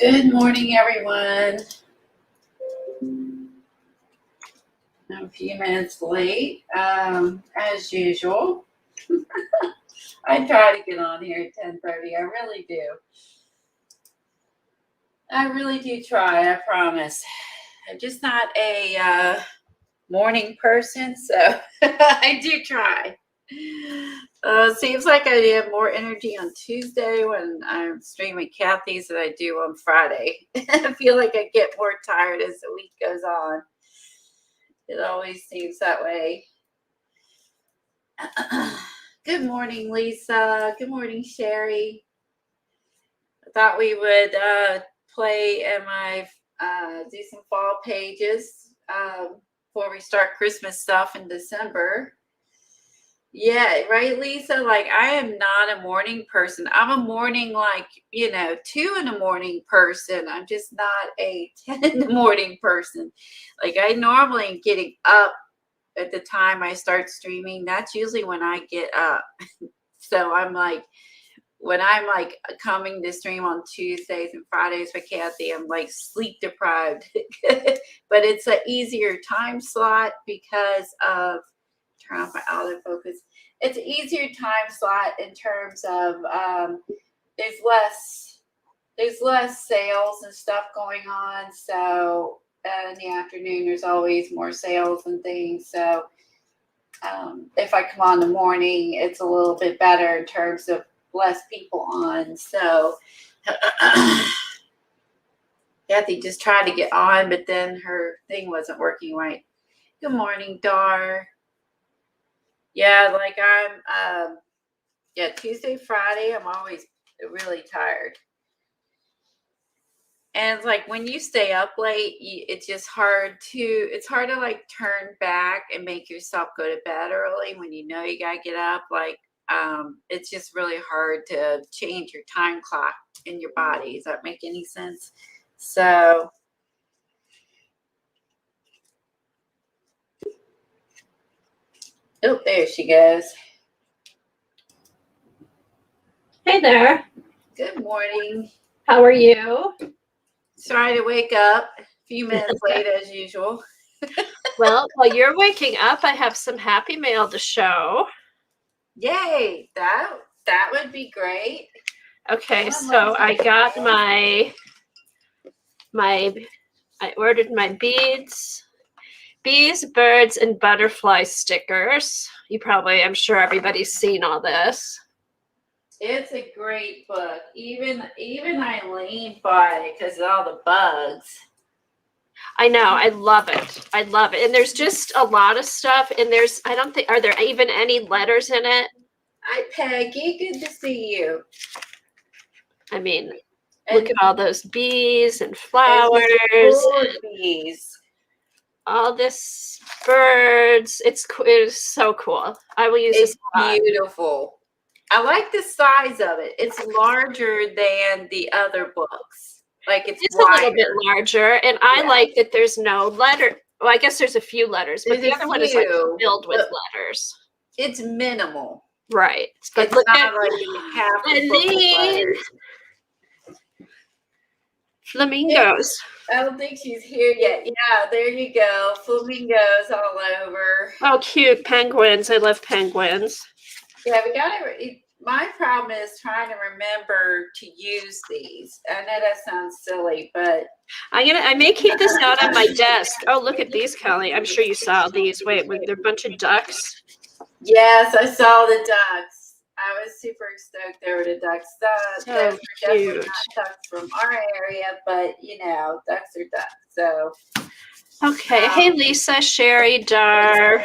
Good morning, everyone. I'm a few minutes late, as usual. I try to get on here at 10:30. I really do. I really do try, I promise. I'm just not a morning person, so I do try. Seems like I have more energy on Tuesday when I'm streaming Kathy's than I do on Friday. I feel like I get more tired as the week goes on. It always seems that way. Good morning, Lisa. Good morning, Sherry. I thought we would play and do some fall pages before we start Christmas stuff in December. Yeah, right, Lisa? Like, I am not a morning person. I'm a morning, 2 in the morning person. I'm just not a 10 in the morning person. Like, I normally am getting up at the time I start streaming. That's usually when I get up. So I'm like, when I'm like coming to stream on Tuesdays and Fridays with Kathy, I'm like sleep deprived. But it's an easier time slot because of turn off my autofocus. It's an easier time slot in terms of there's less sales and stuff going on. So in the afternoon, there's always more sales and things. So if I come on in the morning, it's a little bit better in terms of less people on. So Kathy just tried to get on, but then her thing wasn't working right. Good morning, Dar. Yeah, like I'm, Tuesday, Friday, I'm always really tired. And it's like when you stay up late, it's just it's hard to like turn back and make yourself go to bed early when you know you got to get up. Like, it's just really hard to change your time clock in your body. Does that make any sense? So, oh, there she goes. Hey there. Good morning. How are you? Sorry to wake up a few minutes late as usual. Well, while you're waking up, I have some happy mail to show. Yay! That would be great. Okay, so I got I ordered my bees, birds, and butterfly stickers. I'm sure everybody's seen all this. It's a great book. Even Eileen bought it because of all the bugs. I know. I love it. And there's just a lot of stuff. And are there even any letters in it? Hi, Peggy. Good to see you. I mean, look at all those bees and flowers. Bees. All this birds. It is so cool. I will use this a lot. Beautiful. I like the size of it. It's larger than the other books. Like it's a little bit larger, and I like that there's no letter. Well, I guess there's a few letters, but the other one is like filled with letters. It's minimal, right? But it's not like half the book with letters. Flamingos. I don't think she's here yet. Yeah, there you go. Flamingos all over. Oh, cute penguins! I love penguins. Yeah, my problem is trying to remember to use these. I know that sounds silly, but I may keep this out on my desk. Oh, look at these, Kelly. I'm sure you saw these. Wait, they're a bunch of ducks. Yes, I saw the ducks. I was super stoked there were the ducks. Those are definitely not ducks from our area, but ducks are ducks. So okay. Hey, Lisa, Sherry, Dar.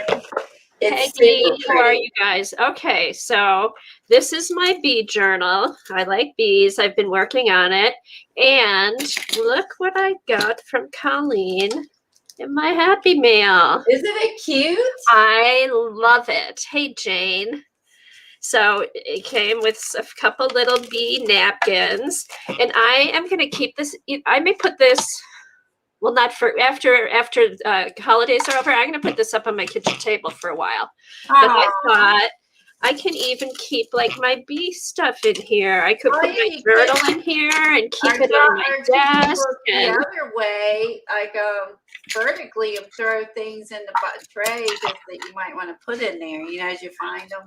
Peggy, how are you guys? Okay, so this is my bee journal. I like bees. I've been working on it. And look what I got from Colleen in my happy mail. Isn't it cute? I love it. Hey, Jane. So it came with a couple little bee napkins. And I am going to keep this. I may put this... Well, not for after holidays are over. I'm going to put this up on my kitchen table for a while. But I I can even keep like my bee stuff in here. I could Oh, put yeah, my you journal could. in here and keep Or it on my or you could desk. look the And other way, like vertically, and throw things in the tray just that you might want to put in there. You know, as you find them.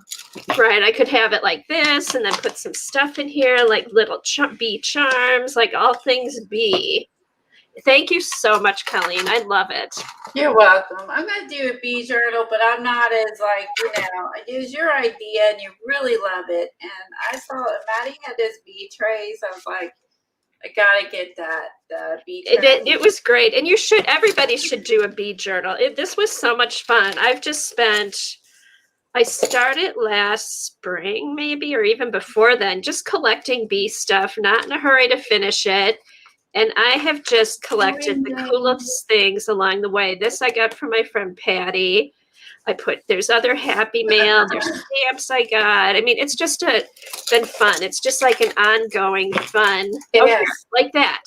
right, I could have it like this, and then put some stuff in here, like little bee charms, like all things bee. Thank you so much, Colleen. I love it. You're welcome. I'm gonna do a bee journal, but I'm not as like, I use your idea and you really love it. And I saw Maddie had this bee trays. I was like, I gotta get that bee tray. It was great, and everybody should do a bee journal. This was so much fun. I started last spring, maybe, or even before then, just collecting bee stuff, not in a hurry to finish it. And I have just collected the coolest things along the way. This I got from my friend Patty. There's other Happy Mail, there's stamps I got. I mean, it's just been fun. It's just like an ongoing fun. Yes. Oh, here, like that.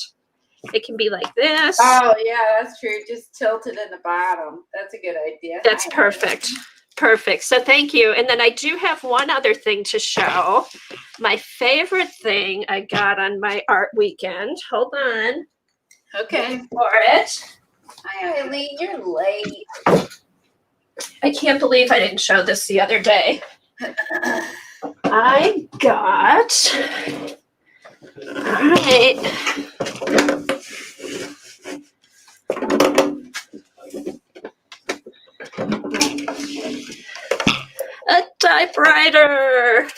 It can be like this. Oh, yeah, that's true. Just tilt it in the bottom. That's a good idea. That's perfect. Perfect. So thank you. And then I do have one other thing to show. My favorite thing I got on my art weekend. Hold on. Okay. For it. Hi, Eileen. You're late. I can't believe I didn't show this the other day. I got. All right. A typewriter.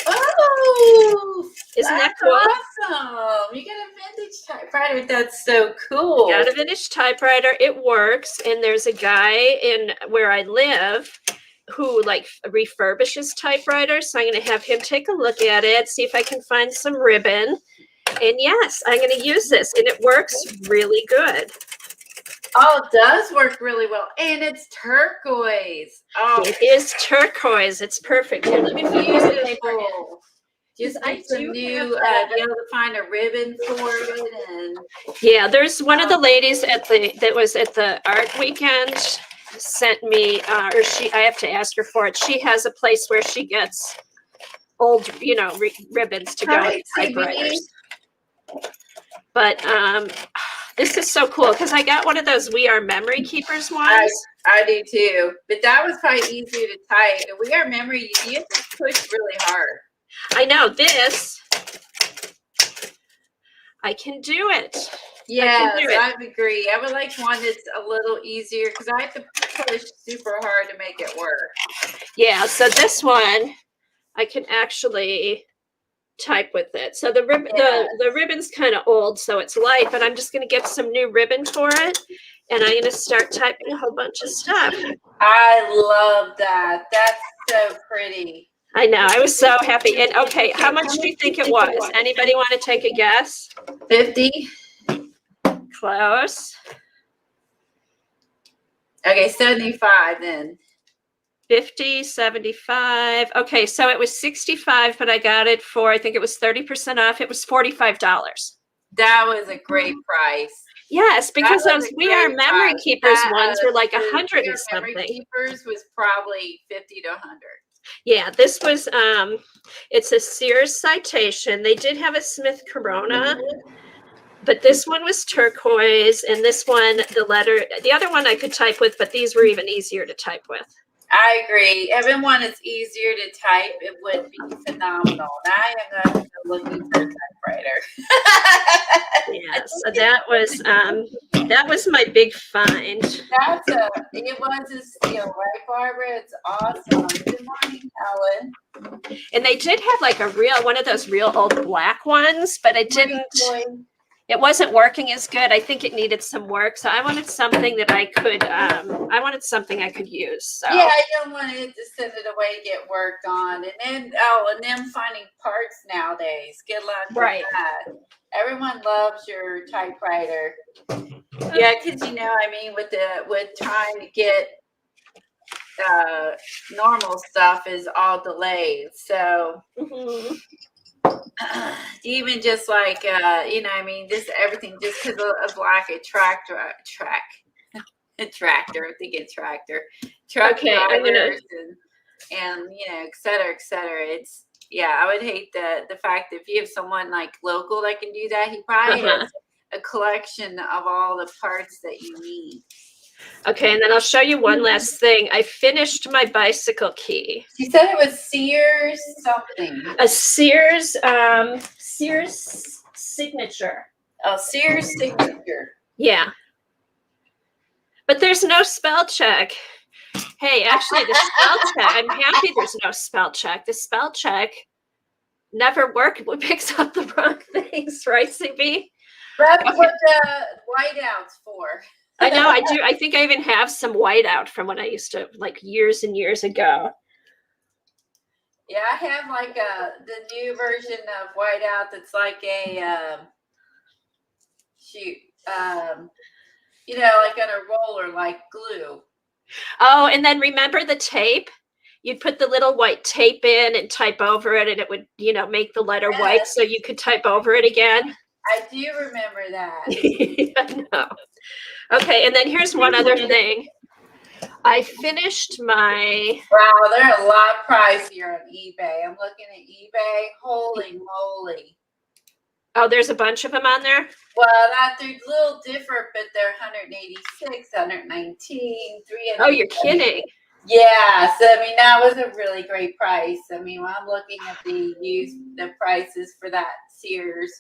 Oh, isn't that that's cool? awesome. You got a vintage typewriter. That's so cool. Got a vintage typewriter. It works. And there's a guy in where I live who like refurbishes typewriters. So I'm going to have him take a look at it, see if I can find some ribbon. And yes, I'm going to use this, and it works really good. Oh, it does work really well. And it's turquoise. Oh, it is turquoise. It's perfect. Here, let me put this paper in. Just I need some do new, have be able to find a ribbon for it. And yeah, there's one of the ladies that was at the art weekend sent me, I have to ask her for it. She has a place where she gets old, ribbons to go with typewriters. But this is so cool because I got one of those We Are Memory Keepers ones. I do too. But that was probably easier to type. And We Are Memory, you have to push really hard. I know this. I can do it. Yeah, I agree. I would like one that's a little easier because I have to push super hard to make it work. Yeah, so this one I can actually type with it. So the ribbon's kind of old, so it's light, but I'm just going to get some new ribbon for it, and I'm going to start typing a whole bunch of stuff. I love that. That's so pretty. I know. I was so happy. And okay, how much do you think it was? Anybody want to take a guess? 50. Close. Okay, 75 then. 50, 75. Okay, so it was 65, but I got it for, I think it was 30% off. It was $45. That was a great price. Yes, because those We Are Memory Keepers ones were like 100 and something. Memory Keepers was probably 50 to 100. Yeah, this was, it's a Sears citation. They did have a Smith Corona, but this one was turquoise, and this one, the other one I could type with, but these were even easier to type with. I agree. Having one that's easier to type, it would be phenomenal. And I am not looking for a typewriter. Yeah, so that was my big find. It was a steal, right, Barbara? It's awesome. Good morning, Helen. And they did have like one of those real old black ones, but it wasn't working as good. I think it needed some work. So I wanted something that I could use. So yeah, I don't want it to send it away, get worked on. And then finding parts nowadays. Good luck with that. Everyone loves your typewriter. Yeah, because with trying to get normal stuff is all delayed. So even just like this everything just because of like a tractor. I'm thinking tractor. Truck okay, drivers and et cetera, et cetera. It's I would hate the fact that if you have someone like local that can do that, he probably has a collection of all the parts that you need. Okay, and then I'll show you one last thing. I finished my bicycle key. She said it was Sears something. A Sears signature. Oh, Sears signature. Yeah. But there's no spell check. Hey, actually, the spell check, I'm happy there's no spell check. The spell check never worked. It picks up the wrong things, right, CB? That's what the whiteout's for. I know, I do. I think I even have some whiteout from when I used to, like, years and years ago. Yeah, I have like the new version of whiteout that's like a like on a roller, like glue. Oh, and then remember the tape? You'd put the little white tape in and type over it, and it would, make the letter white so you could type over it again. I do remember that. I know. Okay, and then here's one other thing. I finished my... Wow, they're a lot pricier on eBay. I'm looking at eBay. Holy moly. Oh, there's a bunch of them on there? Well, they're a little different, but they're 186, 119, 300. Oh, you're kidding. Yeah, so that was a really great price. When I'm looking at the prices for that Sears.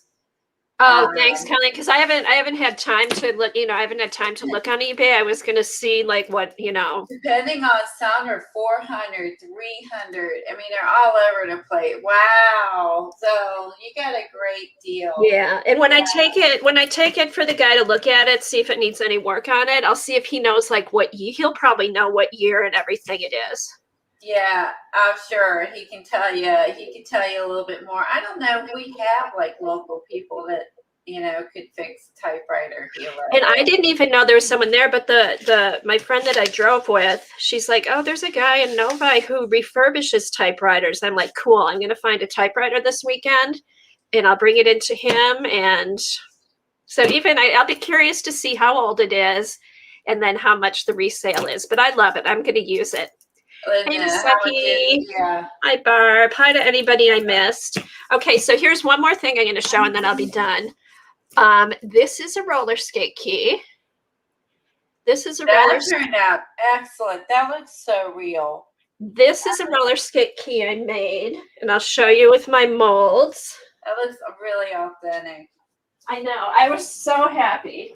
Oh, thanks, Kelly. Because I haven't had time to look. I haven't had time to look on eBay. I was gonna see like what Depending on some are 400, 300. They're all over the place. Wow. So you got a great deal. Yeah, and when I take it for the guy to look at it, see if it needs any work on it, I'll see if he knows like he'll probably know what year and everything it is. Yeah, I'm sure he can tell you. He can tell you a little bit more. I don't know if we have like local people that could fix typewriter here. And I didn't even know there was someone there, but my friend that I drove with, she's like, "Oh, there's a guy in Novi who refurbishes typewriters." I'm like, "Cool, I'm gonna find a typewriter this weekend, and I'll bring it into him." And so I'll be curious to see how old it is, and then how much the resale is. But I love it. I'm gonna use it. Hey, Misaki. Yeah. Hi, Barb. Hi to anybody I missed. Okay, so here's one more thing I'm going to show, and then I'll be done. This is a roller skate key. This is a roller skate. That turned out excellent. That looks so real. This is a roller skate key I made, and I'll show you with my molds. That looks really authentic. I know. I was so happy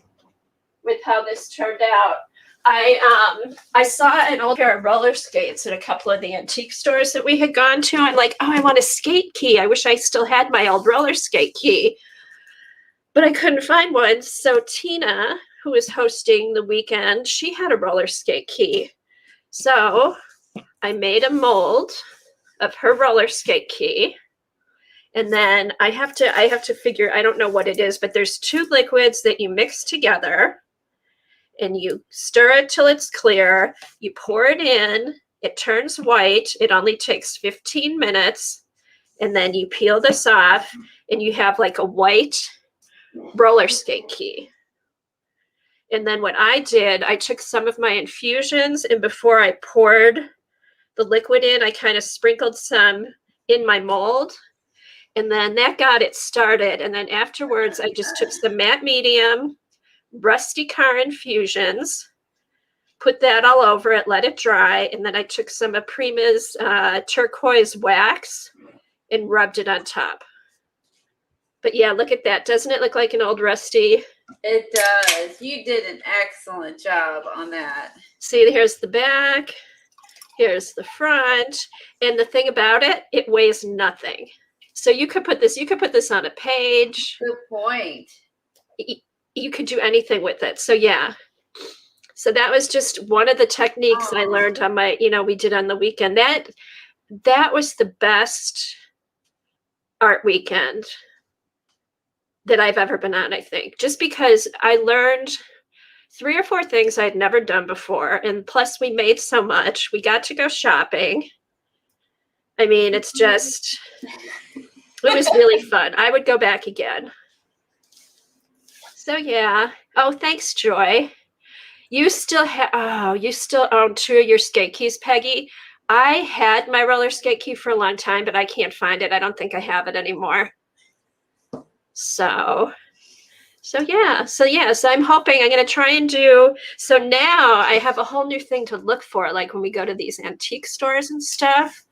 with how this turned out. I saw an old pair of roller skates at a couple of the antique stores that we had gone to. I'm like, oh, I want a skate key. I wish I still had my old roller skate key. But I couldn't find one. So Tina, who was hosting the weekend, she had a roller skate key. So I made a mold of her roller skate key. And then I have to figure, I don't know what it is, but there's two liquids that you mix together. And you stir it till it's clear. You pour it in. It turns white. It only takes 15 minutes. And then you peel this off, and you have like a white roller skate key. And then what I did, I took some of my infusions, and before I poured the liquid in, I kind of sprinkled some in my mold. And then that got it started. And then afterwards, I just took some matte medium, Rusty Car infusions, put that all over it, let it dry, and then I took some of Prima's turquoise wax and rubbed it on top. But yeah, look at that. Doesn't it look like an old rusty? It does. You did an excellent job on that. See, here's the back. Here's the front. And the thing about it, it weighs nothing. So you could put this on a page. Good point. You could do anything with it. So yeah. So that was just one of the techniques I learned on my, we did on the weekend. That was the best art weekend that I've ever been on, I think. Just because I learned 3 or 4 things I'd never done before. And plus we made so much. We got to go shopping. It's just, it was really fun. I would go back again. So yeah. Oh, thanks, Joy. You still own 2 of your skate keys, Peggy. I had my roller skate key for a long time, but I can't find it. I don't think I have it anymore. So yeah. So I'm hoping I'm going to try and do. So now I have a whole new thing to look for. Like when we go to these antique stores and stuff,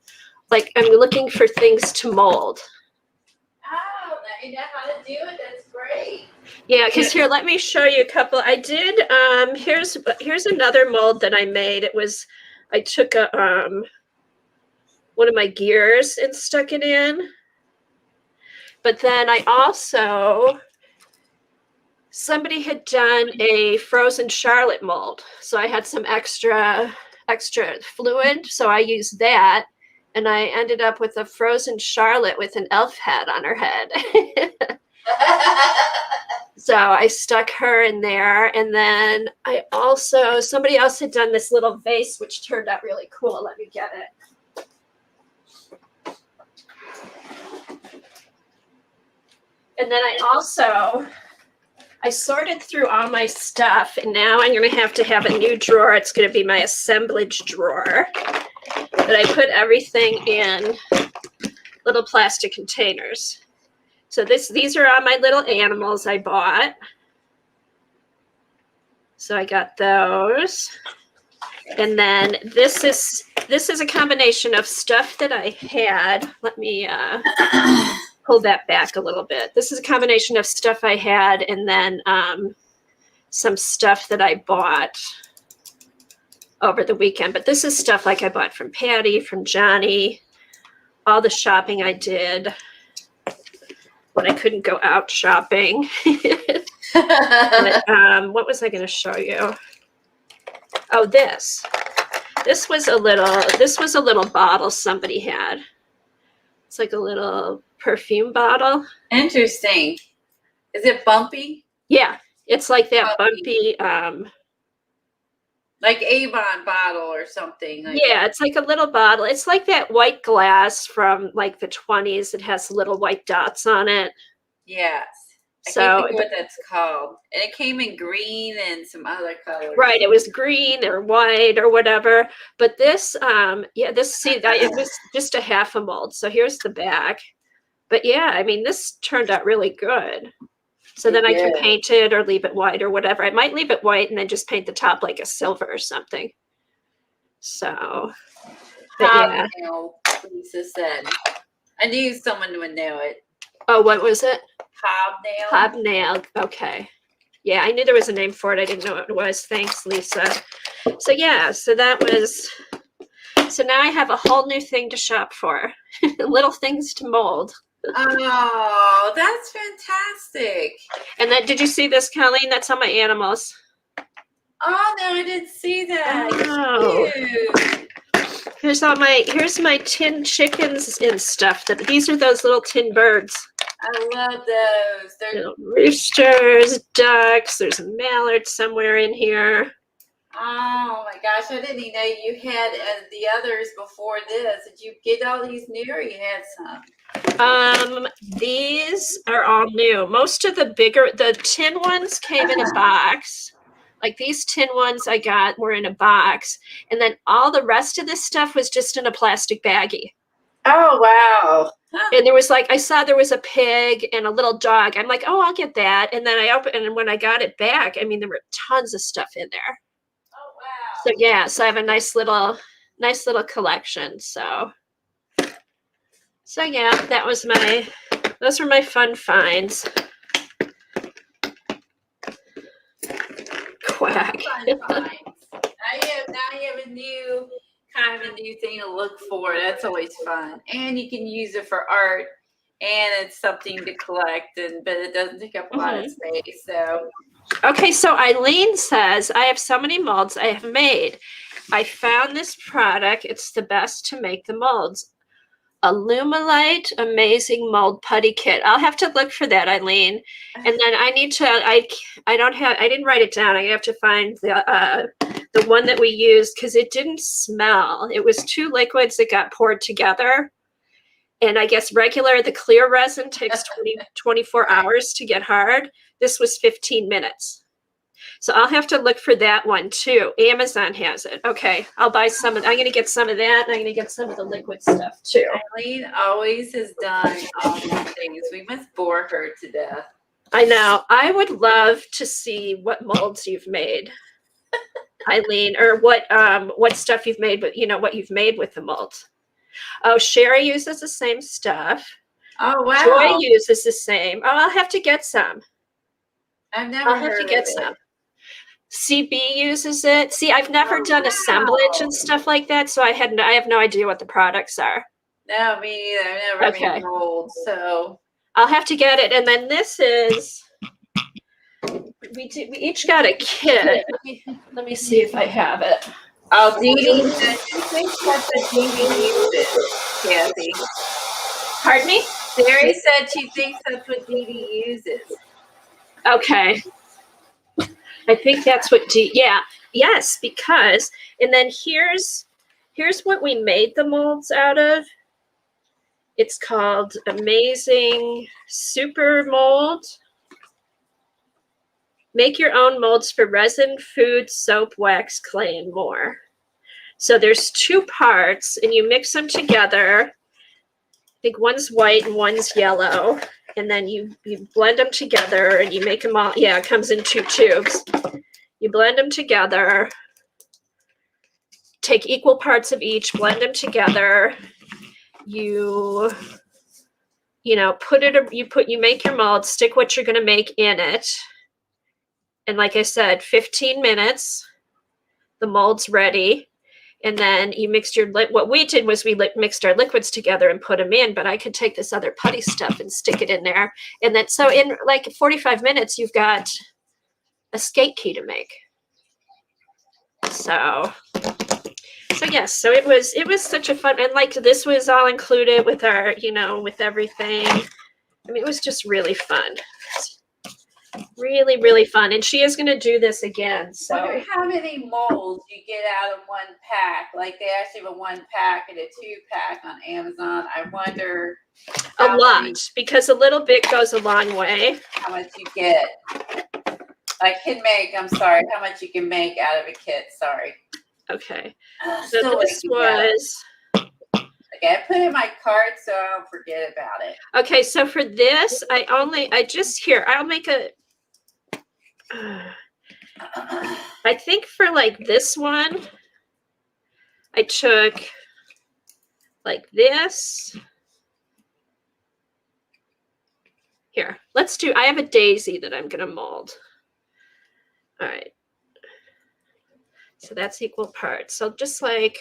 like I'm looking for things to mold. Oh, now you know how to do it. That's great. Yeah, because here, let me show you a couple. I did. Here's another mold that I made. I took one of my gears and stuck it in. But then I also, somebody had done a frozen Charlotte mold. So I had some extra fluid. So I used that. And I ended up with a frozen Charlotte with an elf head on her head. So I stuck her in there. And then somebody else had done this little vase, which turned out really cool. Let me get it. And then I sorted through all my stuff, and now I'm going to have a new drawer. It's going to be my assemblage drawer. But I put everything in little plastic containers. So these are all my little animals I bought. So I got those. And then this is a combination of stuff that I had. Let me pull that back a little bit. This is a combination of stuff I had and then some stuff that I bought over the weekend. But this is stuff like I bought from Patty, from Johnny, all the shopping I did when I couldn't go out shopping. But, what was I going to show you? Oh, this was a little bottle somebody had. It's like a little perfume bottle. Interesting. Is it bumpy? Yeah, it's like that bumpy like Avon bottle or something. Yeah, it's like a little bottle. It's like that white glass from like the 20s. It has little white dots on it. Yes. I So can't think of what that's called. And it came in green and some other colors. Right, it was green or white or whatever. But this, it was just a half a mold. So here's the back. But yeah, I mean, this turned out really good. So then I can paint it or leave it white or whatever. I might leave it white and then just paint the top like a silver or something. So, but yeah. Lisa said. I knew someone would know it. Oh, what was it? Hobnail. Hobnail. Okay. Yeah, I knew there was a name for it. I didn't know what it was. Thanks, Lisa. So yeah, so now I have a whole new thing to shop for. Little things to mold. Oh, that's fantastic. And then did you see this, Colleen? That's on my animals. Oh no, I didn't see that. Oh. Cute. Here's my tin chickens and stuff. These are those little tin birds. I love those. They're little roosters, ducks. There's a mallard somewhere in here. Oh my gosh, I didn't even know you had the others before this. Did you get all these new or you had some? These are all new. Most of the tin ones came in a box. Like these tin ones I got were in a box. And then all the rest of this stuff was just in a plastic baggie. Oh, wow. And I saw there was a pig and a little dog. I'm like, oh, I'll get that. And then I opened, and when I got it back, I mean, there were tons of stuff in there. Oh, wow. So yeah, so I have a nice little collection. So yeah, those were my fun finds. Quack. Fun finds. Now you have a new thing to look for. That's always fun. And you can use it for art, and it's something to collect, but it doesn't take up a lot of space. So okay, so Eileen says, I have so many molds I have made. I found this product. It's the best to make the molds. Alumilite Amazing Mold Putty Kit. I'll have to look for that, Eileen. And then I need to, I didn't write it down. I have to find the one that we used because it didn't smell. It was two liquids that got poured together. And I guess the clear resin takes 24 hours to get hard. This was 15 minutes. So I'll have to look for that one too. Amazon has it. Okay, I'll buy some. I'm going to get some of that, and I'm going to get some of the liquid stuff too. Eileen always has done all these things. We must bore her to death. I know. I would love to see what molds you've made, Eileen, or what stuff you've made, but what you've made with the molds. Oh, Sherry uses the same stuff. Oh, wow. Joy uses the same. Oh, I'll have to get some. I've never I'll have heard to get of some. it. CB uses it. See, I've never done assemblage and stuff like that, so I have no idea what the products are. No, me neither. I've never made molds, so I'll have to get it. And then this is we each got a kit. Let me see if I have it. Oh, Dee Dee said she thinks that's what Dee Dee uses, Kathy. Pardon me? Mary said she thinks that's what Dee Dee uses. Okay. I think that's what yes, because, and then here's what we made the molds out of. It's called Amazing Super Mold. Make your own molds for resin, food, soap, wax, clay, and more. So there's 2 parts, and you mix them together. I think one's white and one's yellow. And then you blend them together and you make them all. Yeah, it comes in 2 tubes. You blend them together. Take equal parts of each, blend them together. You make your mold, stick what you're going to make in it. And like I said, 15 minutes, the mold's ready. And then you mixed what we did was we mixed our liquids together and put them in, but I could take this other putty stuff and stick it in there. And then, so in like 45 minutes, you've got a skate key to make. So yes, so it was such a fun, and like this was all included with our, with everything. I mean, it was just really fun. Really, really fun. And she is going to do this again. So I wonder how many molds you get out of one pack. Like they actually have a 1-pack and a 2-pack on Amazon. I wonder a lot, because a little bit goes a long way. How much you get. I can make, I'm sorry, how much you can make out of a kit. Sorry. Okay. So this was... Okay, I put in my cart so I don't forget about it. Okay, so for this, I'll make a... I think for like this one, I took like this. Here, I have a daisy that I'm going to mold. All right. So that's equal parts. So just like,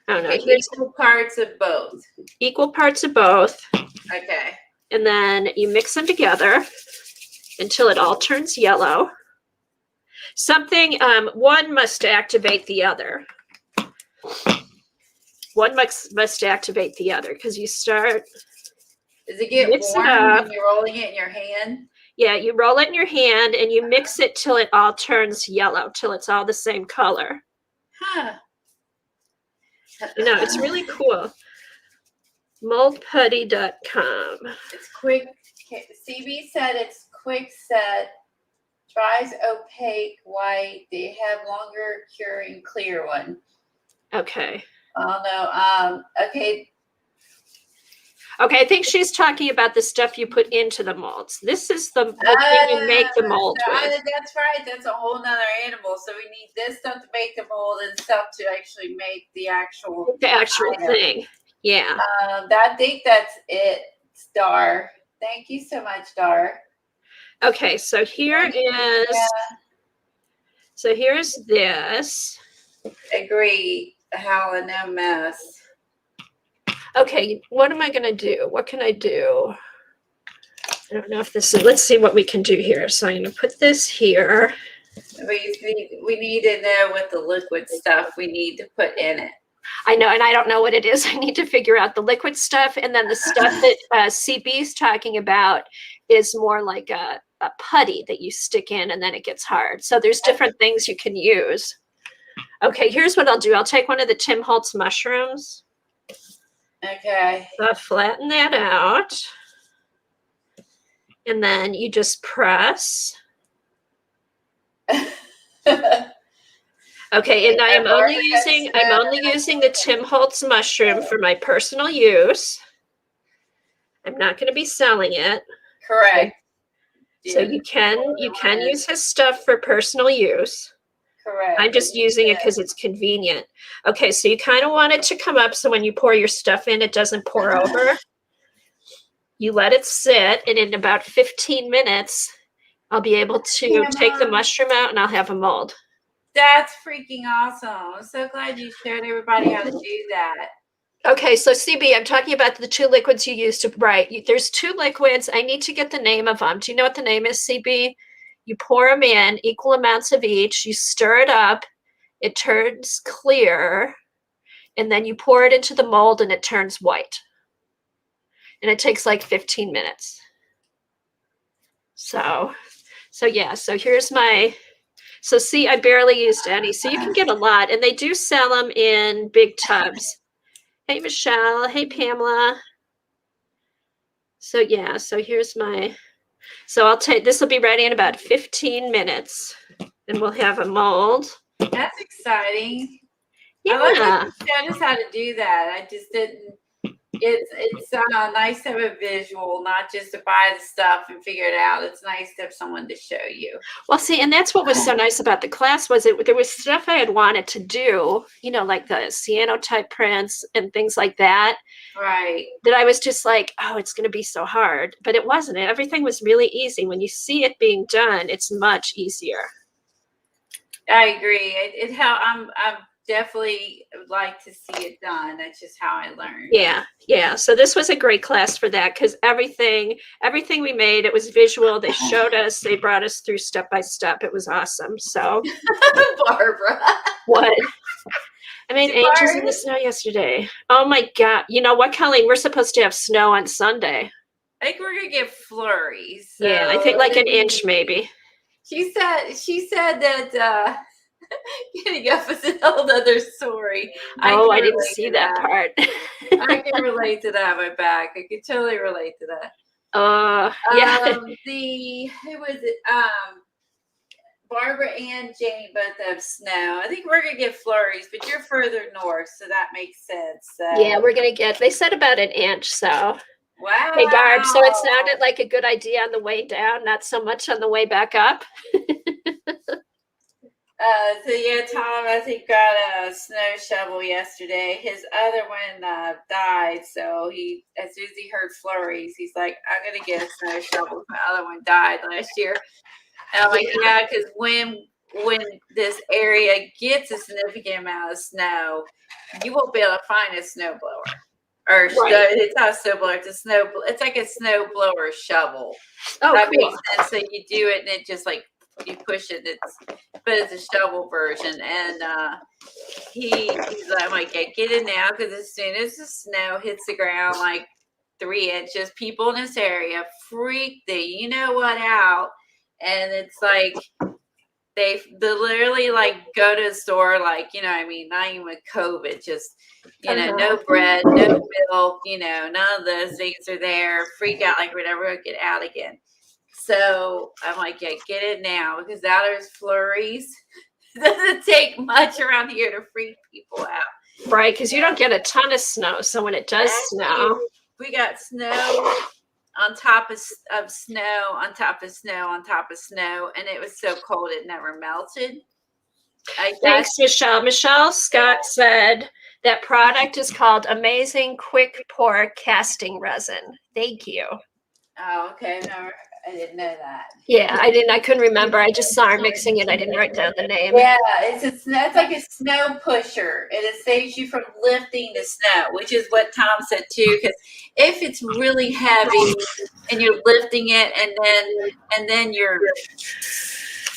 I don't know. Equal parts of both. Equal parts of both. Okay. And then you mix them together until it all turns yellow. One must activate the other. One must activate the other because you start. Does it get warm when you're rolling it in your hand? Yeah, you roll it in your hand and you mix it till it all turns yellow, till it's all the same color. Huh. It's really cool. Moldputty.com. It's quick. CB said it's quick set. Dries opaque white. They have longer curing clear one. Okay. Oh no. Okay. Okay, I think she's talking about the stuff you put into the molds. This is the thing you make the mold with. That's right. That's a whole nother animal. So we need this stuff to make the mold and stuff to actually make the actual thing. Yeah. I think that's it, Dar. Thank you so much, Dar. Okay, so here is. So here's this. Agree. Howla, no mess. Okay, what am I going to do? What can I do? I don't know if this is, let's see what we can do here. So I'm going to put this here. We need to know what the liquid stuff we need to put in it. I know, and I don't know what it is. I need to figure out the liquid stuff. And then the stuff that CB's talking about is more like a putty that you stick in and then it gets hard. So there's different things you can use. Okay, here's what I'll do. I'll take one of the Tim Holtz mushrooms. Okay. So I'll flatten that out. And then you just press. Okay, and I'm only using the Tim Holtz mushroom for my personal use. I'm not going to be selling it. Correct. So you can use his stuff for personal use. Correct. I'm just using it because it's convenient. Okay, so you kind of want it to come up so when you pour your stuff in, it doesn't pour over. You let it sit, and in about 15 minutes, I'll be able to take the mushroom out and I'll have a mold. That's freaking awesome. I'm so glad you showed everybody how to do that. Okay, so CB, I'm talking about the 2 liquids you use to write. There's 2 liquids. I need to get the name of them. Do you know what the name is, CB? You pour them in, equal amounts of each. You stir it up. It turns clear. And then you pour it into the mold and it turns white. And it takes like 15 minutes. So yeah, so here's my, so see, I barely used any. So you can get a lot. And they do sell them in big tubs. Hey, Michelle. Hey, Pamela. So yeah, so here's my, so I'll take, this will be ready in about 15 minutes and we'll have a mold. That's exciting. Yeah. I like that you showed us how to do that. I just didn't, it's nice to have a visual, not just to buy the stuff and figure it out. It's nice to have someone to show you. Well, see, and that's what was so nice about the class was there was stuff I had wanted to do, you know, like the cyanotype prints and things like that. Right. That I was just like, oh, it's going to be so hard. But it wasn't. Everything was really easy. When you see it being done, it's much easier. I agree. I'm definitely like to see it done. That's just how I learned. Yeah. So this was a great class for that because everything we made, it was visual. They showed us, they brought us through step by step. It was awesome. So Barbara. What? I made angels in the snow yesterday. Oh my God. You know what, Colleen? We're supposed to have snow on Sunday. I think we're gonna get flurries. So yeah, I think like an inch maybe. She said that getting up is a whole other story. Oh, I didn't see that part. I can relate to that. My back. I can totally relate to that. Yeah. Who was it? Barbara and Jane both have snow. I think we're gonna get flurries, but you're further north, so that makes sense. Yeah, we're gonna get. They said about an inch, so. Wow. Hey, Barb. So it sounded like a good idea on the way down, not so much on the way back up. So yeah, Tom, I think got a snow shovel yesterday. His other one died, so as soon as he heard flurries, he's like, "I'm gonna get a snow shovel." My other one died last year, and I'm like, "Yeah, because when this area gets a significant amount of snow, you won't be able to find a snow blower." Or it's not a snow blower, it's like a snow blower shovel. Oh, that cool. makes sense. So you do it and it just like you push it, but it's a shovel version. And he's like, I'm like, get it now, because as soon as the snow hits the ground like 3 inches, people in this area freak the you know what out. And it's like they literally like go to the store, like, you know, I mean, not even with COVID, just, you know, no bread, no milk, you know, none of those things are there. Freak out like we're never going to get out again. So I'm like, yeah, get it now, because now there's flurries. It doesn't take much around here to freak people out. Right, because you don't get a ton of snow. So when it does snow. We got snow on top of snow, on top of snow, on top of snow, and it was so cold it never melted. Thanks, Michelle. Michelle Scott said that product is called Amazing Quick Pour Casting Resin. Thank you. Oh, okay. No, I didn't know that. Yeah, I couldn't remember. I just saw her mixing it. I didn't write down the name. Yeah, it's like a snow pusher, and it saves you from lifting the snow, which is what Tom said too. Because if it's really heavy and you're lifting it, and then you're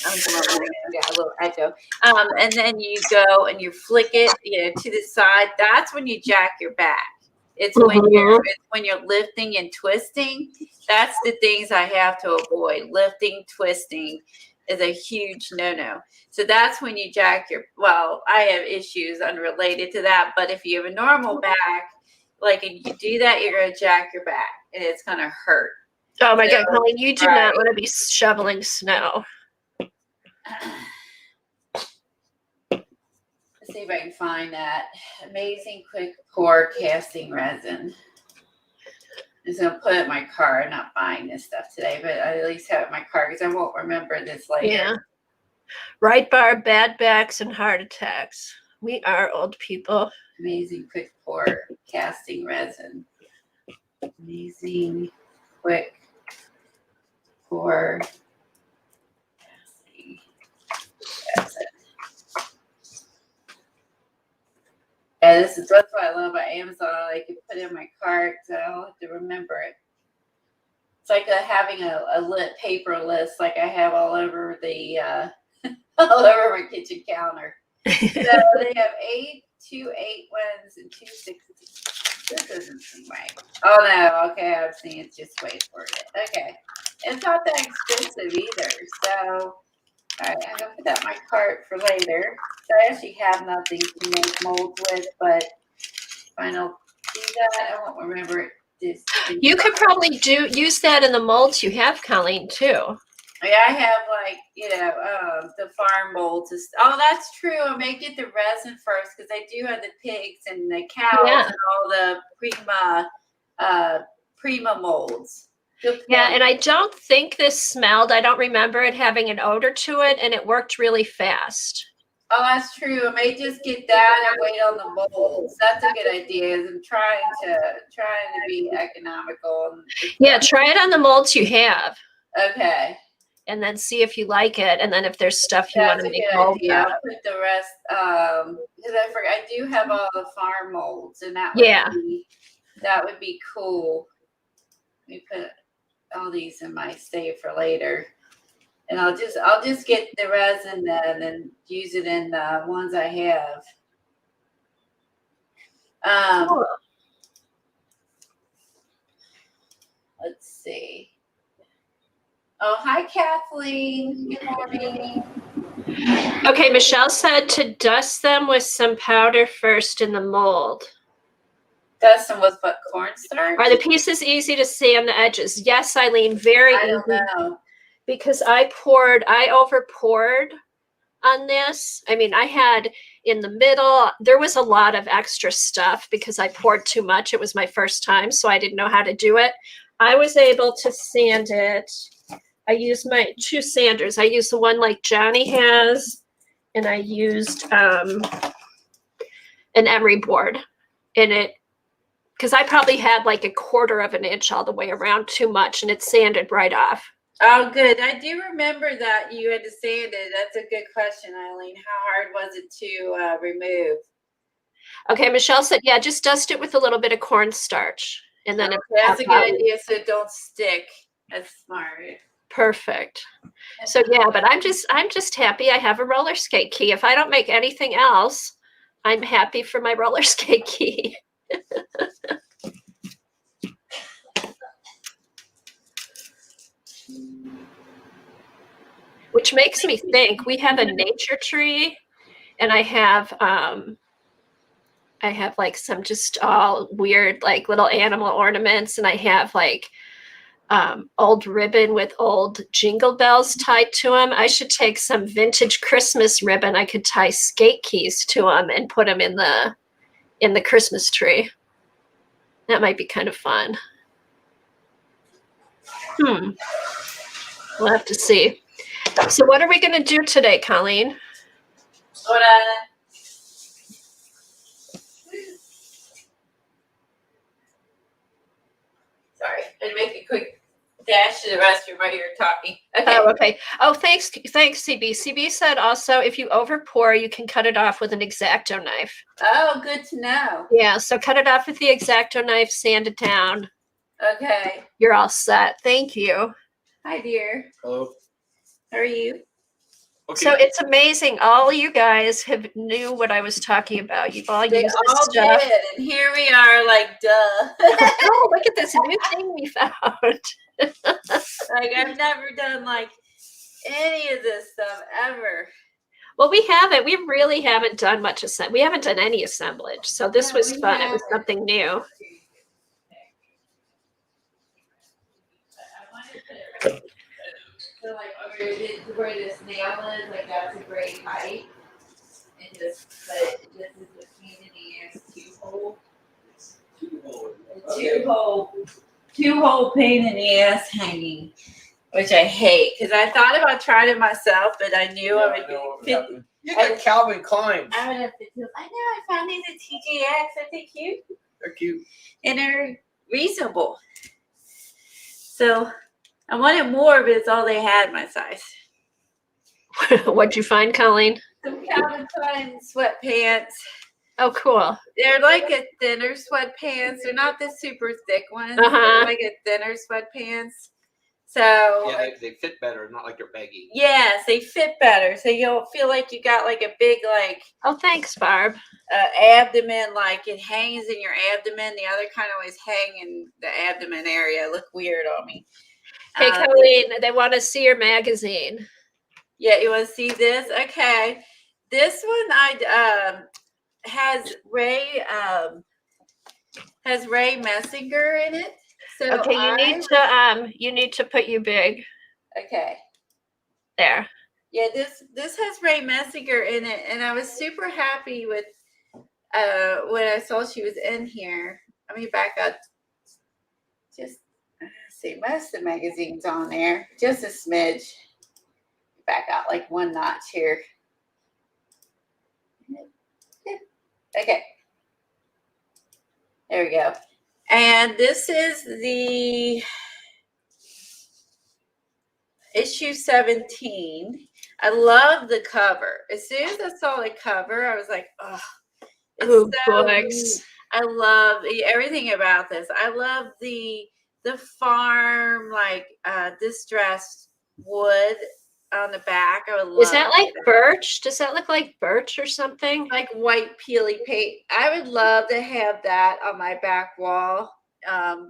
got a little echo. And then you go and you flick it, you know, to the side. That's when you jack your back. It's when you're lifting and twisting. That's the things I have to avoid. Lifting, twisting is a huge no-no. So that's when you jack I have issues unrelated to that. But if you have a normal back, like if you do that, you're going to jack your back and it's going to hurt. Oh my God, Colleen, you do not want to be shoveling snow. Let's see if I can find that. Amazing quick pour casting resin. I'm just going to put it in my car. I'm not buying this stuff today, but I at least have it in my car because I won't remember this later. Yeah. Right bar, bad backs, and heart attacks. We are old people. Amazing quick pour casting resin. Amazing quick pour casting resin. Yeah, that's what I love about Amazon. I can put it in my cart, so I don't have to remember it. It's like having a lit paper list, like I have all over the all over my kitchen counter. So they have 2 8-1s and 2 6s. This doesn't seem right. Oh no, okay, I'm seeing it's just wait for it. Okay, it's not that expensive either. So. All right, I'm gonna put that in my cart for later. So I actually have nothing to make molds with, but if I don't do that, I won't remember it. You could probably use that in the molds you have, Colleen, too. Yeah, I have the farm molds. Oh, that's true. I may get the resin first because I do have the pigs and the cows and all the prima molds. Yeah, and I don't think this smelled. I don't remember it having an odor to it, and it worked really fast. Oh, that's true. I may just get that and wait on the molds. That's a good idea. I'm trying to be economical. Yeah, try it on the molds you have. Okay. And then see if you like it, and then if there's stuff you want to make molds out. I'll put the rest because I forgot I do have all the farm molds, and that would be cool. Let me put all these in my save for later, and I'll just get the resin then and use it in the ones I have. Cool. Let's see. Oh, hi, Kathleen. Good morning. Okay, Michelle said to dust them with some powder first in the mold. Dust them with what, cornstarch? Are the pieces easy to see on the edges? Yes, Eileen, very easy. I don't know. Because I over poured on this. I mean, I had in the middle, there was a lot of extra stuff because I poured too much. It was my first time, so I didn't know how to do it. I was able to sand it. I used my 2 sanders. I used the one like Johnny has, and I used an emery board in it because I probably had like 1/4 of an inch all the way around too much, and it sanded right off. Oh, good. I do remember that you had to sand it. That's a good question, Eileen. How hard was it to remove? Okay, Michelle said, yeah, just dust it with a little bit of cornstarch. And then that's a good idea so it don't stick. That's smart. Perfect. So yeah, but I'm just happy I have a roller skate key. If I don't make anything else, I'm happy for my roller skate key. Which makes me think we have a nature tree, and I have like some just all weird like little animal ornaments, and I have like old ribbon with old jingle bells tied to them. I should take some vintage Christmas ribbon. I could tie skate keys to them and put them in the Christmas tree. That might be kind of fun. We'll have to see. So what are we going to do today, Colleen? Sorry, I'd make a quick dash to the restroom while you're talking. Okay. Oh, okay. Oh, thanks, CB. CB said also if you over pour, you can cut it off with an X-Acto knife. Oh, good to know. Yeah, so cut it off with the X-Acto knife, sand it down. Okay. You're all set. Thank you. Hi, dear. Hello. How are you? Okay. So it's amazing. All you guys have knew what I was talking about. You've all used this stuff. Did, and here we are, like, duh. Oh, look at this new thing we found. Like, I've never done like any of this stuff ever. Well, we haven't. We really haven't done much we haven't done any assemblage. So this was fun. It was something new. So like where this nail is, like that's a great height. And but this is the pain in the ass two-hole pain in the ass hanging, which I hate because I thought about trying it myself, but I knew I would fit. You got Calvin Klein. I would have to do. I know. I found these at TJX. Aren't they cute? They're cute. And they're reasonable. So I wanted more, but it's all they had my size. What'd you find, Colleen? Some Calvin Klein sweatpants. Oh, cool. They're like a thinner sweatpants. They're not the super thick ones. Uh-huh. They're like a thinner sweatpants. So yeah, they fit better, not like they're baggy. Yes, they fit better. So you'll feel like you got like a big like. Oh, thanks, Barb. Abdomen, like it hangs in your abdomen. The other kind always hang in the abdomen area. Look weird on me. Hey, Colleen, they want to see your magazine. Yeah, you want to see this? Okay, this one has Ray Messinger in it. So Okay, you need to put you big. Okay. There. Yeah, this has Ray Messinger in it, and I was super happy with when I saw she was in here. Let me back up. Just see, most of the magazine's on there. Just a smidge. Back out like one notch here. Okay. There we go. And this is the issue 17. I love the cover. As soon as I saw the cover, I was like, oh, it's so books. I love everything about this. I love the farm, like distressed wood on the back. I would love. Is that like birch? Does that look like birch or something? Like white peely paint. I would love to have that on my back wall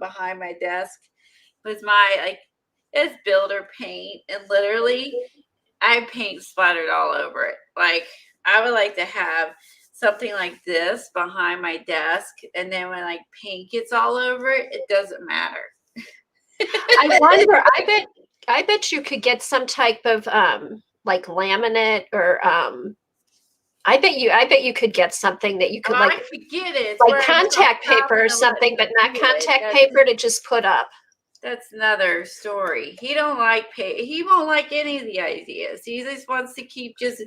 behind my desk with my it's builder paint, and literally I have paint splattered all over it. Like I would like to have something like this behind my desk, and then when like paint gets all over it, it doesn't matter. I wonder. I bet you could get some type of like laminate or I bet you could get something that you could I could get it. It's like contact paper or something, but not contact paper to just put up. That's another story. He don't like he won't like any of the ideas. He just wants to keep just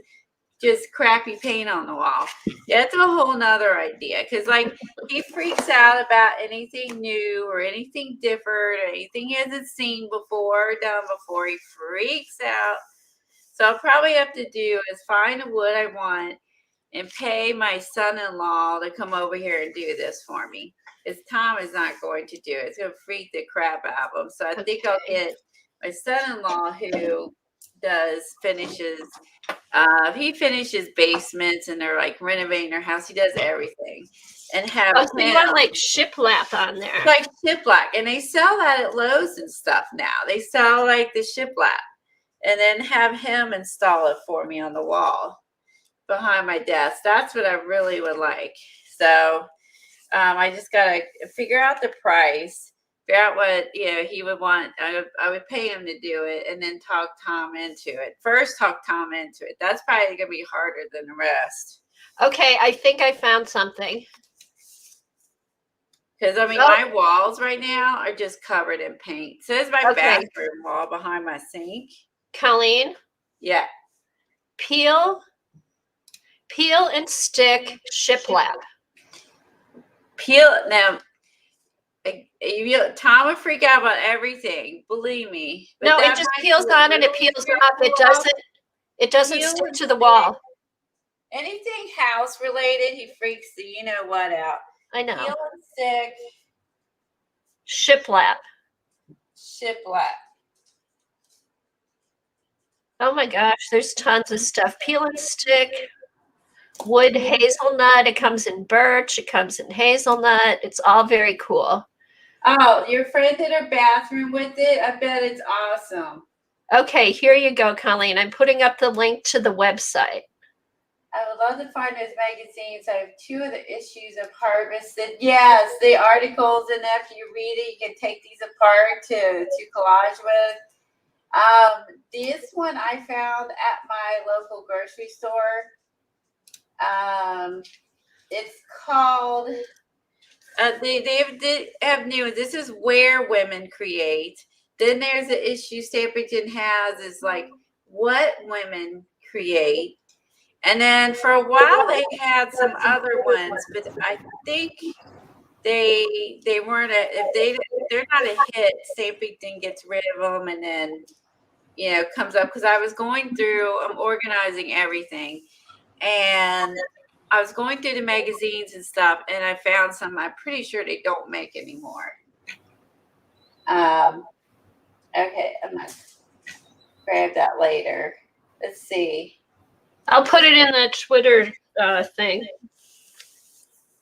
crappy paint on the wall. Yeah, it's a whole nother idea, because like he freaks out about anything new or anything different or anything he hasn't seen before or done before. He freaks out. So I'll probably have to do is find the wood I want and pay my son-in-law to come over here and do this for me. Because Tom is not going to do it. It's going to freak the crap out of him. So I think I'll get my son-in-law who does finishes. He finishes basements, and they're like renovating their house. He does everything. And have so you want like shiplap on there. Like shiplap. And they sell that at Lowe's and stuff now. They sell like the shiplap. And then have him install it for me on the wall behind my desk. That's what I really would like. So I just gotta figure out the price, figure out what he would want. I would pay him to do it, and then talk Tom into it. First, talk Tom into it. That's probably gonna be harder than the rest. Okay, I think I found something. Because I mean, my walls right now are just covered in paint. So it's my bathroom wall behind my sink. Colleen? Yeah. Peel and stick shiplap. Peel now. Tom would freak out about everything. Believe me. But no, it just peels on and it peels off. It doesn't stick to the wall. Anything house related, he freaks the you know what out. I know. Peel and stick. Shiplap. Oh my gosh, there's tons of stuff. Peel and stick, wood hazelnut. It comes in birch. It comes in hazelnut. It's all very cool. Oh, your friend did her bathroom with it? I bet it's awesome. Okay, here you go, Colleen. I'm putting up the link to the website. I would love to find those magazines. I have 2 of the issues of Harvested. Yes, the articles, and after you read it, you can take these apart to collage with. This one I found at my local grocery store. It's called. They have new. This is where women create. Then there's the issue Stampington has is like what women create. And then for a while they had some other ones, but I think they weren't if they're not a hit. Stampington gets rid of them, and then comes up because I was going through. I'm organizing everything, and I was going through the magazines and stuff, and I found some I'm pretty sure they don't make anymore. Okay, I'm gonna grab that later. Let's see. I'll put it in the Twitter thing.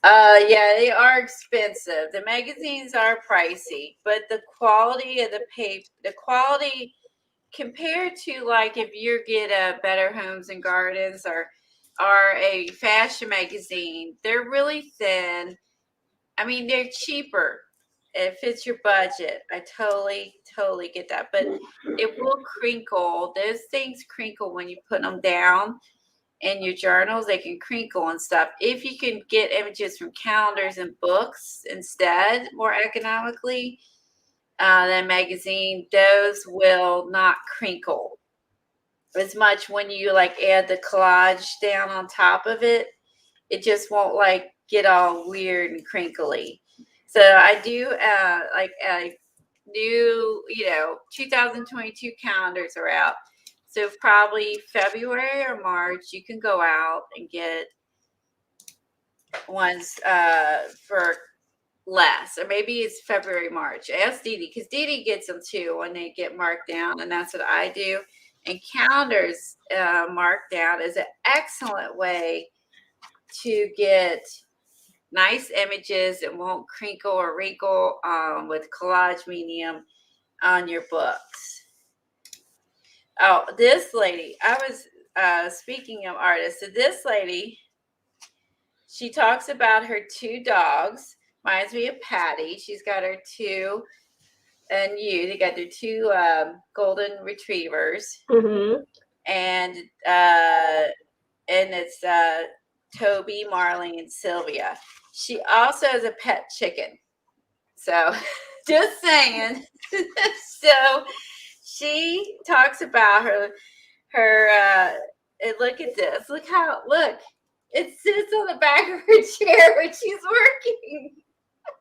Yeah, they are expensive. The magazines are pricey, but the quality of the paper, the quality compared to like if you get a Better Homes and Gardens or a fashion magazine, they're really thin. I mean, they're cheaper. It fits your budget. I totally get that. But it will crinkle. Those things crinkle when you put them down in your journals. They can crinkle and stuff. If you can get images from calendars and books instead, more economically than magazine, those will not crinkle as much when you like add the collage down on top of it. It just won't like get all weird and crinkly. So I do new 2022 calendars are out. So probably February or March, you can go out and get ones for less, or maybe it's February, March. Ask Dee Dee because Dee Dee gets them too when they get marked down, and that's what I do. And calendars marked down is an excellent way to get nice images. It won't crinkle or wrinkle with collage medium on your books. Oh, this lady, I was speaking of artists. So this lady, she talks about her two dogs. Reminds me of Patty. She's got her two, and they got their two golden retrievers. Mm-hmm. And it's Toby, Marley, and Sylvia. She also has a pet chicken. So just saying. So she talks about her and look at this. Look. It sits on the back of her chair when she's working.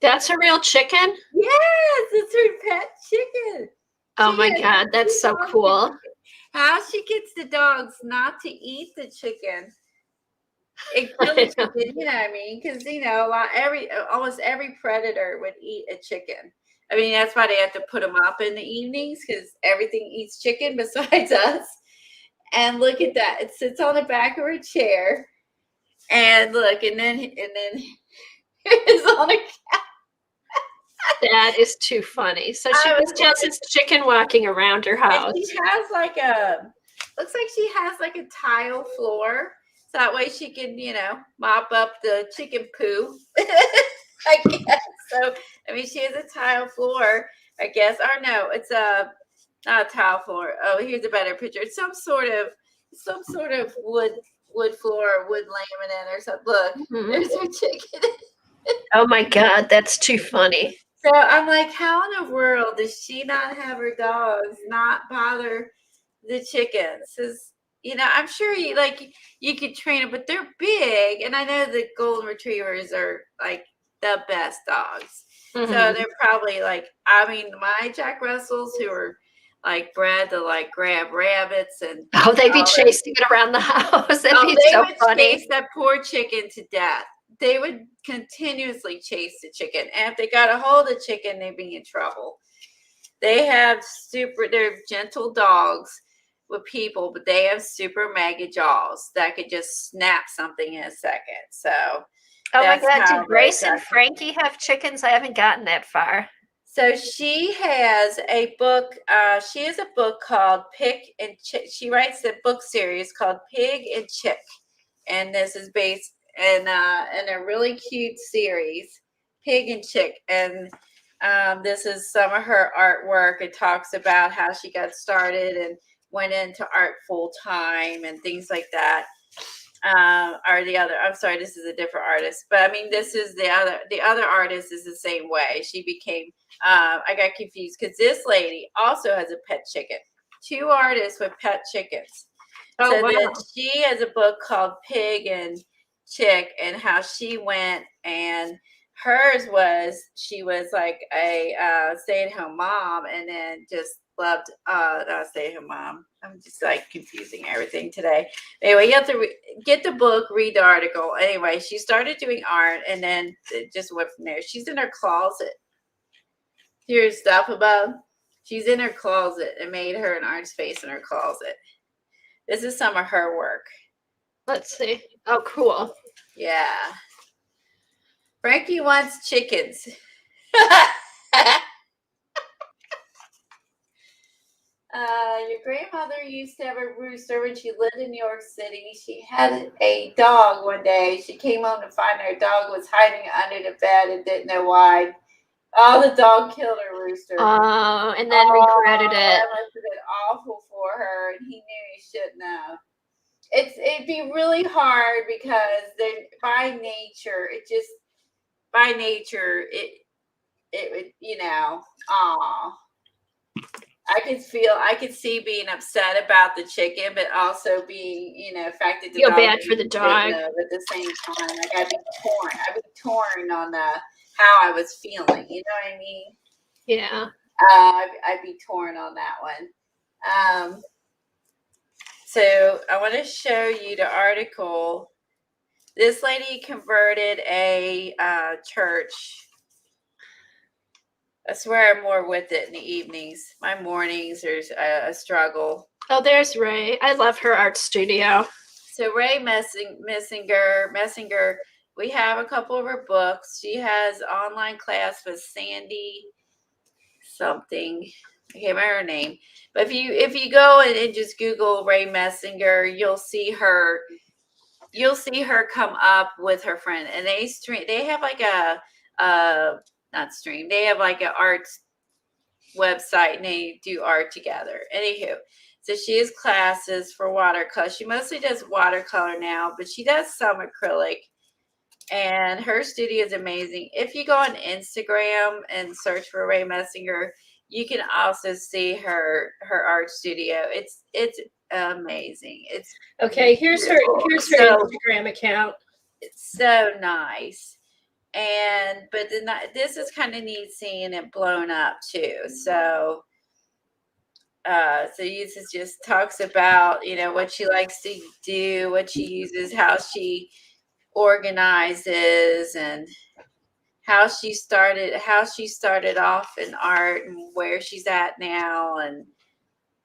That's a real chicken? Yes, it's her pet chicken. Oh my God, that's so cool. How she gets the dogs not to eat the chicken. It really, you know what I mean? Because almost every predator would eat a chicken. I mean, that's why they have to put them up in the evenings because everything eats chicken besides us. And look at that. It sits on the back of her chair. And look, and then it's on a couch. That is too funny. So she just has chicken walking around her house. And she has looks like she has like a tile floor. So that way she can, mop up the chicken poo. I guess. So, I mean, she has a tile floor, I guess. Or no, it's not a tile floor. Oh, here's a better picture. It's some sort of wood floor, wood laminate or something. Look, there's her chicken. Oh my God, that's too funny. So I'm like, how in the world does she not have her dogs not bother the chickens? I'm sure you could train them, but they're big, and I know the golden retrievers are like the best dogs. Mm-hmm. So they're probably my Jack Russells who are like bred to like grab rabbits and they'd be chasing it around the house. They would funny. Chase that poor chicken to death. They would continuously chase the chicken, and if they got a hold of the chicken, they'd be in trouble. They're gentle dogs with people, but they have super mega jaws that could just snap something in a second. So, oh my God, do Grace and Frankie have chickens? I haven't gotten that far. So she has a book. She has a book called Pig and Chick. She writes a book series called Pig and Chick, and this is based in a really cute series, Pig and Chick. And This is some of her artwork. It talks about how she got started and went into art full time and things like that. I'm sorry, this is a different artist, but I mean, this is the other artist is the same way. She became, I got confused because this lady also has a pet chicken. 2 artists with pet chickens. Oh, So wow. then she has a book called Pig and Chick, and how she went, and hers was, she was like a stay-at-home mom, and then just loved not stay-at-home mom. I'm just like confusing everything today. Anyway, you have to get the book, read the article. Anyway, she started doing art, and then it just went from there. She's in her closet. Here's stuff above. She's in her closet and made her an art space in her closet. This is some of her work. Let's see. Oh, cool. Yeah. Frankie wants chickens. Your grandmother used to have a rooster when she lived in New York City. She had a dog one day. She came home to find her dog was hiding under the bed and didn't know why. Oh, the dog killed her rooster. Oh, and then regretted it. That must have been awful for her, and he knew he shouldn't have. It'd be really hard because by nature, it would, I could see being upset about the chicken, but also being, the fact that the Feel dog bad for the dog. at the same time. Like I'd be torn on how I was feeling. You know what I mean? Yeah. I'd be torn on that one. So I want to show you the article. This lady converted a church. I swear I'm more with it in the evenings. My mornings, there's a struggle. Oh, there's Ray. I love her art studio. So Ray Messinger, we have a couple of her books. She has online class with Sandy something. I can't remember her name. But if you go and just Google Ray Messinger, you'll see her come up with her friend, and they have like they have like an art website, and they do art together. Anywho, so she has classes for watercolor. She mostly does watercolor now, but she does some acrylic, and her studio is amazing. If you go on Instagram and search for Ray Messinger, you can also see her art studio. It's amazing. It's okay. Here's her Instagram account. It's so nice. But this is kind of neat seeing it blown up too. So Uses just talks about, what she likes to do, what she uses, how she organizes, and how she started off in art and where she's at now. And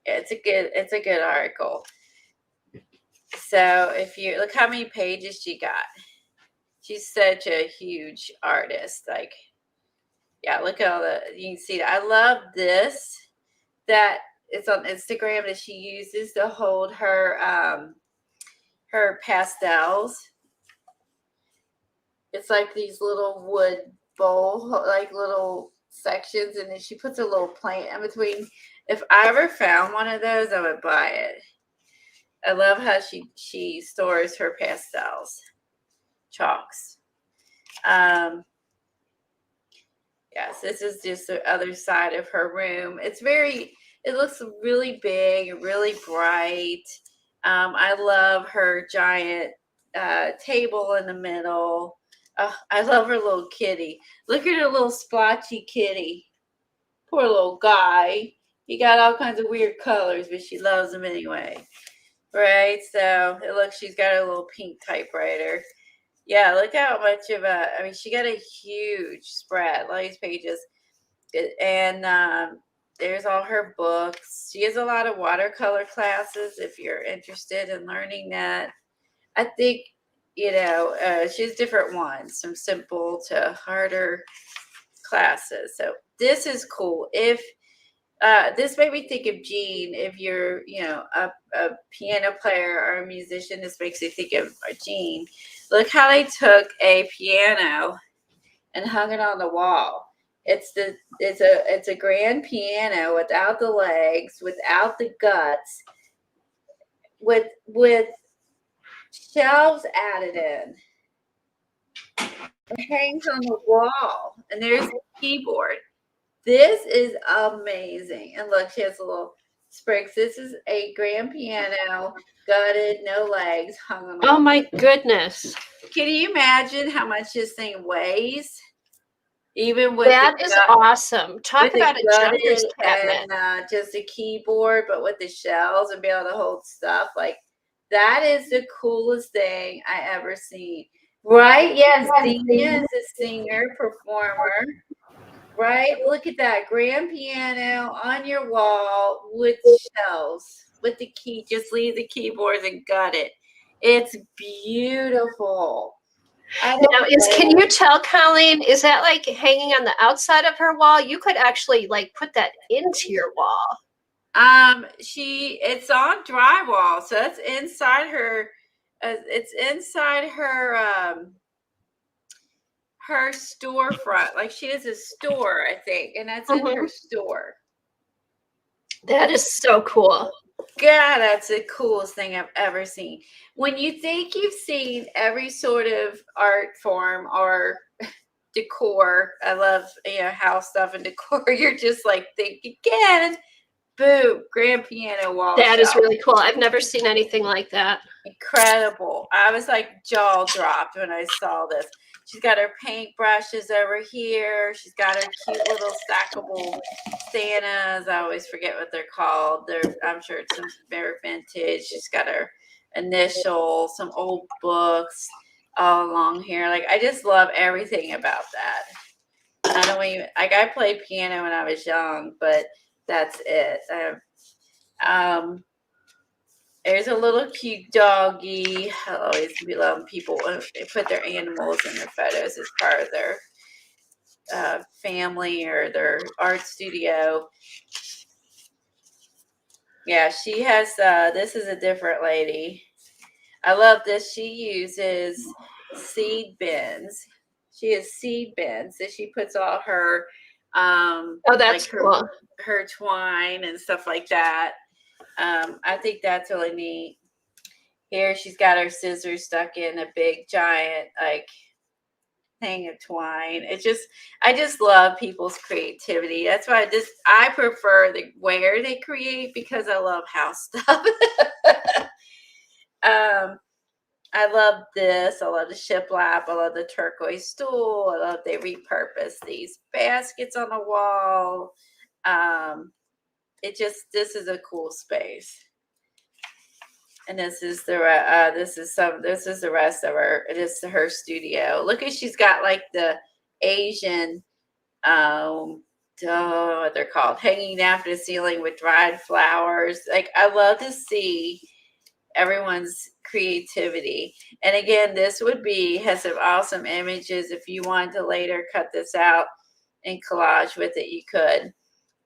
it's a good article. So if you look how many pages she got. She's such a huge artist. Like, yeah, look at all you can see that. I love this, that it's on Instagram, that she uses to hold her pastels. It's like these little wood bowl, like little sections, and then she puts a little plant in between. If I ever found one of those, I would buy it. I love how she stores her pastels, chalks. Yes, this is just the other side of her room. It looks really big and really bright. I love her giant table in the middle. I love her little kitty. Look at her little splotchy kitty. Poor little guy. He got all kinds of weird colors, but she loves them anyway. Right? So she's got a little pink typewriter. Yeah, look how much she got a huge spread, all these pages. And there's all her books. She has a lot of watercolor classes if you're interested in learning that. I think, she has different ones, from simple to harder classes. So this is cool. If this made me think of Jean. If you're, a piano player or a musician, this makes me think of Jean. Look how they took a piano and hung it on the wall. It's a grand piano without the legs, without the guts, with shelves added in. It hangs on the wall, and there's the keyboard. This is amazing. And look, she has a little sprigs. This is a grand piano, gutted, no legs, hung on. Oh my goodness. Can you imagine how much this thing weighs? Even with that is awesome. Talk about a generous cabinet. And just a keyboard, but with the shells and be able to hold stuff. Like, that is the coolest thing I ever seen. Right? Yes, Dina is a singer, performer. Right? Look at that grand piano on your wall with shells, with the key. Just leave the keyboards and gut it. It's beautiful. Now, can you tell, Colleen, is that like hanging on the outside of her wall? You could actually like put that into your wall. It's on drywall, so that's inside her. It's inside her her storefront. Like, she has a store, I think, and that's in her store. That is so cool. God, that's the coolest thing I've ever seen. When you think you've seen every sort of art form or decor, I love, house stuff and decor. You're just like, think again. Boom, grand piano wall. That is really cool. I've never seen anything like that. Incredible. I was like jaw dropped when I saw this. She's got her paint brushes over here. She's got her cute little stackable Santas. I always forget what they're called. I'm sure it's some very vintage. She's got her initials, some old books all along here. Like, I just love everything about that. I played piano when I was young, but that's it. There's a little cute doggy. I always love people they put their animals in their photos as part of their family or their art studio. Yeah, she has, this is a different lady. I love this. She uses seed bins. She has seed bins that she puts all her, that's cool. Her twine and stuff like that. I think that's really neat. Here she's got her scissors stuck in a big giant thing of twine. I just love people's creativity. That's why I prefer where they create, because I love house stuff. I love this. I love the shiplap. I love the turquoise stool. I love they repurpose these baskets on the wall. This is a cool space. And this is the rest of her. It is her studio. Look at, she's got like the Asian, what they're called, hanging down from the ceiling with dried flowers. Like, I love to see everyone's creativity. And again, this has some awesome images. If you wanted to later cut this out and collage with it, you could.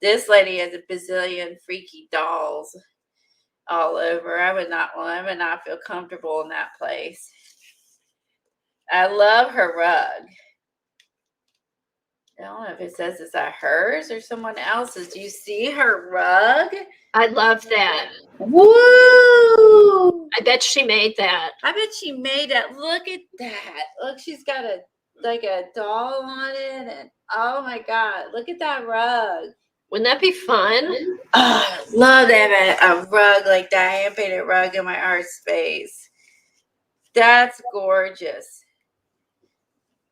This lady has a bazillion freaky dolls all over. I would not feel comfortable in that place. I love her rug. I don't know if it says, is that hers or someone else's? Do you see her rug? I love that. Woo! I bet she made that. I bet she made that. Look at that. Look, she's got a doll on it, and oh my God, look at that rug. Wouldn't that be fun? Oh, I love to have a rug like that, hand-painted rug in my art space. That's gorgeous.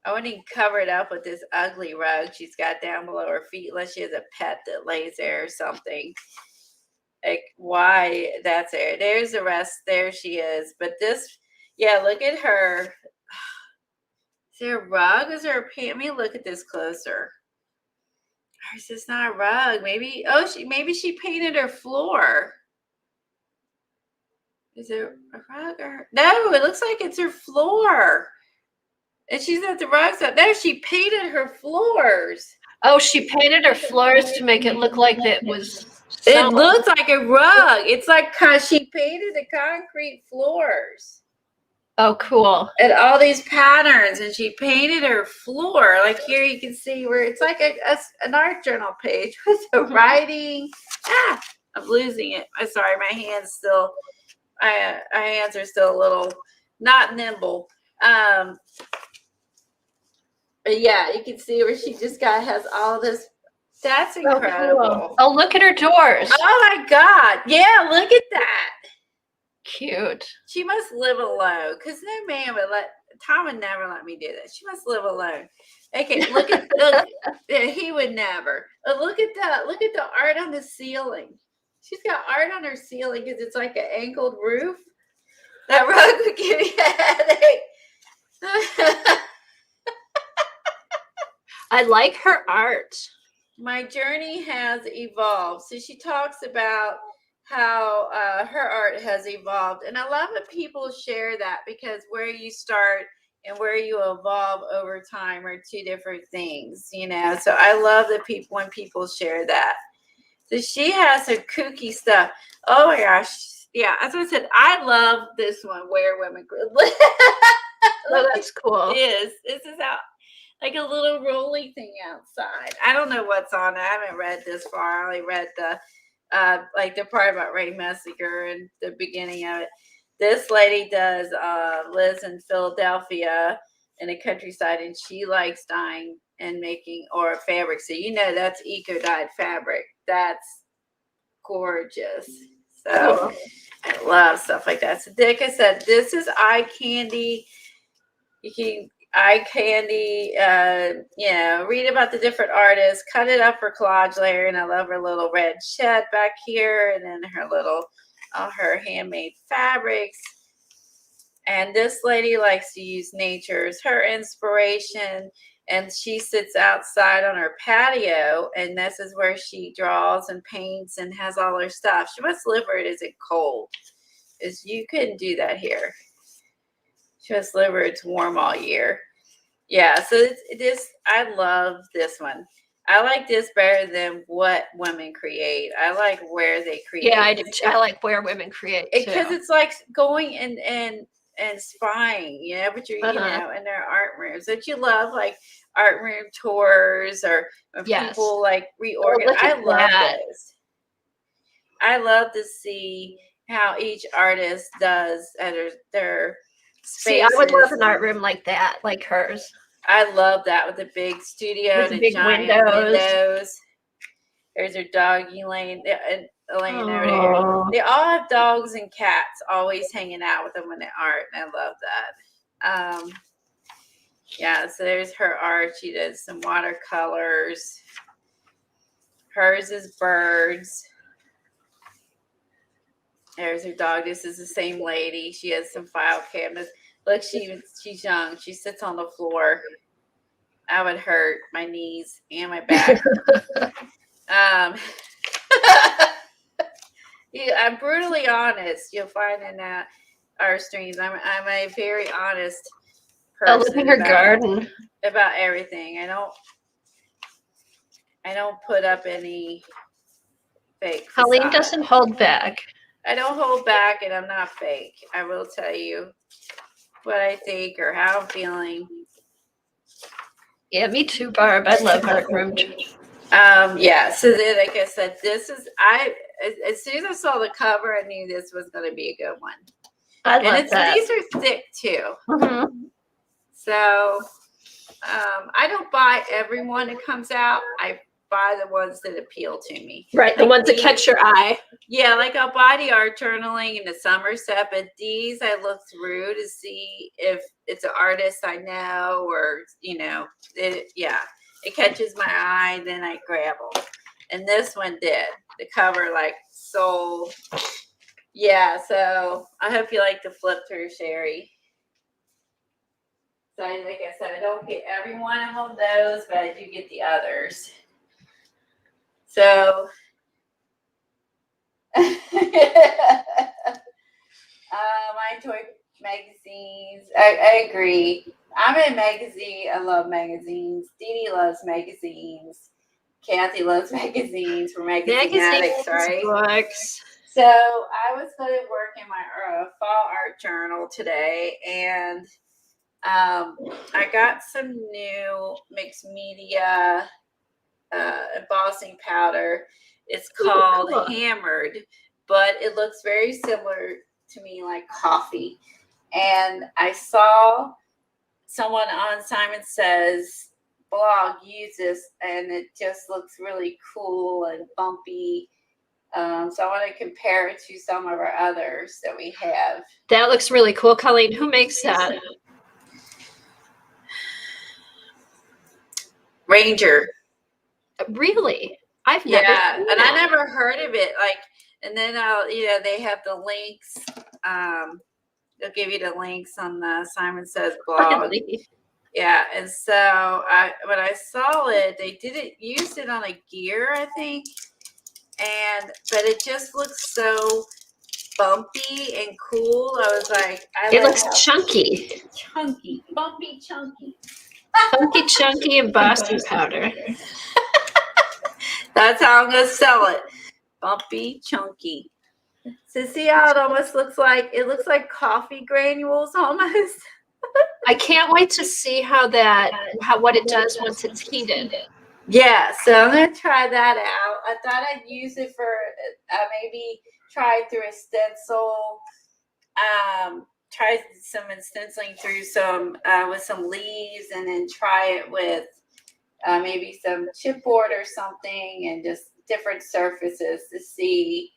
I wouldn't even cover it up with this ugly rug she's got down below her feet, unless she has a pet that lays there or something. Like, why that's there. There's the rest. There she is. But this, yeah, look at her. Is there a rug? Is there a paint? Let me look at this closer. Or is this not a rug? Maybe she painted her floor. Is there a rug? No, it looks like it's her floor. And she's at the rugs up. No, she painted her floors. Oh, she painted her floors to make it look like it was. It looks like a rug. It's like she painted the concrete floors. Oh, cool. And all these patterns, and she painted her floor. Like here you can see where it's like an art journal page with the writing. I'm losing it. I'm sorry, my hands still, my hands are still a little not nimble. But yeah, you can see where she just has all this. That's incredible. Oh, cool. Oh, look at her doors. Oh my God. Yeah, look at that. Cute. She must live alone, because no man would Tom would never let me do that. She must live alone. Okay, look, he would never. Look at the art on the ceiling. She's got art on her ceiling because it's like an angled roof. That rug would give you a headache. I like her art. My journey has evolved. So she talks about how her art has evolved. And I love that people share that, because where you start and where you evolve over time are two different things, you know. So I love that when people share that. So she has her kooky stuff. Oh my gosh. Yeah, as I said, I love this one, Where Women Grow. Oh, that's cool. It is. This is how, like a little rolly thing outside. I don't know what's on it. I haven't read this far. I only read the like the part about Ray Messinger and the beginning of it. This lady lives in Philadelphia in the countryside, and she likes dyeing and making or fabric. So you know that's eco-dyed fabric. That's gorgeous. So Cool. I love stuff like that. So like I said, this is eye candy. You can eye candy, read about the different artists, cut it up for collage layer. And I love her little red shed back here, and then her little, her handmade fabrics. And this lady likes to use nature as her inspiration. And she sits outside on her patio, and this is where she draws and paints and has all her stuff. She must live where it isn't cold, because you couldn't do that here. Just live where it's warm all year. Yeah, so I love this one. I like this better than what women create. I like where they create. Yeah, I do. I like where women create too. Because it's like going and spying, you know, but you're you know, in their art rooms. That you love, like art room tours, or when people like reorganize. I love those. I love to see how each artist does their spaces. See, I would love an art room like that, like hers. I love that, with the big studio, with the big giant windows. There's her doggy laying over there. They all have dogs and cats always hanging out with them in the art, and I love that. Yeah, so there's her art. She does some watercolors. Hers is birds. There's her dog. This is the same lady. She has some file cabinets. Look, she's young. She sits on the floor. I would hurt my knees and my back. Yeah, I'm brutally honest. You'll find in our streams. I'm a very honest person. Look at her garden. About everything. I don't put up any fake. Colleen doesn't hold back. I don't hold back, and I'm not fake. I will tell you what I think or how I'm feeling. Yeah, me too, Barb. I love art room. Yeah. So then, like I said, as soon as I saw the cover, I knew this was going to be a good one. I love that. These are thick too. Mm-hmm. So I don't buy every one that comes out. I buy the ones that appeal to me. Right, the ones that catch your eye. Yeah, like I'll buy the art journaling and the summer set, but these I look through to see if it's an artist I know, or it catches my eye, then I grab them. And this one did. The cover sold. Yeah, so I hope you like the flip through, Sherry. So like I said, I don't get every one of those, but I do get the others. So I enjoy magazines. I agree. I'm in magazine. I love magazines. Dee Dee loves magazines. Kathy loves magazines. We're magazine addicts, right? Books. So So I was going to work in my fall art journal today, and I got some new mixed media embossing powder. It's called cool. Hammered, but it looks very similar to me like coffee. And I saw someone on Simon Says blog use this, and it just looks really cool and bumpy. So I want to compare it to some of our others that we have. That looks really cool, Colleen. Who makes that? Ranger. Really? I've never Yeah, seen and I that. never heard of it. Like, and then they have the links. They'll give you the links on the Simon Says blog. Really? Yeah, and so when I saw it, they didn't use it on a gear, I think, but it just looks so bumpy and cool. I was like, It looks chunky. Chunky, bumpy, chunky. Funky, chunky embossing powder. That's how I'm gonna sell it. Bumpy, chunky. So see how it almost looks like? It looks like coffee granules almost. I can't wait to see what it does once it's heated. Yeah, so I'm gonna try that out. I thought I'd use it for maybe try it through a stencil. Try some stenciling through some with some leaves, and then try it with maybe some chipboard or something, and just different surfaces to see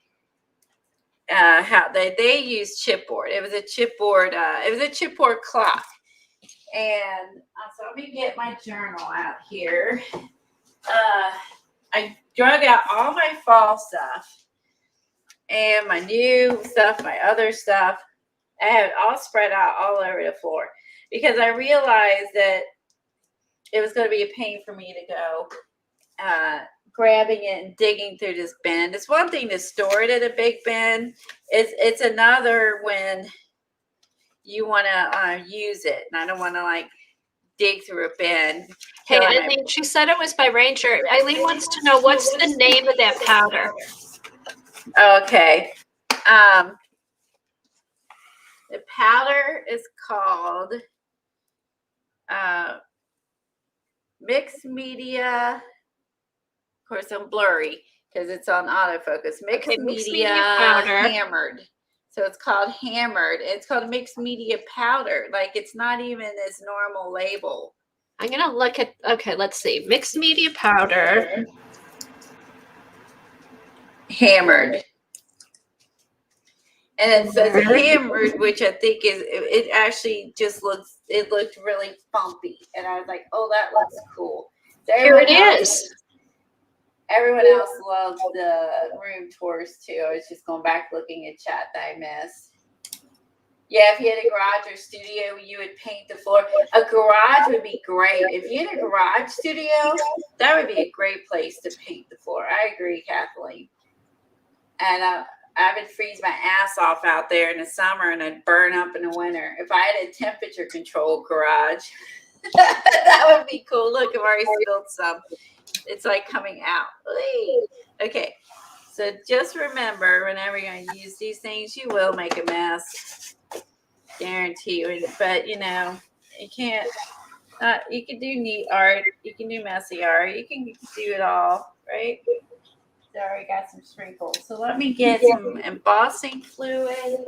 how they use chipboard. It was a chipboard. It was a chipboard cloth. And so let me get my journal out here. I drug out all my fall stuff and my new stuff, my other stuff. I have it all spread out all over the floor because I realized that it was going to be a pain for me to go grabbing it and digging through this bin. It's one thing to store it in a big bin. It's another when you want to use it, and I don't want to like dig through a bin. Hey, Eileen, she said it was by Ranger. Eileen wants to know what's the name of that powder. Okay. The powder is called Mixed Media. Of course, I'm blurry because it's on autofocus. Mixed Media powder. Hammered. So it's called Hammered. It's called Mixed Media Powder. Like, it's not even its normal label. I'm going to look at, okay, let's see. Mixed Media Powder. Hammered. And it says Hammered, which I think it actually just looked really bumpy. And I was like, oh, that looks cool. So here it is. Everyone else loves the room tours too. I was just going back looking at chat that I missed. Yeah, if you had a garage or studio, you would paint the floor. A garage would be great. If you had a garage studio, that would be a great place to paint the floor. I agree, Kathleen. And I would freeze my ass off out there in the summer, and I'd burn up in the winter. If I had a temperature-controlled garage, that would be cool. Look, I've already spilled some. It's like coming out. Okay, so just remember, whenever you're going to use these things, you will make a mess. Guarantee you. But, you can't. You can do neat art. You can do messy art. You can do it all, right? Sorry, got some sprinkles. So let me get some embossing fluid.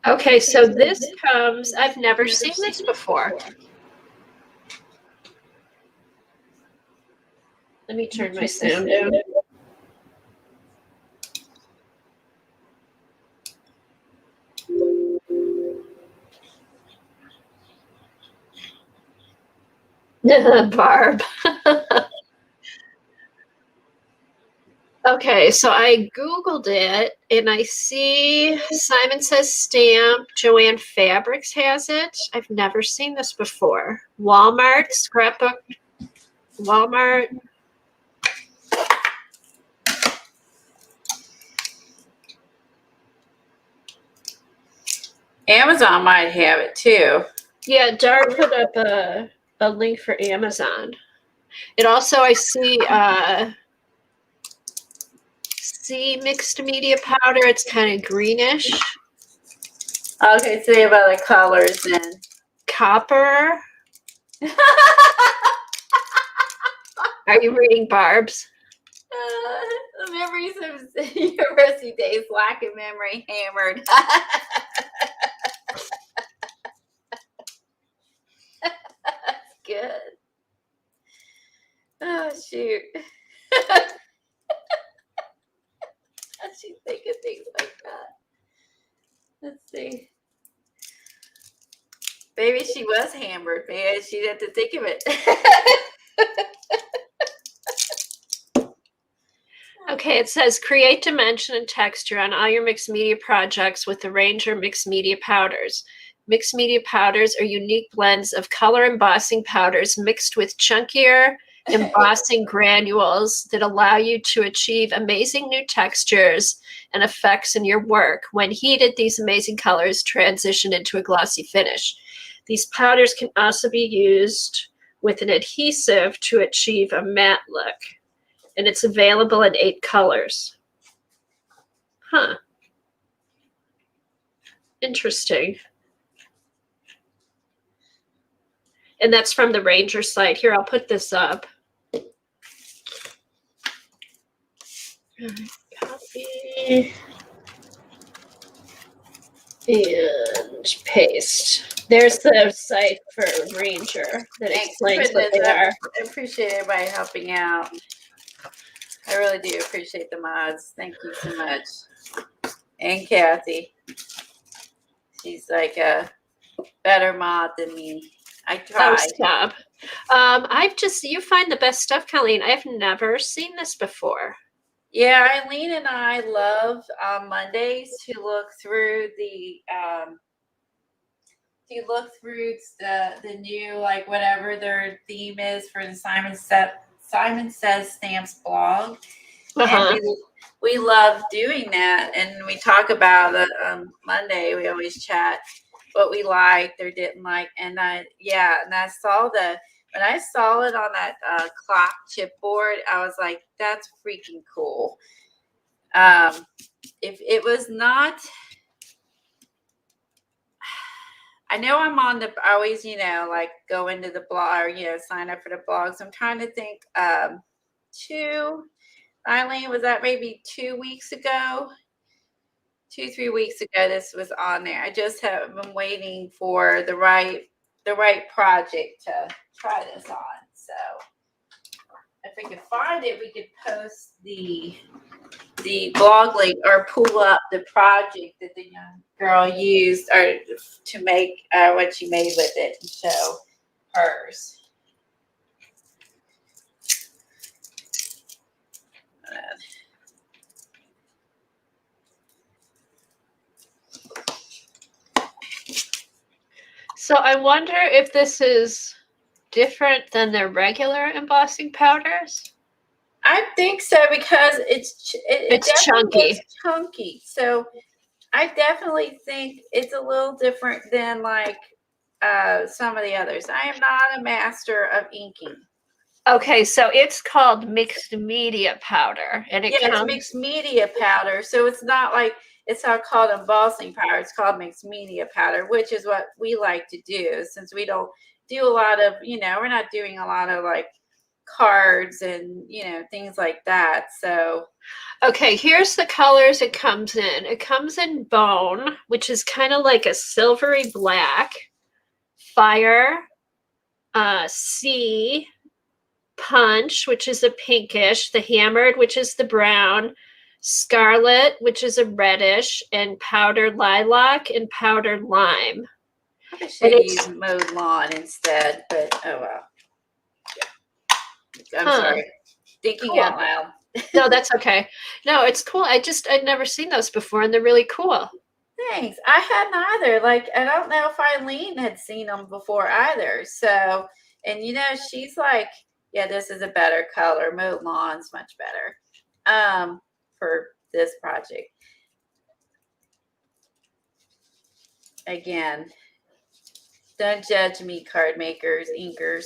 Okay, so this comes, I've never seen this before. Let me turn my sound down. Barb. Okay, so I Googled it, and I see Simon Says Stamp. Joanne Fabrics has it. I've never seen this before. Walmart, Scrapbook, Walmart. Amazon might have it too. Yeah, Dar put up a link for Amazon. It also, I see mixed media powder. It's kind of greenish. Okay, so you have other colors then. Copper. Are you reading Barb's? The memories of university days, lack of memory, hammered. That's good. Oh, shoot. How'd she think of things like that? Let's see. Maybe she was hammered, man. She'd have to think of it. Okay, it says create dimension and texture on all your mixed media projects with the Ranger mixed media powders. Mixed media powders are unique blends of color embossing powders mixed with chunkier embossing granules that allow you to achieve amazing new textures and effects in your work. When heated, these amazing colors transition into a glossy finish. These powders can also be used with an adhesive to achieve a matte look. And it's available in 8 colors. Huh. Interesting. And that's from the Ranger site. Here, I'll put this up. Copy. And paste. There's the site for Ranger that explains what they are. I appreciate everybody helping out. I really do appreciate the mods. Thank you so much. And Kathy. She's like a better mod than me. I try. Oh, stop. You find the best stuff, Colleen. I've never seen this before. Yeah, Eileen and I love Mondays to look through the new, like, whatever their theme is for the Simon Says Stamps blog. Uh-huh. And we love doing that, and we talk about it on Monday. We always chat what we liked or didn't like, and when I saw it on that clock chipboard, I was like, that's freaking cool. If it was not, I know I always, like, go into the blog or, sign up for the blogs. I'm trying to think, Eileen, was that maybe 2 weeks ago? 3 weeks ago, this was on there. I just have been waiting for the right project to try this on. So if we could find it, we could post the blog link or pull up the project that the young girl used or to make what she made with it and show hers. So I wonder if this is different than their regular embossing powders. I think so, because it's chunky. Chunky. So I definitely think it's a little different than like some of the others. I am not a master of inking. Okay, so it's called mixed media powder, and it's mixed media powder. So it's not like it's not called embossing powder. It's called mixed media powder, which is what we like to do, since we don't do a lot of, we're not doing a lot of like cards and things like that. So okay, here's the colors it comes in. It comes in bone, which is kind of like a silvery black, fire, sea, punch, which is a pinkish, the hammered, which is the brown, scarlet, which is a reddish, and powdered lilac and powdered lime. I should use mowed lawn instead, but oh well. I'm sorry. Thinking out loud. No, that's okay. No, it's cool. I'd never seen those before, and they're really cool. Thanks. I hadn't either. Like, I don't know if Eileen had seen them before either. So, and she's like, yeah, this is a better color. Mowed lawn's much better for this project. again, don't judge me, card makers, inkers.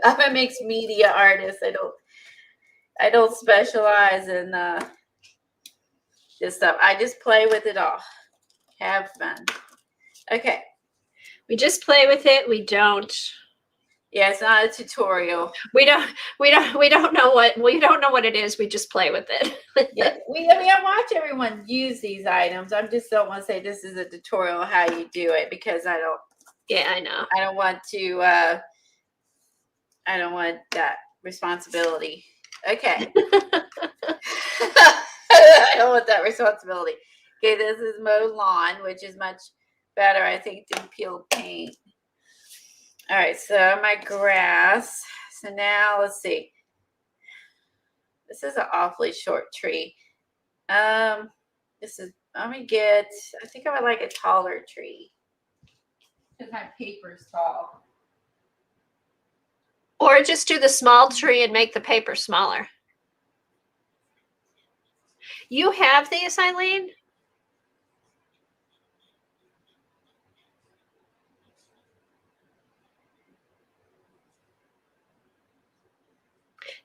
I'm a mixed media artist. I don't specialize in this stuff. I just play with it all. Have fun. Okay. We just play with it. We don't. Yeah, it's not a tutorial. We don't know what it is. We just play with it. Yeah, I watch everyone use these items. I just don't want to say this is a tutorial how you do it because I don't. Yeah, I know. I don't want to. I don't want that responsibility. Okay. I don't want that responsibility. Okay, this is mowed lawn, which is much better, I think, than peeled paint. All right, so my grass. So now let's see. This is an awfully short tree. I think I would like a taller tree. Because my paper's tall. Or just do the small tree and make the paper smaller. You have these, Eileen?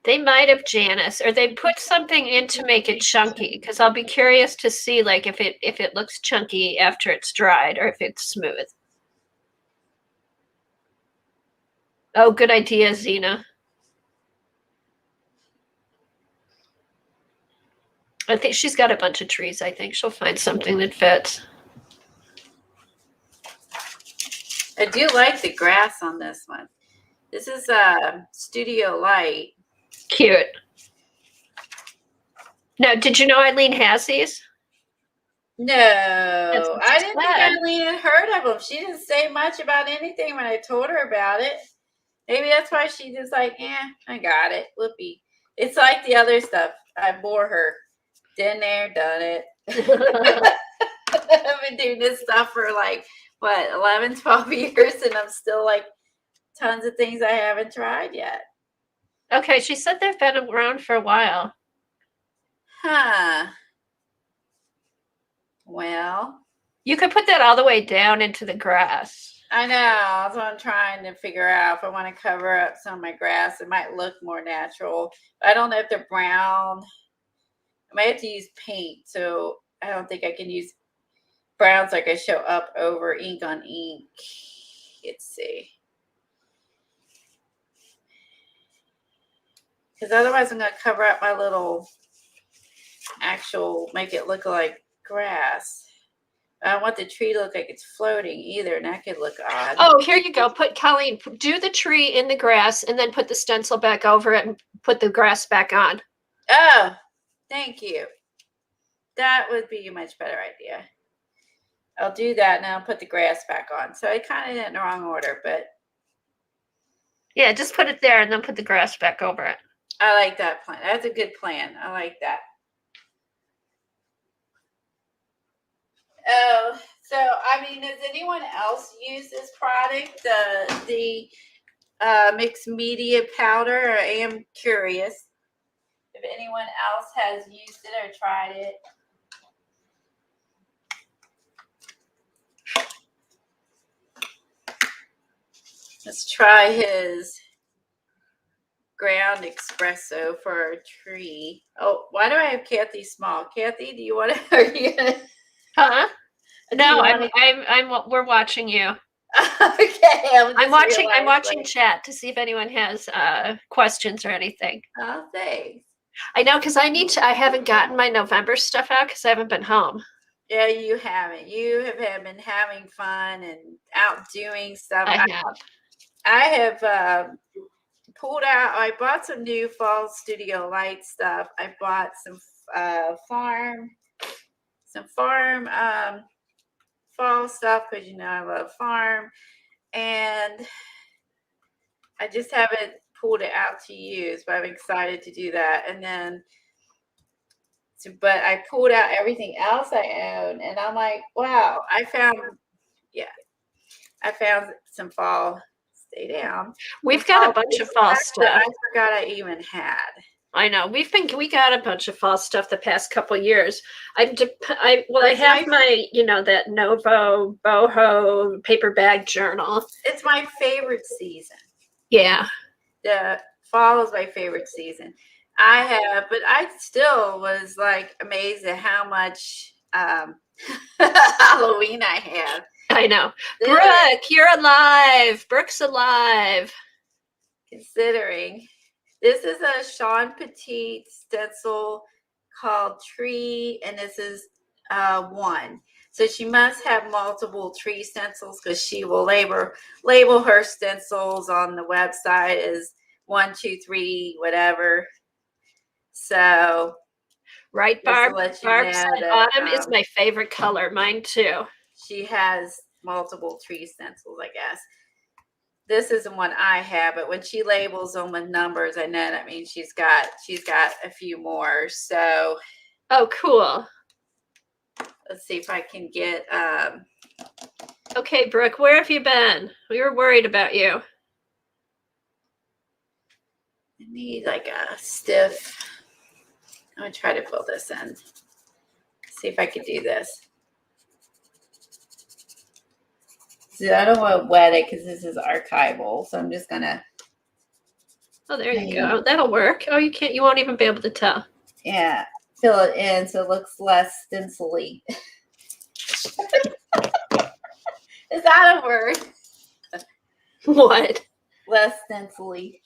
They might have, Janice, or they put something in to make it chunky. Because I'll be curious to see, like, if it looks chunky after it's dried or if it's smooth. Oh, good idea, Zena. I think she's got a bunch of trees. I think she'll find something that fits. I do like the grass on this one. This is Studio Light. Cute. Now, did you know Eileen has these? No, I didn't think sad. Eileen had heard of them. She didn't say much about anything when I told her about it. Maybe that's why she just like, I got it. Whoopee. It's like the other stuff. I bore her. Been there, done it. I've been doing this stuff for like, 11, 12 years, and I'm still like tons of things I haven't tried yet. Okay, she said they've been around for a while. Huh. Well. You could put that all the way down into the grass. I know. That's what I'm trying to figure out. If I want to cover up some of my grass, it might look more natural. I don't know if they're brown. I might have to use paint, so I don't think I can use browns like I show up over ink on ink. Let's see. Because otherwise I'm going to cover up my little make it look like grass. I don't want the tree to look like it's floating either, and that could look odd. Oh, here you go. Colleen, do the tree in the grass and then put the stencil back over it and put the grass back on. Oh, thank you. That would be a much better idea. I'll do that and I'll put the grass back on. So I kind of did it in the wrong order, but. Yeah, just put it there and then put the grass back over it. I like that plan. That's a good plan. I like that. Oh, so I mean, does anyone else use this product, the mixed media powder? I am curious if anyone else has used it or tried it. Let's try his ground espresso for a tree. Oh, why do I have Kathy small? Kathy, do you want to? Are you gonna? Huh? No, we're watching you. Okay, I'm watching chat to see if anyone has questions or anything. Oh, thanks. I know, because I haven't gotten my November stuff out because I haven't been home. Yeah, you haven't. You have been having fun and out doing stuff. I have pulled out. I bought some new fall Studio Light stuff. I bought some farm fall stuff because I love farm, and I just haven't pulled it out to use, but I'm excited to do that. And then, but I pulled out everything else I own, and I'm like, wow, I found some fall. Stay down. We've got a bunch of fall stuff. I forgot I even had. I know. We got a bunch of fall stuff the past couple years. I have It's my, that Novo boho paper bag journal. It's my favorite season. Yeah. The fall is my favorite season. But I still was like amazed at how much Halloween I have. I know. Brooke, you're alive. Brooke's alive. Considering. This is a Sean Petit stencil called Tree, and this is one. So she must have multiple tree stencils because she will label her stencils on the website as 1, 2, 3, whatever. So, right, Barb. Barb said autumn is my favorite color. Mine too. She has multiple tree stencils, I guess. This isn't one I have, but when she labels them with numbers, I know that means she's got a few more. So, oh, cool. Let's see if I can get. Okay, Brooke, where have you been? We were worried about you. I need like a stiff. I'm gonna try to fill this in. See if I can do this. See, I don't want to wet it because this is archival, so I'm just gonna. Oh, there you go. That'll work. Oh, you won't even be able to tell. Yeah, fill it in so it looks less stencily. Is that a word? What? Less stencily.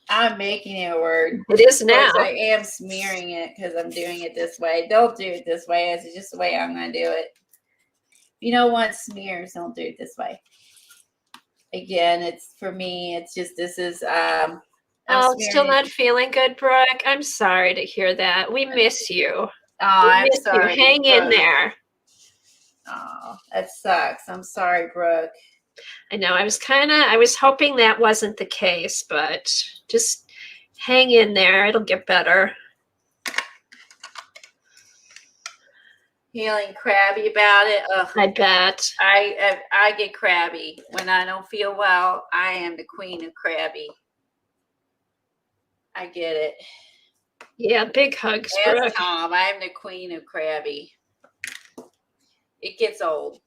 I'm making it a word. It is now. I am smearing it because I'm doing it this way. Don't do it this way. It's just the way I'm going to do it. If you don't want smears, don't do it this way. Again, it's for me. It's just this is. Still not feeling good, Brooke. I'm sorry to hear that. We miss you. Oh, I'm sorry. Hang in there. Oh, that sucks. I'm sorry, Brooke. I know. I was hoping that wasn't the case, but just hang in there. It'll get better. Feeling crabby about it. Ugh. I bet. I get crabby when I don't feel well. I am the queen of crabby. I get it. Yeah, big hugs, Yes, Brooke. Tom, I'm the queen of crabby. It gets old.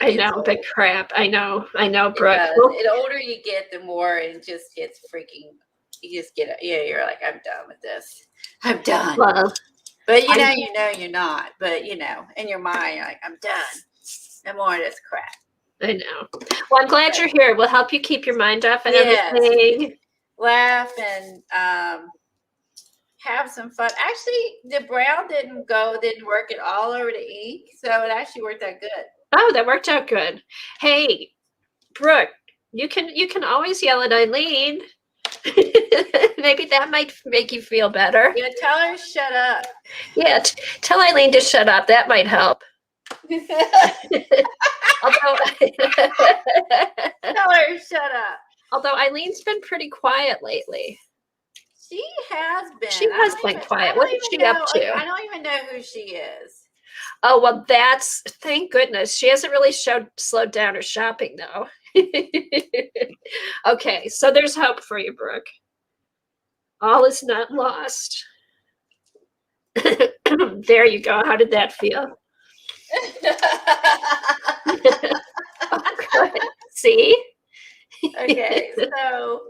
I know, old. Big crap. I know, Brooke. The older you get, the more it just gets freaking. You just get it. Yeah, you're like, I'm done with this. I'm done. Well, but you know you're not. But in your mind, you're like, I'm done. No more of this crap. I know. Well, I'm glad you're here. We'll help you keep your mind off and everything. Laugh and have some fun. Actually, the brown didn't work at all over the ink, so it actually worked out good. Oh, that worked out good. Hey, Brooke, you can always yell at Eileen. Maybe that might make you feel better. Yeah, tell her to shut up. Yeah, tell Eileen to shut up. That might help. Tell her to shut up. Although Eileen's been pretty quiet lately. She has been. She has been quiet. What is she up to? I don't even know who she is. Oh, well, thank goodness. She hasn't really slowed down her shopping, though. Okay, so there's hope for you, Brooke. All is not lost. There you go. How did that feel? Oh, good. See? Okay, so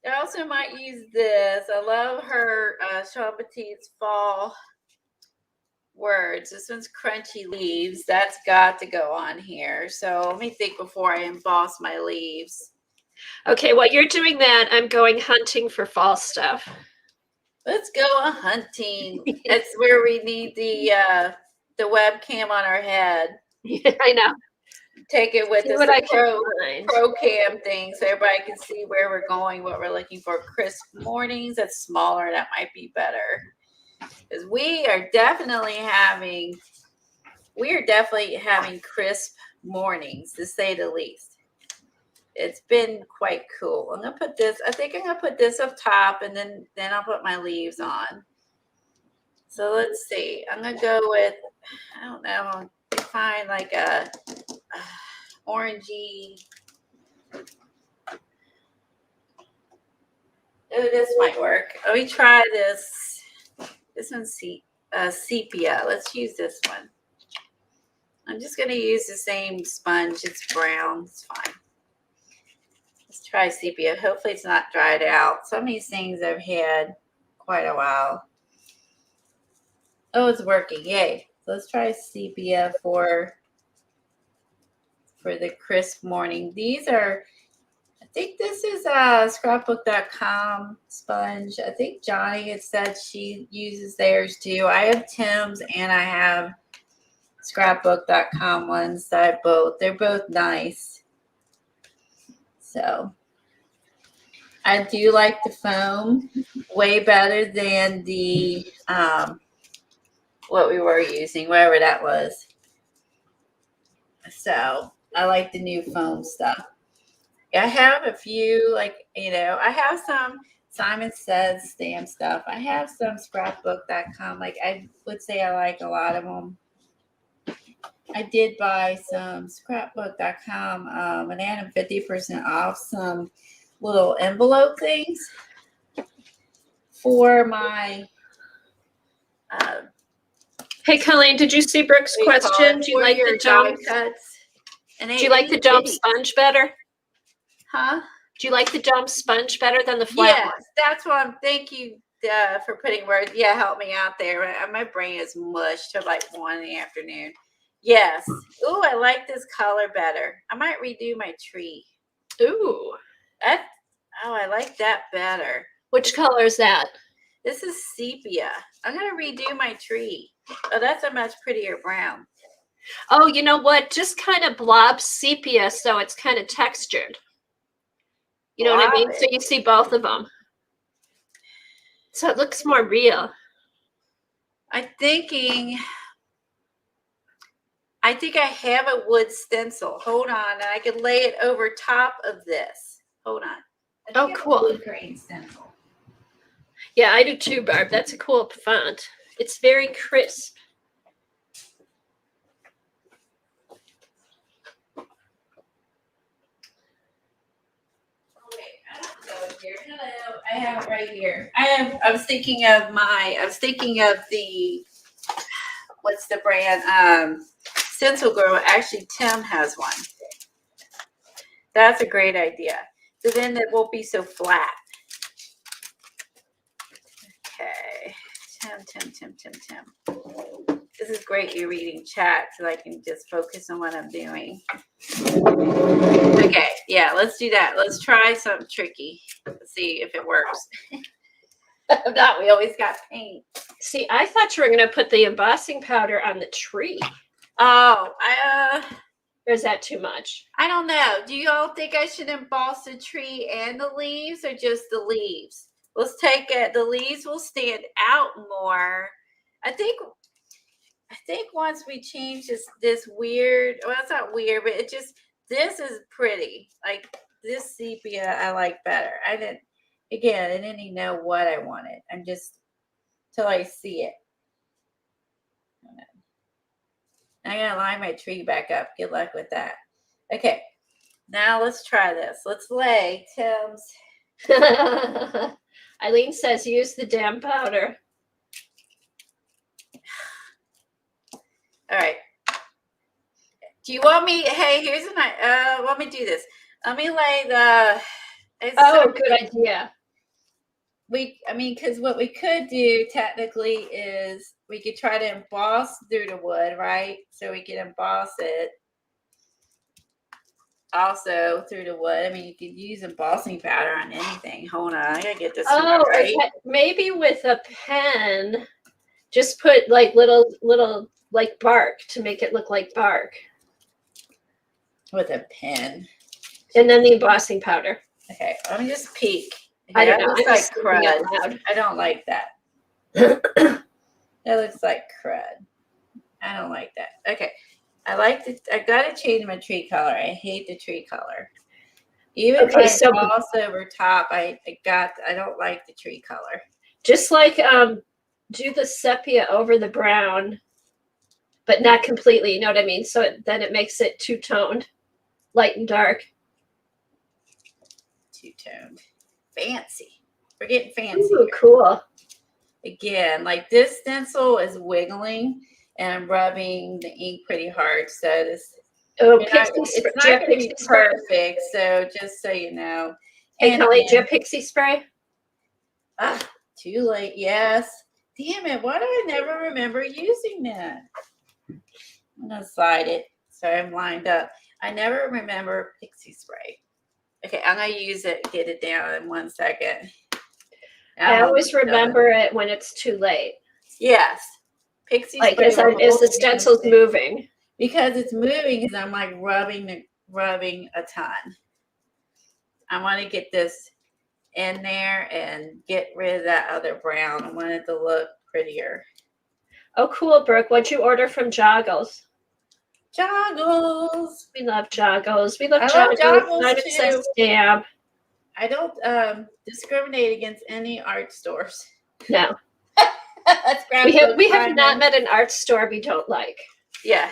I also might use this. I love her Sean Petit's fall words. This one's Crunchy Leaves. That's got to go on here. So let me think before I emboss my leaves. Okay, while you're doing that, I'm going hunting for fall stuff. Let's go hunting. That's where we need the webcam on our head. Yeah, I know. Take it with us, pro cam thing, so everybody can see where we're going, what we're looking for. Crisp mornings. That's smaller. That might be better. Because we are definitely having crisp mornings, to say the least. It's been quite cool. I'm gonna put this. I think I'm gonna put this up top, and then I'll put my leaves on. So let's see. I'm gonna go with, I don't know. I'm gonna find like a orangey. Oh, this might work. Let me try this. This one's sepia. Let's use this one. I'm just going to use the same sponge. It's brown. It's fine. Let's try sepia. Hopefully it's not dried out. Some of these things I've had quite a while. Oh, it's working. Yay. So let's try sepia for the crisp morning. These are, I think this is a scrapbook.com sponge. I think Johnny had said she uses theirs too. I have Tim's and I have scrapbook.com ones that I both. They're both nice. So I do like the foam way better than the what we were using, whatever that was. So I like the new foam stuff. I have a few, like, I have some Simon Says stamp stuff. I have some scrapbook.com. Like, I would say I like a lot of them. I did buy some scrapbook.com, and they had 50% off some little envelope things for my Hey, Colleen, did you see Brooke's question? Do you like the dome cuts? Do you like the dome sponge better? Huh? Do you like the dome sponge better than the flat one? Yes, that's what I'm. Thank you for putting words. Yeah, help me out there. My brain is mush till like 1 in the afternoon. Yes. Ooh, I like this color better. I might redo my tree. Ooh. I like that better. Which color is that? This is sepia. I'm gonna redo my tree. Oh, that's a much prettier brown. Oh, you know what? Just kind of blob sepia so it's kind of textured. You know what I mean? So you see both of them. So it looks more real. I think I have a wood stencil. Hold on, and I can lay it over top of this. Hold on. Oh, cool. Wood grain stencil. Yeah, I do too, Barb. That's a cool font. It's very crisp. Hello, I have it right here. I was thinking of the, what's the brand? Stencil Girl. Actually, Tim has one. That's a great idea. So then it won't be so flat. Okay. Tim. This is great you're reading chat so I can just focus on what I'm doing. Okay, yeah, let's do that. Let's try something tricky. Let's see if it works. If not, we always got paint. See, I thought you were going to put the embossing powder on the tree. Oh, or is that too much? I don't know. Do you all think I should emboss the tree and the leaves or just the leaves? Let's take it. The leaves will stand out more. I think once we change this weird, well, it's not weird, but this is pretty. Like this sepia I like better. I didn't even know what I wanted. I'm just till I see it. I gotta line my tree back up. Good luck with that. Okay, now let's try this. Let's lay Tim's. Eileen says use the damn powder. All right. Do you want me? Hey, here's an. Let me do this. Let me lay the. Good idea. Because what we could do technically is we could try to emboss through the wood, right? So we can emboss it also through the wood. I mean, you could use embossing powder on anything. Hold on, I gotta get this right. Maybe with a pen, just put like little like bark to make it look like bark. With a pen. And then the embossing powder. Okay, let me just peek. I don't know. That looks like crud. I don't like that. That looks like crud. I don't like that. Okay. I gotta change my tree color. I hate the tree color. Even if I emboss over top, I don't like the tree color. Just like do the sepia over the brown, but not completely, you know what I mean? So then it makes it two-toned, light and dark. Two-toned. Fancy. We're getting fancy. Ooh, cool. Again, like this stencil is wiggling and I'm rubbing the ink pretty hard. So this, Oh, it's not going to be perfect. So just so you know. Hey, Kelly, do you have pixie spray? Too late. Yes. Damn it. Why do I never remember using that? I'm going to slide it. Sorry, I'm lined up. I never remember pixie spray. Okay, I'm going to use it, get it down in 1 second. I always remember it when it's too late. Yes. Pixie like spray. Is the stencil's moving? Because it's moving, because I'm like rubbing a ton. I want to get this in there and get rid of that other brown. I want it to look prettier. Oh, cool, Brooke. What'd you order from Joggles? Joggles. We love Joggles. We love Joggles. Joggles Too. Stamp. I don't discriminate against any art stores. No. we have not met an art store we don't like. Yeah.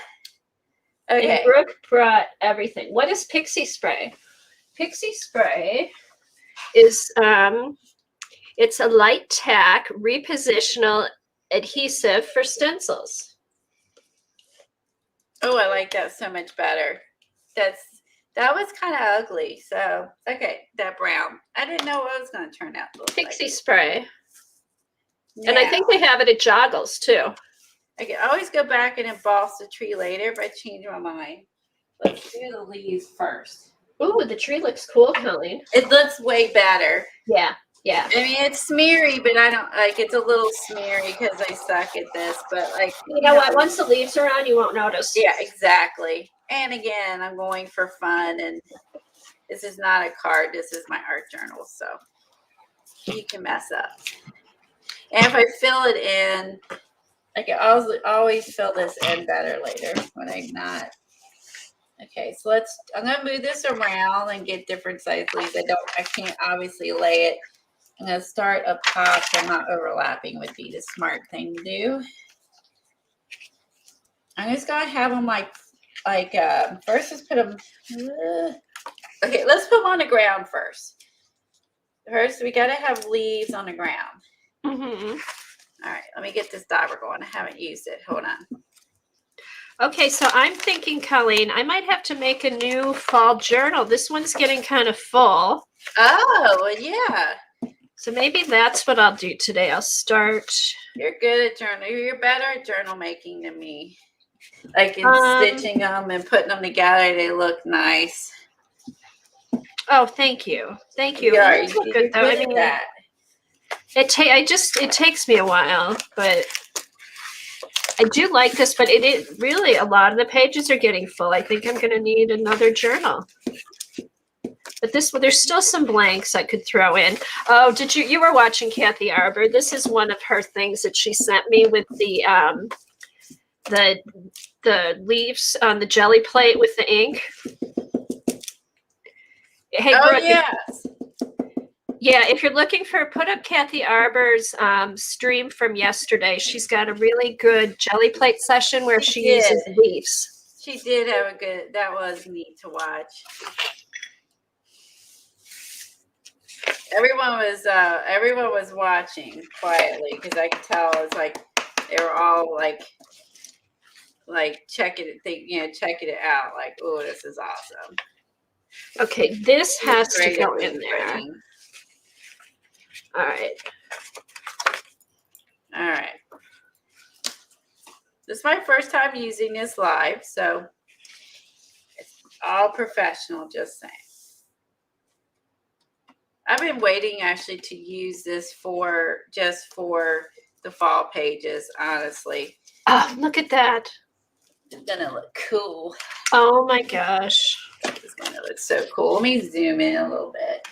Okay. And Brooke brought everything. What is pixie spray? Pixie spray is it's a light tack repositional adhesive for stencils. Oh, I like that so much better. That was kind of ugly. So okay, that brown. I didn't know what it was going to turn out to look Pixie like. spray. Now. And I think they have it at Joggles too. I can always go back and emboss the tree later if I change my mind. Let's do the leaves first. Ooh, the tree looks cool, Colleen. It looks way better. Yeah, yeah. I mean, it's smeary, but I don't like. It's a little smeary because I suck at this. But like, you know what? Once the leaves are on, you won't notice. Yeah, exactly. And again, I'm going for fun, and this is not a card. This is my art journal, so you can mess up. And if I fill it in, I can always fill this in better later when I'm not. Okay, so I'm gonna move this around and get different size leaves. I can't obviously lay it. I'm gonna start up top so not overlapping would be the smart thing to do. I'm just gonna have them first let's put them, okay, let's put them on the ground first. First, we gotta have leaves on the ground. Mm-hmm. All right, let me get this dauber going. I haven't used it. Hold on. Okay, so I'm thinking, Colleen, I might have to make a new fall journal. This one's getting kind of full. Oh, yeah. So maybe that's what I'll do today. I'll start. You're good at journal. You're better at journal making than me. Like in stitching them and putting them together, they look nice. Oh, thank you. Thank you. Yeah, you're good at that. It takes me a while, but I do like this, but it really, a lot of the pages are getting full. I think I'm going to need another journal. But there's still some blanks I could throw in. Oh, you were watching Kathy Arbor. This is one of her things that she sent me with the leaves on the jelly plate with the ink. Hey, oh, Brooke, yes. Yeah, if you're looking put up Kathy Arbor's stream from yesterday. She's got a really good jelly plate session where she uses leaves. She did have that was neat to watch. Everyone was watching quietly because I could tell it's like they were all like checking it out. Like, oh, this is awesome. Okay, this has to go in there. All right. This is my first time using this live, so it's all professional, just saying. I've been waiting actually to use this just for the fall pages, honestly. Oh, look at that. It's gonna look cool. Oh my gosh. It's gonna look so cool. Let me zoom in a little bit.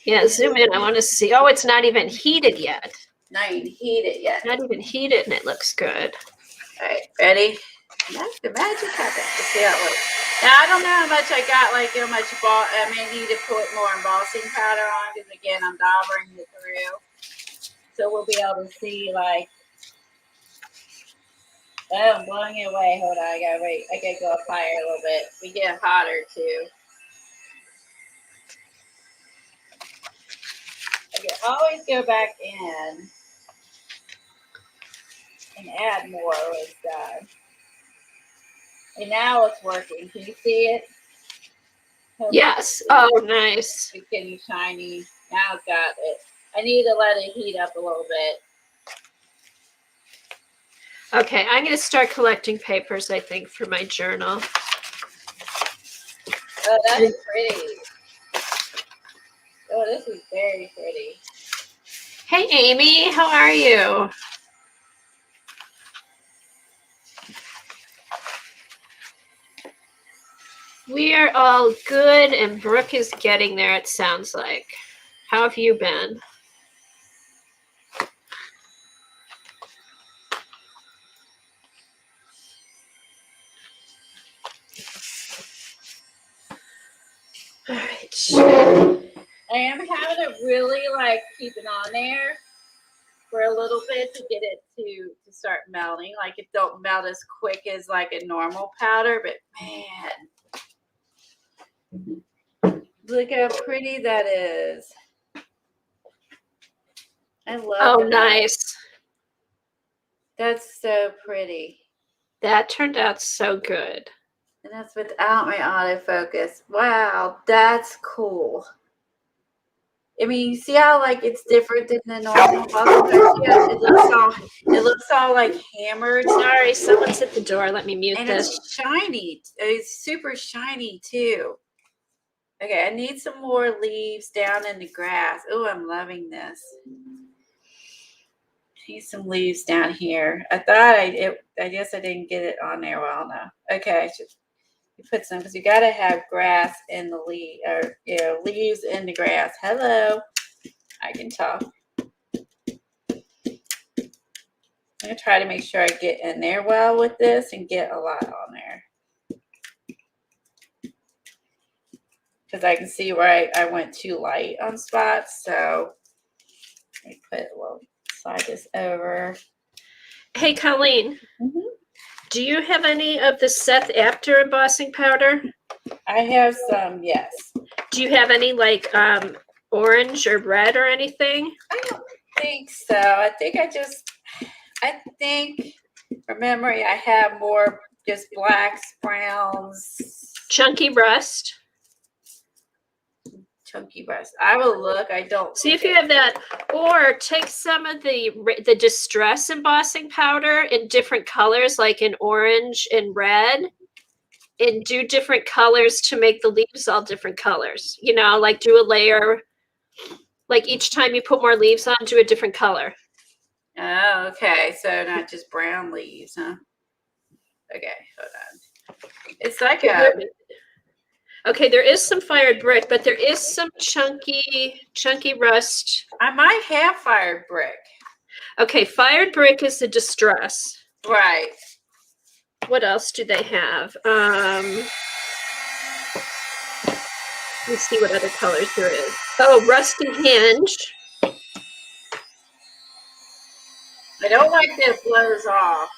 Yeah, zoom in. I want to see. Oh, it's not even heated yet. Not even heated yet. Not even heated, and it looks good. All right, ready? The magic happens. Let's see how it looks. Now, I don't know how much I got, how much I may need to put more embossing powder on, because again, I'm daubering it through. So we'll be able to see, oh, I'm blowing it away. Hold on, I gotta wait. I gotta go up higher a little bit. We get hotter too. I can always go back in and add more when it's done. And now it's working. Can you see it? Yes. Oh, nice. It's getting shiny. Now it's got it. I need to let it heat up a little bit. Okay, I'm going to start collecting papers, I think, for my journal. Oh, that's pretty. Oh, this is very pretty. Hey, Amy, how are you? We are all good, and Brooke is getting there, it sounds like. How have you been? All right. I am having to really like keep it on there for a little bit to get it to start melting. Like it don't melt as quick as like a normal powder, but man, look how pretty that is. I love Oh, that. nice. That's so pretty. That turned out so good. And that's without my autofocus. Wow, that's cool. I mean, you see how like it's different than the normal bubble? Yeah, it looks all like hammered. Sorry, someone's at the door. Let me mute And this. it's shiny. It's super shiny too. Okay, I need some more leaves down in the grass. Oh, I'm loving this. I need some leaves down here. I thought I guess I didn't get it on there well enough. Okay, I should put some because you got to have grass in the leaf, or leaves in the grass. Hello, I can talk. I'm gonna try to make sure I get in there well with this and get a lot on there. Because I can see where I went too light on spots. So let me slide this over. Hey, Colleen. Mm-hmm. Do you have any of the Seth Apter embossing powder? I have some, yes. Do you have any like orange or red or anything? I don't think so. I think from memory, I have more just blacks, browns. Chunky rust. Chunky rust. I will look. I don't see if you have that, or take some of the distress embossing powder in different colors, like in orange and red, and do different colors to make the leaves all different colors. You know, like do a layer, like each time you put more leaves on, do a different color. Oh, okay. So not just brown leaves, huh? Okay, hold on. It's like okay, there is some fired brick, but there is some chunky rust. I might have fired brick. Okay, fired brick is the distress. Right. What else do they have? Let's see what other colors there is. Oh, rusty hinge. I don't like that it blows off.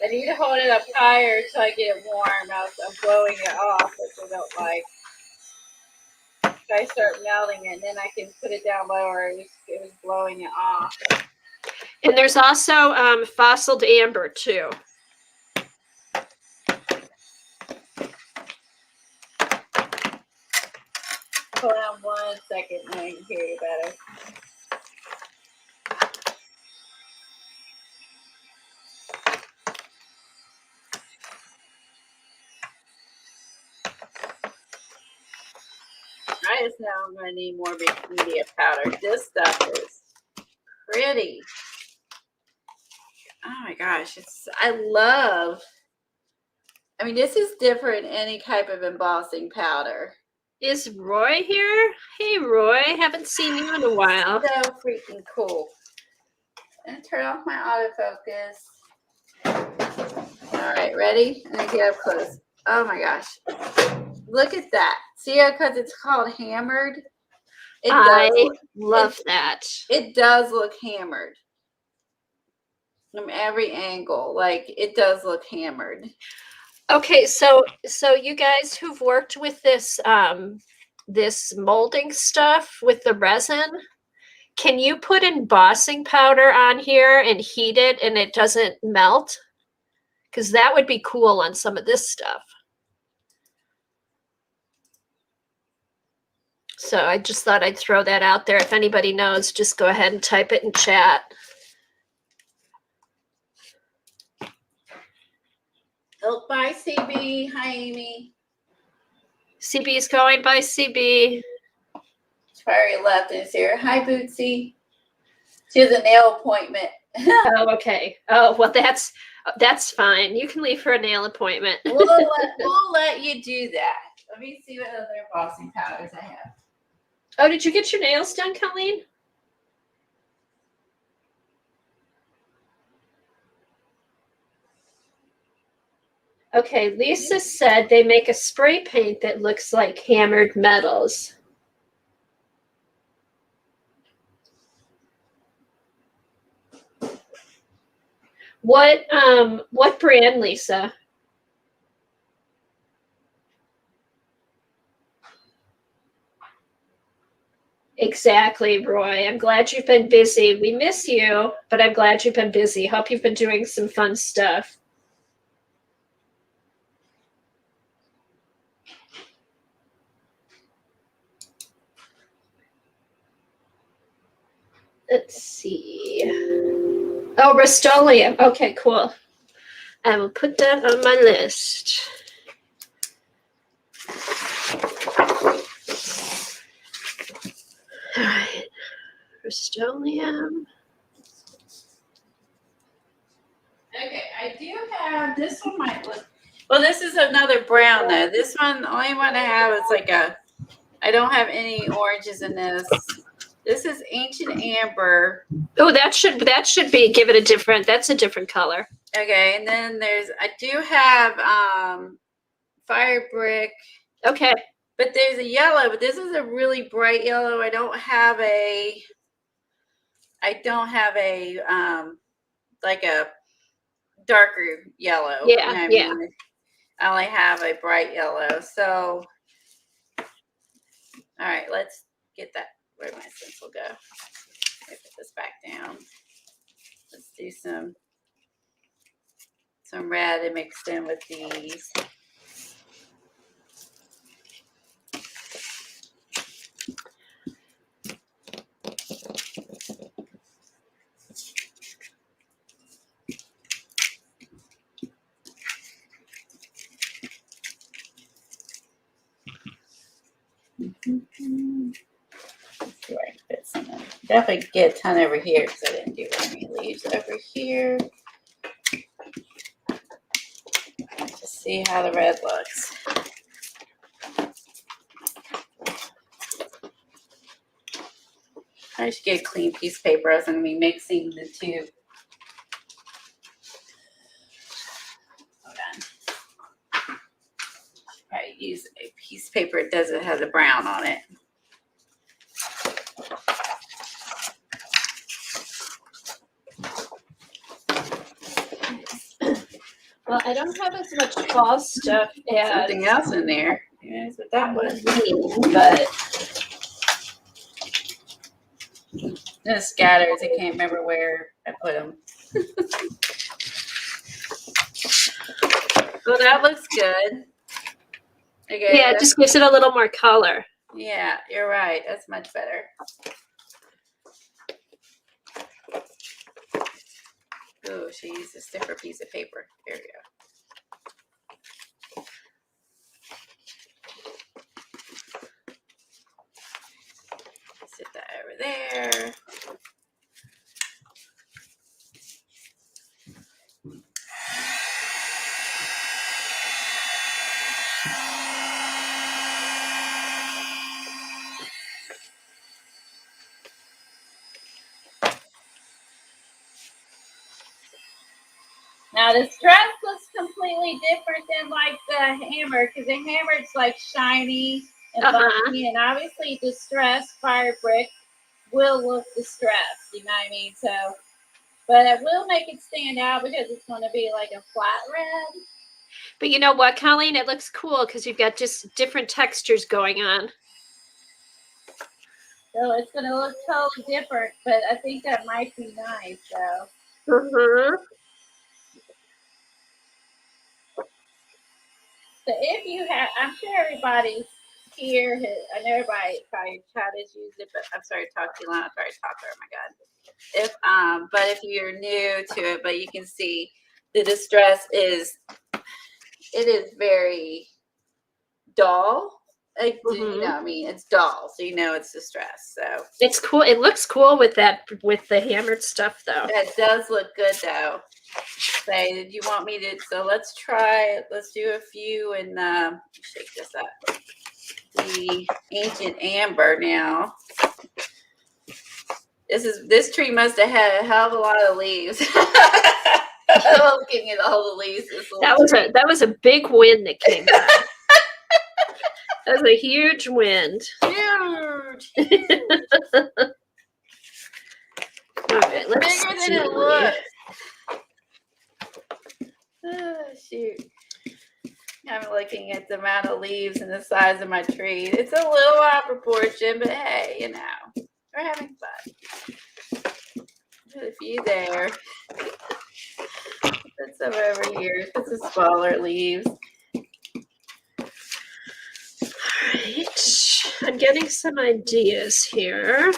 I need to hold it up higher until I get it warm, else I'm blowing it off, which I don't like. If I start melting it, and then I can put it down lower. It was blowing it off. And there's also fossiled amber too. Hold on 1 second and I can hear you better. I just know I'm going to need more media powder. This stuff is pretty. Oh my gosh. I mean, this is different than any type of embossing powder. Is Roy here? Hey, Roy. Haven't seen you in a while. So freaking cool. And turn off my autofocus. All right, ready? I'm going to get up close. Oh my gosh. Look at that. See how, because it's called hammered? I love that. It does look hammered. From every angle. Like, it does look hammered. Okay, so you guys who've worked with this this molding stuff with the resin, can you put embossing powder on here and heat it and it doesn't melt? Because that would be cool on some of this stuff. So I just thought I'd throw that out there. If anybody knows, just go ahead and type it in chat. Oh, bye, CB. Hi, Amy. CB is going by CB. Cherry left is here. Hi, Bootsy. She has a nail appointment. Oh, okay. Oh, well, that's fine. You can leave for a nail appointment. we'll let you do that. Let me see what other embossing powders I have. Oh, did you get your nails done, Colleen? Okay, Lisa said they make a spray paint that looks like hammered metals. What brand, Lisa? Exactly, Roy. I'm glad you've been busy. We miss you, but I'm glad you've been busy. Hope you've been doing some fun stuff. Let's see. Oh, Rust-Oleum. Okay, cool. I will put that on my list. All right. Rust-Oleum. Okay, I do have, this one might look, well, this is another brown though. This one, the only one I have is like I don't have any oranges in this. This is Ancient Amber. Oh, that should be, give it a different, that's a different color. Okay, and then I do have Fire Brick. Okay. But there's a yellow, but this is a really bright yellow. I don't have a like a darker yellow. Yeah, you know what I mean? I only have a bright yellow. So, all right, let's get that. Where'd my stencil go? Let me put this back down. Let's do some red mixed in with these. Definitely get a ton over here because I didn't do any leaves over here. Just see how the red looks. I should get a clean piece of paper. I was going to be mixing the two. Hold on. Probably use a piece of paper that doesn't have the brown on it. Well, I don't have as much fall stuff as Something else in there. Yeah, that's what that was. But The scatters. I can't remember where I put them. Well, that looks good. Okay. yeah, it just gives it a little more color. Yeah, you're right. That's much better. Oh, she used a stiffer piece of paper. There we go. Sit that over there. Now the stress looks completely different than like the hammer, because the hammer is like shiny and bumpy, and obviously distressed fire brick will look distressed, you know what I mean? So, but it will make it stand out because it's going to be like a flat red. But you know what, Colleen? It looks cool because you've got just different textures going on. So it's going to look totally different, but I think that might be nice, though. Uh-huh. So if you have, I'm sure everybody here, I know everybody probably has used it, but I'm sorry to talk to you, Lana. I'm sorry to talk to her. Oh my God. But if you're new to it, but you can see the distress is, it is very dull. Like, you know, I mean, it's dull, so you know it's distress. So it's cool. It looks cool with the hammered stuff, though. it does look good, though. Say, did you want me to? So let's try. Let's do a few and shake this up. The ancient amber now. This tree must have had a hell of a lot of leaves. Looking at all the leaves. That was a big wind that came out. That was a huge wind. Huge. All right, let's Bigger see. than it looks. Oh, shoot. I'm looking at the amount of leaves and the size of my tree. It's a little out of proportion, but hey, you know, we're having fun. Put a few there. Put some over here. Put some smaller leaves. Alright, I'm getting some ideas here.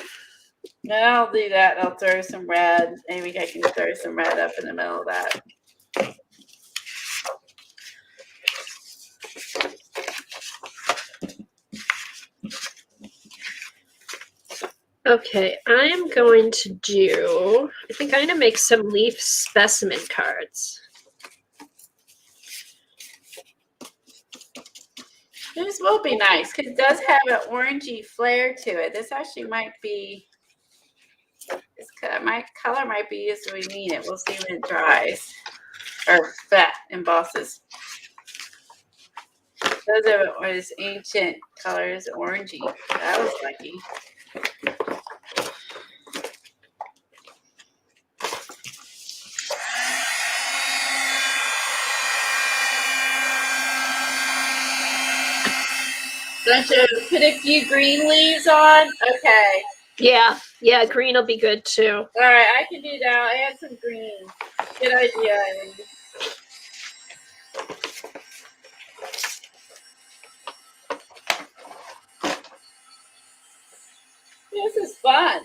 I'll do that. I'll throw some red. Maybe I can throw some red up in the middle of that. Okay, I am going to do, I think I'm going to make some leaf specimen cards. This will be nice because it does have an orangey flare to it. This actually might be, my color might be as we need it. We'll see when it dries or embosses. Those are his ancient colors, orangey. That was lucky. Don't you put a few green leaves on? Okay. Yeah, green will be good too. All right, I can do that. I add some green. Good idea, Eileen. This is fun.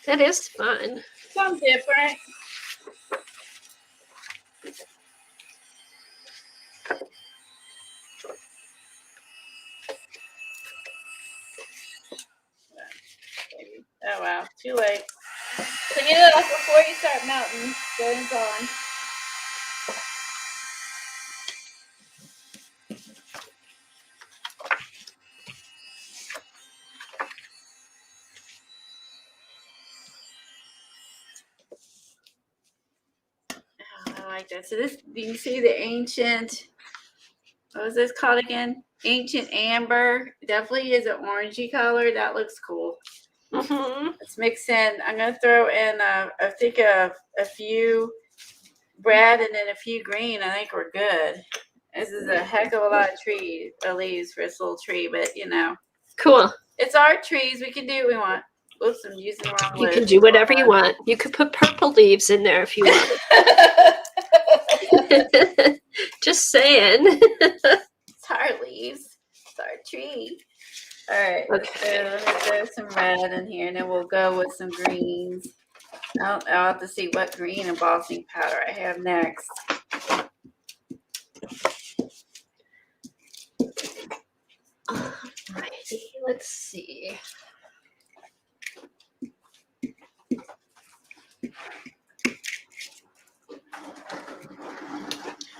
That is fun. Something different. Oh wow, too late. Clean it up before you start melting. Goes on. Oh, I like that. So this, you can see the ancient. What was this called again? Ancient amber. Definitely is an orangey color. That looks cool. Let's mix in. I'm gonna throw in. I think a few red and then a few green. I think we're good. This is a heck of a lot of leaves for this little tree, but you know. Cool. It's our trees. We can do what we want. Oops, I'm using the wrong You list. can do whatever you want. You could put purple leaves in there if you want. Just saying. It's our leaves. It's our tree. All right. Okay. So let me throw some red in here, and then we'll go with some greens. I'll have to see what green embossing powder I have next. Alrighty, let's see.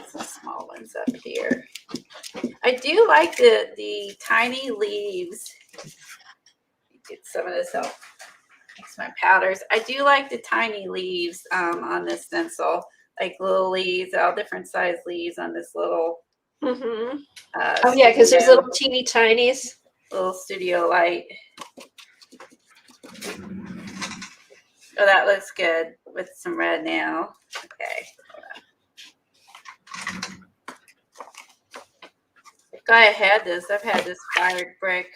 Some small ones up here. I do like the tiny leaves. Get some of this up. Mix my powders. I do like the tiny leaves on this stencil, like little leaves, all different size leaves on this little. Oh yeah, because there's little teeny tinies. Little studio light. Oh, that looks good with some red now. Okay. God, I had this. I've had this fired brick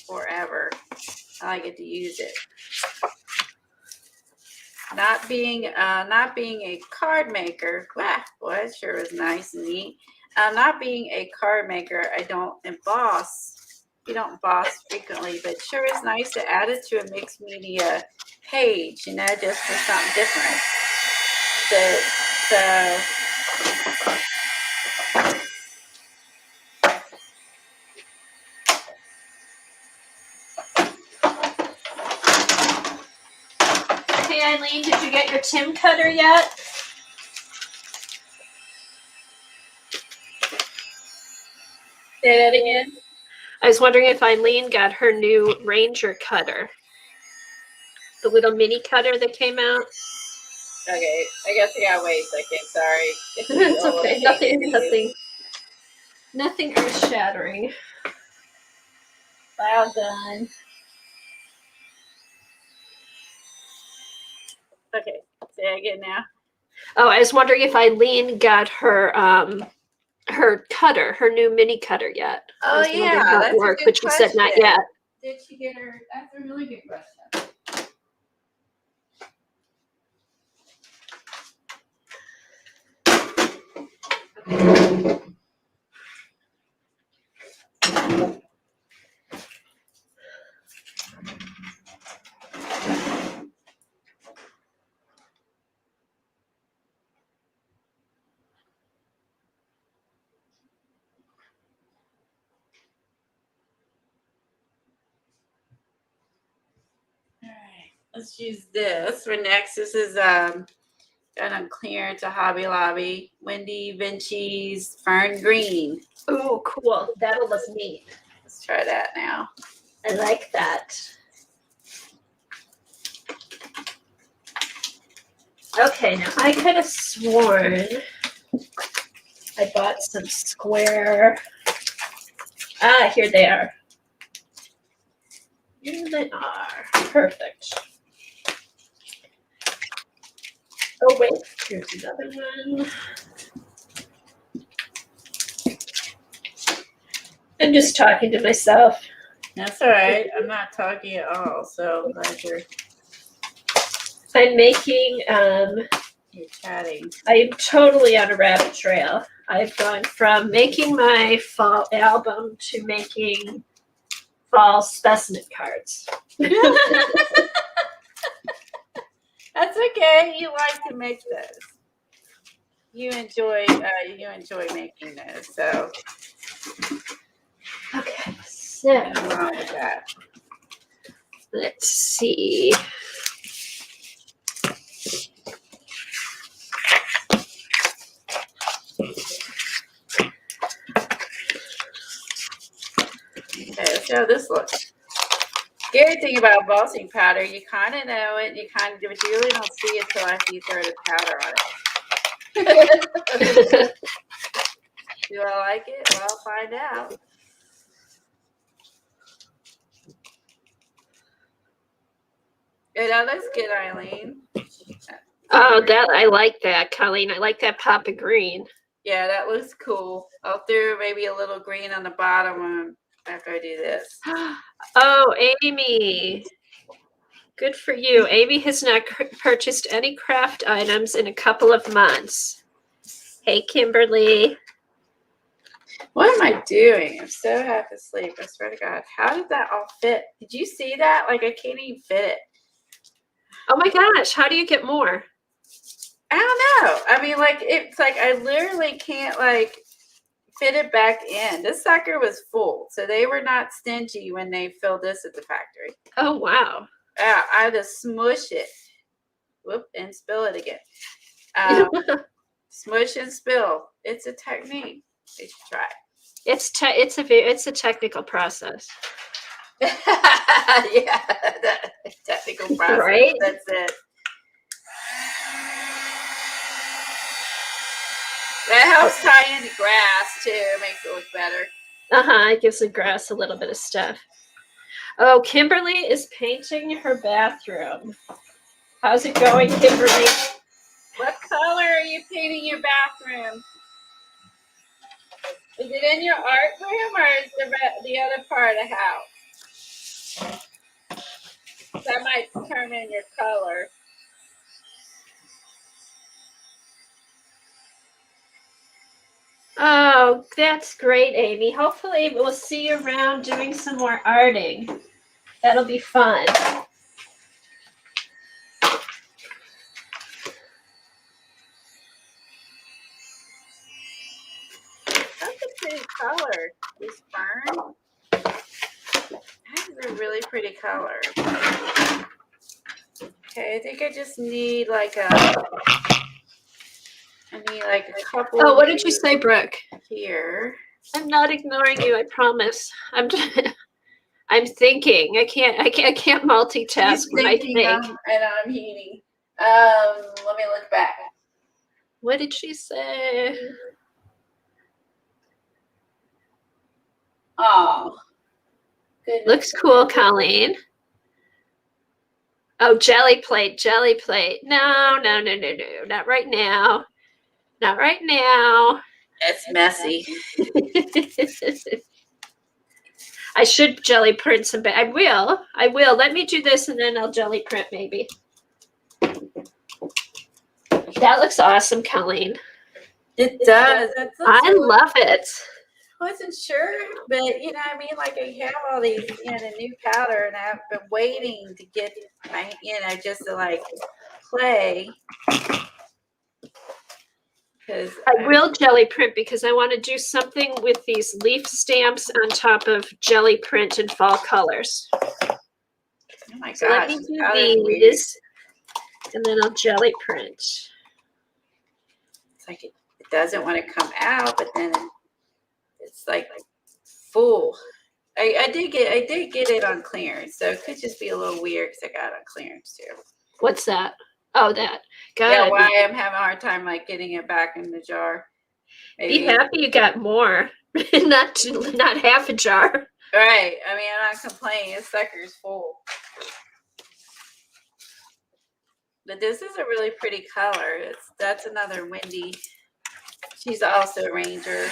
forever. I get to use it. Not being a card maker. Wow, boy, it sure was nice and neat. Not being a card maker, I don't emboss. You don't emboss frequently, but it sure is nice to add it to a mixed media page, you know, just for something different. So Hey, Eileen, did you get your Tim cutter yet? Say that again. I was wondering if Eileen got her new Ranger cutter. The little mini cutter that came out. okay, I guess I gotta wait a second. Sorry. It's okay. Nothing earth-shattering. Well done. Okay, say again now. Oh, I was wondering if Eileen got her her cutter, her new mini cutter yet. Oh, yeah, that's a work, good but she said not question. yet. Did she get her? That's a really good question. All right, let's use this for next. This is done on clearance to Hobby Lobby. Wendy Vinci's Fern Green. Oh, cool. That'll look neat. Let's try that now. I like that. Okay, now I could have sworn I bought some square. Ah, here they are. Here they are. Perfect. Oh, wait. Here's another one. I'm just talking to myself. That's all right. I'm not talking at all, so I'm glad you're I'm chatting. I'm totally on a rabbit trail. I've gone from making my fall album to making fall specimen cards. That's okay. You like to make those. You enjoy making those. So Okay, so nothing wrong with that. let's see. Okay, let's see how this looks. Scary thing about embossing powder, you kind of know it, but you really don't see it till after you throw the powder on it. Do I like it? Well, I'll find out. Yeah, that looks good, Eileen. Oh, that I like that, Colleen. I like that pop of green. Yeah, that looks cool. I'll throw maybe a little green on the bottom after I do this. Oh, Amy. Good for you. Amy has not purchased any craft items in a couple of months. Hey, Kimberly. What am I doing? I'm so half asleep. I swear to God. How did that all fit? Did you see that? Like, I can't even fit it. Oh my gosh, how do you get more? I don't know. I mean, like, it's like I literally can't, like, fit it back in. This sucker was full. So they were not stingy when they filled this at the factory. Oh, wow. I had to smush it. Whoop, and spill it again. Smush and spill. It's a technique. You should try it. It's a technical process. Yeah, technical process. Right? That's it. That helps tie in the grass too. It makes it look better. It gives the grass a little bit of stuff. Oh, Kimberly is painting her bathroom. How's it going, Kimberly? What color are you painting your bathroom? Is it in your art room or is the other part of the house? That might determine your color. Oh, that's great, Amy. Hopefully we'll see you around doing some more arting. That'll be fun. That's a pretty color. This fern. That is a really pretty color. Okay, I think I just need like a couple. Oh, what did you say, Brooke? Here. I'm not ignoring you, I promise. I'm thinking. I can't multitask when I think. And I'm heating. Let me look back. What did she say? Oh. Goodness. Looks cool, Colleen. Oh, jelly plate, jelly plate. No, not right now. Not right now. It's messy. I should jelly print some, but I will. Let me do this and then I'll jelly print maybe. That looks awesome, Colleen. It does. I love it. I wasn't sure, but you know what I mean? Like I have all these, the new powder, and I've been waiting to get my, just to like play. Because I will jelly print because I want to do something with these leaf stamps on top of jelly print in fall colors. Oh my gosh. So let me do these, and then I'll jelly print. It's like it doesn't want to come out, but then it's like full. I did get it on clearance, so it could just be a little weird because I got it on clearance too. What's that? Oh, that. Got Yeah, it. why I'm having a hard time like getting it back in the jar. Maybe. Be happy you got more, not half a jar. Right. I mean, I'm not complaining. This sucker's full. But this is a really pretty color. That's another Wendy. She's also a ranger.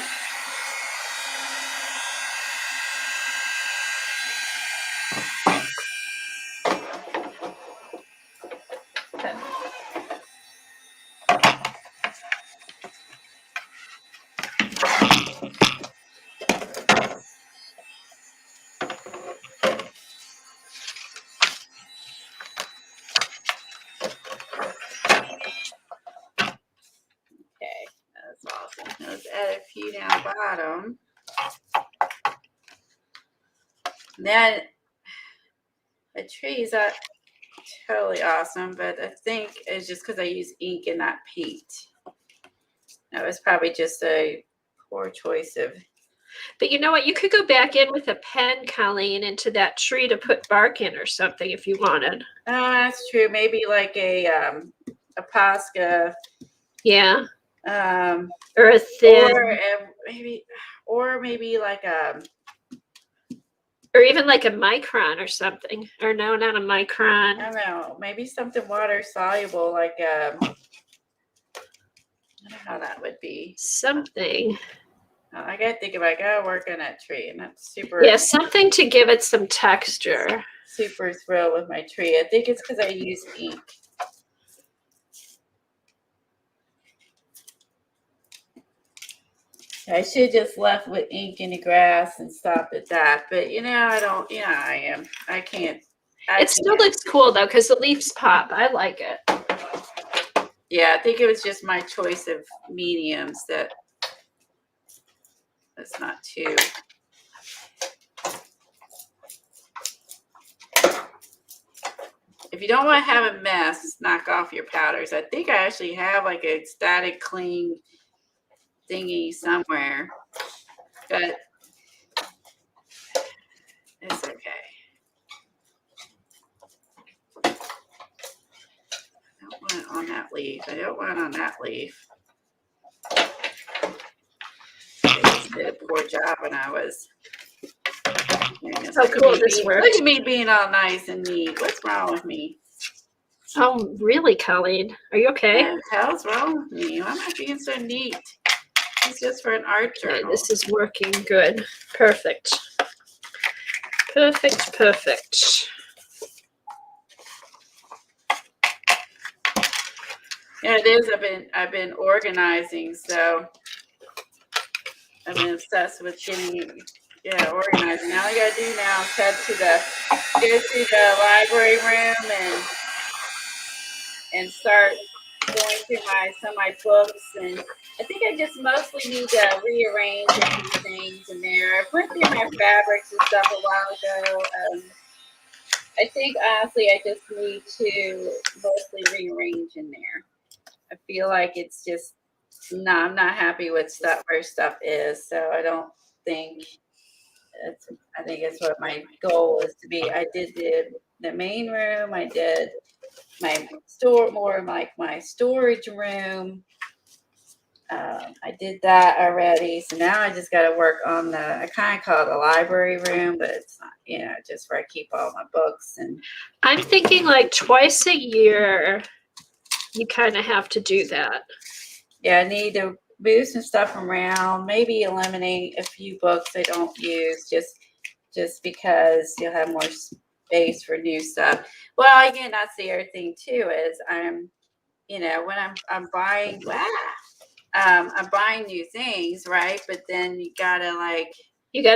Let's add a few down bottom. Then a tree is not totally awesome, but I think it's just because I use ink and not paint. That was probably just a poor choice of. But you know what? You could go back in with a pen, Colleen, into that tree to put bark in or something if you wanted. Oh, that's true. Maybe like a Posca. Yeah. Or a thin. Or maybe like a. Or even like a micron or something. Or no, not a micron. I don't know. Maybe something water soluble, like I don't know how that would be. Something. I gotta think about it. I gotta work on that tree, and that's super. Yeah, something to give it some texture. Super thrilled with my tree. I think it's because I use ink. I should just left with ink in the grass and stopped at that. But I don't. I am. I can't. It still looks cool though, because the leaves pop. I like it. Yeah, I think it was just my choice of mediums that's not too. If you don't want to have a mess, knock off your powders. I think I actually have like a static clean thingy somewhere, but it's okay. I don't want it on that leaf. I don't want it on that leaf. I just did a poor job when I was. How cool this works. Look at me being all nice and neat. What's wrong with me? Oh, really, Colleen? Are you okay? What the hell's wrong with me? Why am I being so neat? It's just for an art journal. Okay, this is working good. Perfect. Perfect. Yeah, it is. I've been organizing, so I've been obsessed with getting organizing. Now all I gotta do now is go to the library room and start going through some of my books, and I think I just mostly need to rearrange a few things in there. I went through my fabrics and stuff a while ago. I think honestly I just need to mostly rearrange in there. I feel like it's just no, I'm not happy with where stuff is, so I don't think I think it's what my goal is to be. I did the main room, I did my more like my storage room. I did that already, so now I just got to work on I kind of call it the library room, but it's not, just where I keep all my books. And I'm thinking like twice a year, you kind of have to do that. Yeah, I need to move some stuff around, maybe eliminate a few books I don't use just because you'll have more space for new stuff. Well, again, that's the other thing too, is when I'm buying I'm buying new things, right? But then you gotta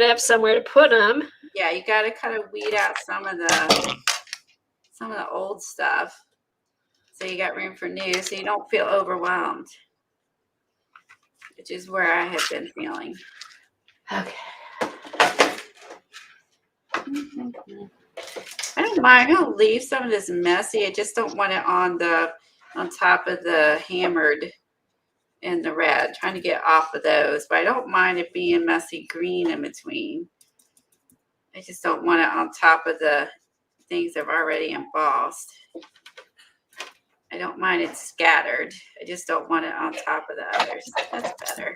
have somewhere to put them. Yeah, you gotta kind of weed out some of the old stuff, so you got room for new, so you don't feel overwhelmed, which is where I have been feeling. Okay. I don't mind. I'll leave some of this messy. I just don't want it on top of the hammered and the red. Trying to get off of those, but I don't mind it being messy green in between. I just don't want it on top of the things I've already embossed. I don't mind it scattered. I just don't want it on top of the others. That's better.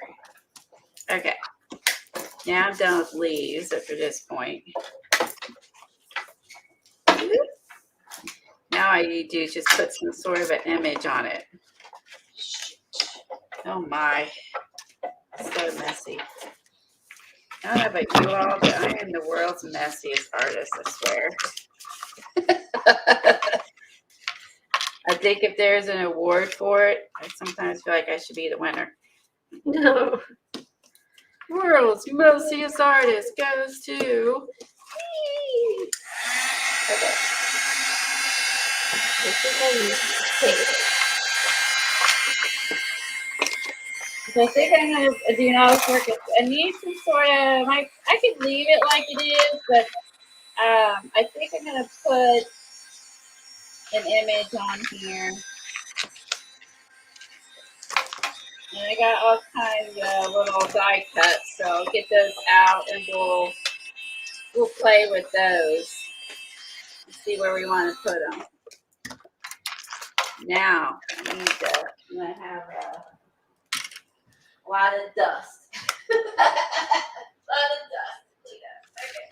Okay. Now I'm done with leaves after this point. Now all I need to do is just put some sort of an image on it. Oh my. So messy. I don't know about you all, but I am the world's messiest artist, I swear. I think if there's an award for it, I sometimes feel like I should be the winner. No. World's messiest artist goes to me. Okay. This is my tape. So I think I'm going to do this work. I need some sort of, I could leave it like it is, but I think I'm going to put an image on here. And I got all kinds of little die cuts, so I'll get those out and we'll play with those and see where we want to put them. Now, I'm going to have a lot of dust. A lot of dust. Okay.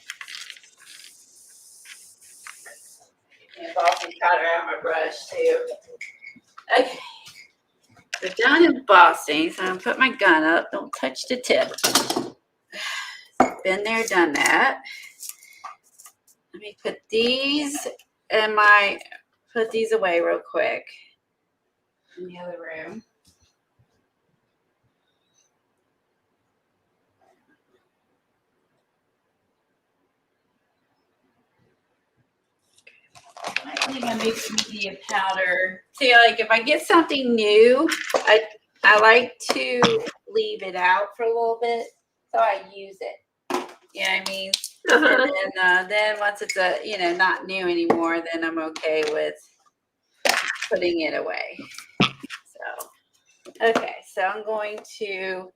And embossing powder out my brush too. Okay. We're done embossing, so I'm gonna put my gun up. Don't touch the tip. Been there, done that. Let me put these put these away real quick in the other room. I think I make some media powder. See, like if I get something new, I like to leave it out for a little bit so I use it. You know what I mean? Uh-huh. And then once it's not new anymore, then I'm okay with putting it away. So, okay, so I'm going to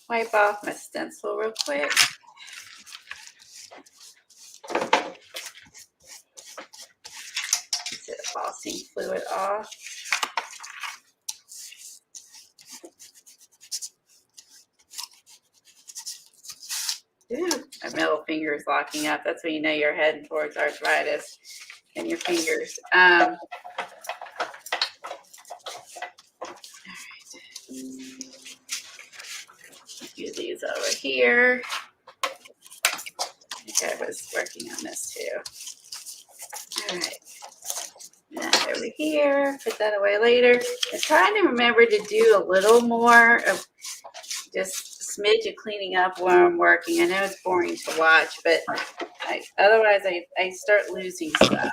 wipe off my stencil real quick. Get the embossing fluid off. Ooh, my middle finger is locking up. That's when you know you're heading towards arthritis in your fingers. All right. Do these over here. I think I was working on this too. All right. That over here, put that away later. I'm trying to remember to do a little more of just a smidge of cleaning up while I'm working. I know it's boring to watch, but otherwise I start losing stuff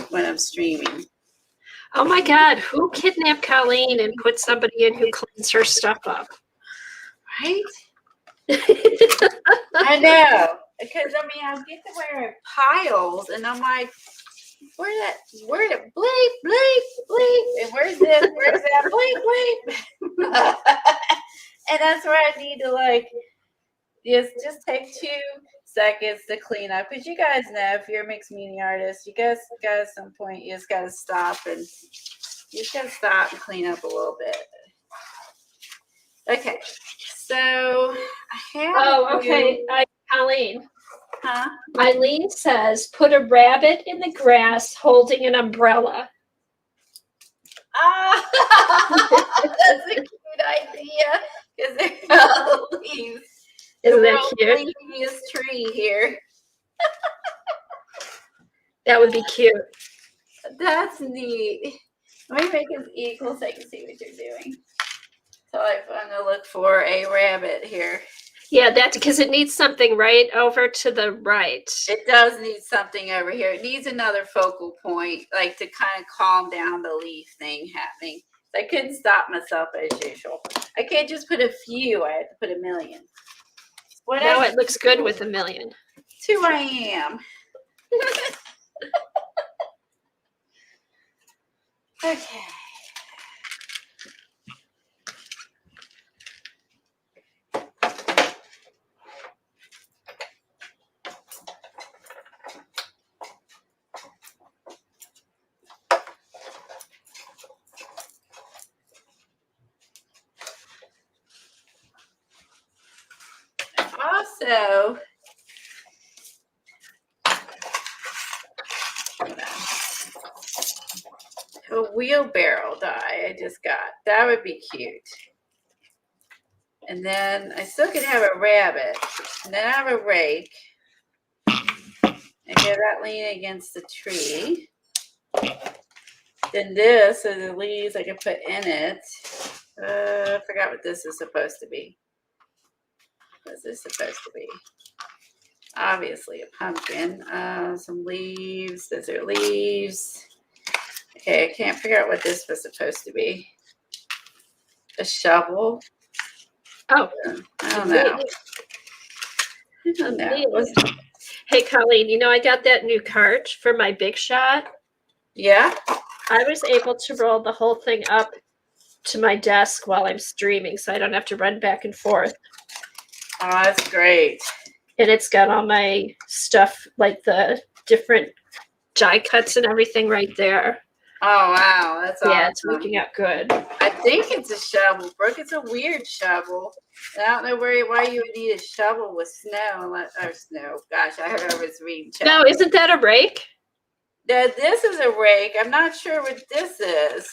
when I'm streaming. Oh my God, who kidnapped Colleen and put somebody in who cleans her stuff up? Right? I know. Because I mean, I'll get to where it piles and I'm like, where the bleep, bleep, bleep, and where's this, where's that, bleep, bleep. And that's where I need to like, just take 2 seconds to clean up. Because you guys know, if you're a mixed media artist, you guys got at some point, you just got to stop and clean up a little bit. Okay, so I have. Oh, okay. Colleen. Huh? Eileen says, put a rabbit in the grass holding an umbrella. That's a cute idea because they're all leaves. Isn't that cute? Leafiest tree here. That would be cute. That's neat. Let me make it equal so I can see what you're doing. So I'm gonna look for a rabbit here. Yeah, that's because it needs something right over to the right. It does need something over here. It needs another focal point, like to kind of calm down the leaf thing happening. I couldn't stop myself as usual. I can't just put a few. I had to put a million. Now it looks good with a million. It's who I am. Okay. Also, a wheelbarrow die I just got. That would be cute. And then I still could have a rabbit. And then I have a rake. And get that leaning against the tree. Then this are the leaves I can put in it. I forgot what this is supposed to be. What's this supposed to be? Obviously a pumpkin. Some leaves. Those are leaves. Okay, I can't figure out what this was supposed to be. A shovel. Oh, I don't know. I don't know. Hey, Colleen, I got that new cart for my Big Shot. Yeah? I was able to roll the whole thing up to my desk while I'm streaming, so I don't have to run back and forth. Oh, that's great. And it's got all my stuff, like the different die cuts and everything right there. Oh, wow. That's awesome. Yeah, it's working out good. I think it's a shovel, Brooke. It's a weird shovel. I don't know why you would need a shovel with snow. Or snow. Gosh, I heard I was reading. No, isn't that a rake? This is a rake. I'm not sure what this is.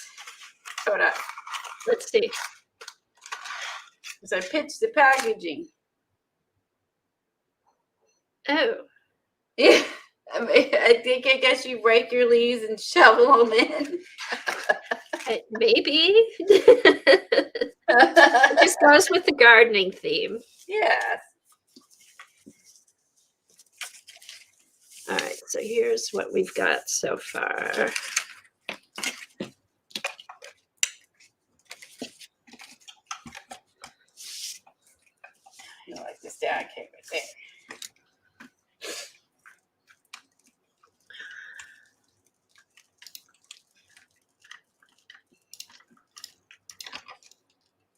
Hold up. Let's see. As I pitch the packaging. Oh. Yeah. I guess you rake your leaves and shovel them in. Maybe. It just goes with the gardening theme. Yes. All right, so here's what we've got so far. You like this down, okay, right there.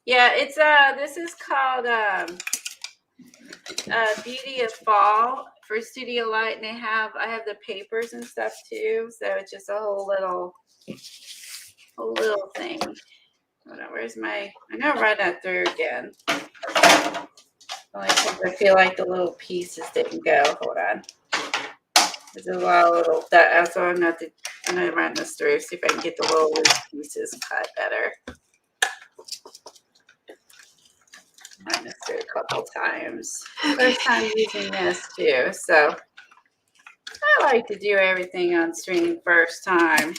Yeah, it's this is called Beauty of Fall for Studio Light, and I have the papers and stuff too, so it's just a whole little thing. Hold on, where's my? I'm gonna run that through again. Only because I feel like the little pieces didn't go. Hold on. There's a lot of little that. So I'm gonna run this through, see if I can get the little loose pieces cut better. Run this through a couple times. First time using this too, so I like to do everything on stream first time.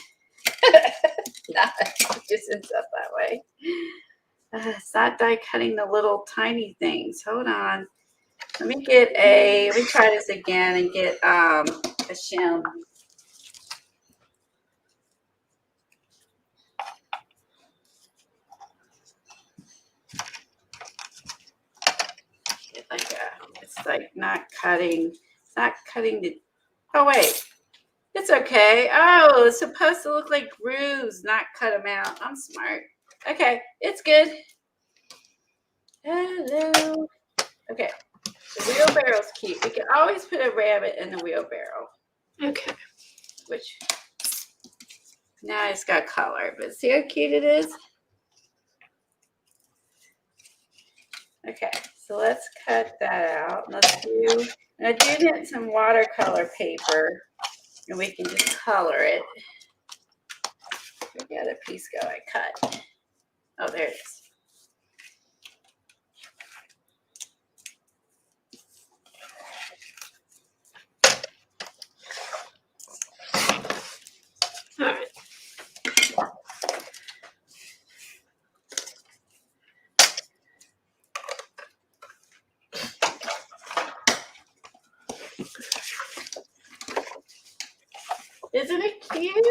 It just ends up that way. It's not die cutting the little tiny things. Hold on. Let me try this again and get a shim. It's like not cutting. It's not cutting the. Oh wait, it's okay. Oh, it's supposed to look like grooves, not cut them out. I'm smart. Okay, it's good. Hello. Okay, the wheelbarrow's cute. We can always put a rabbit in the wheelbarrow. Okay. Which now it's got color, but see how cute it is? Okay, so let's cut that out. I'm gonna do some watercolor paper, and we can just color it. Where'd the other piece go I cut? Oh, there it is. All right. Isn't it cute?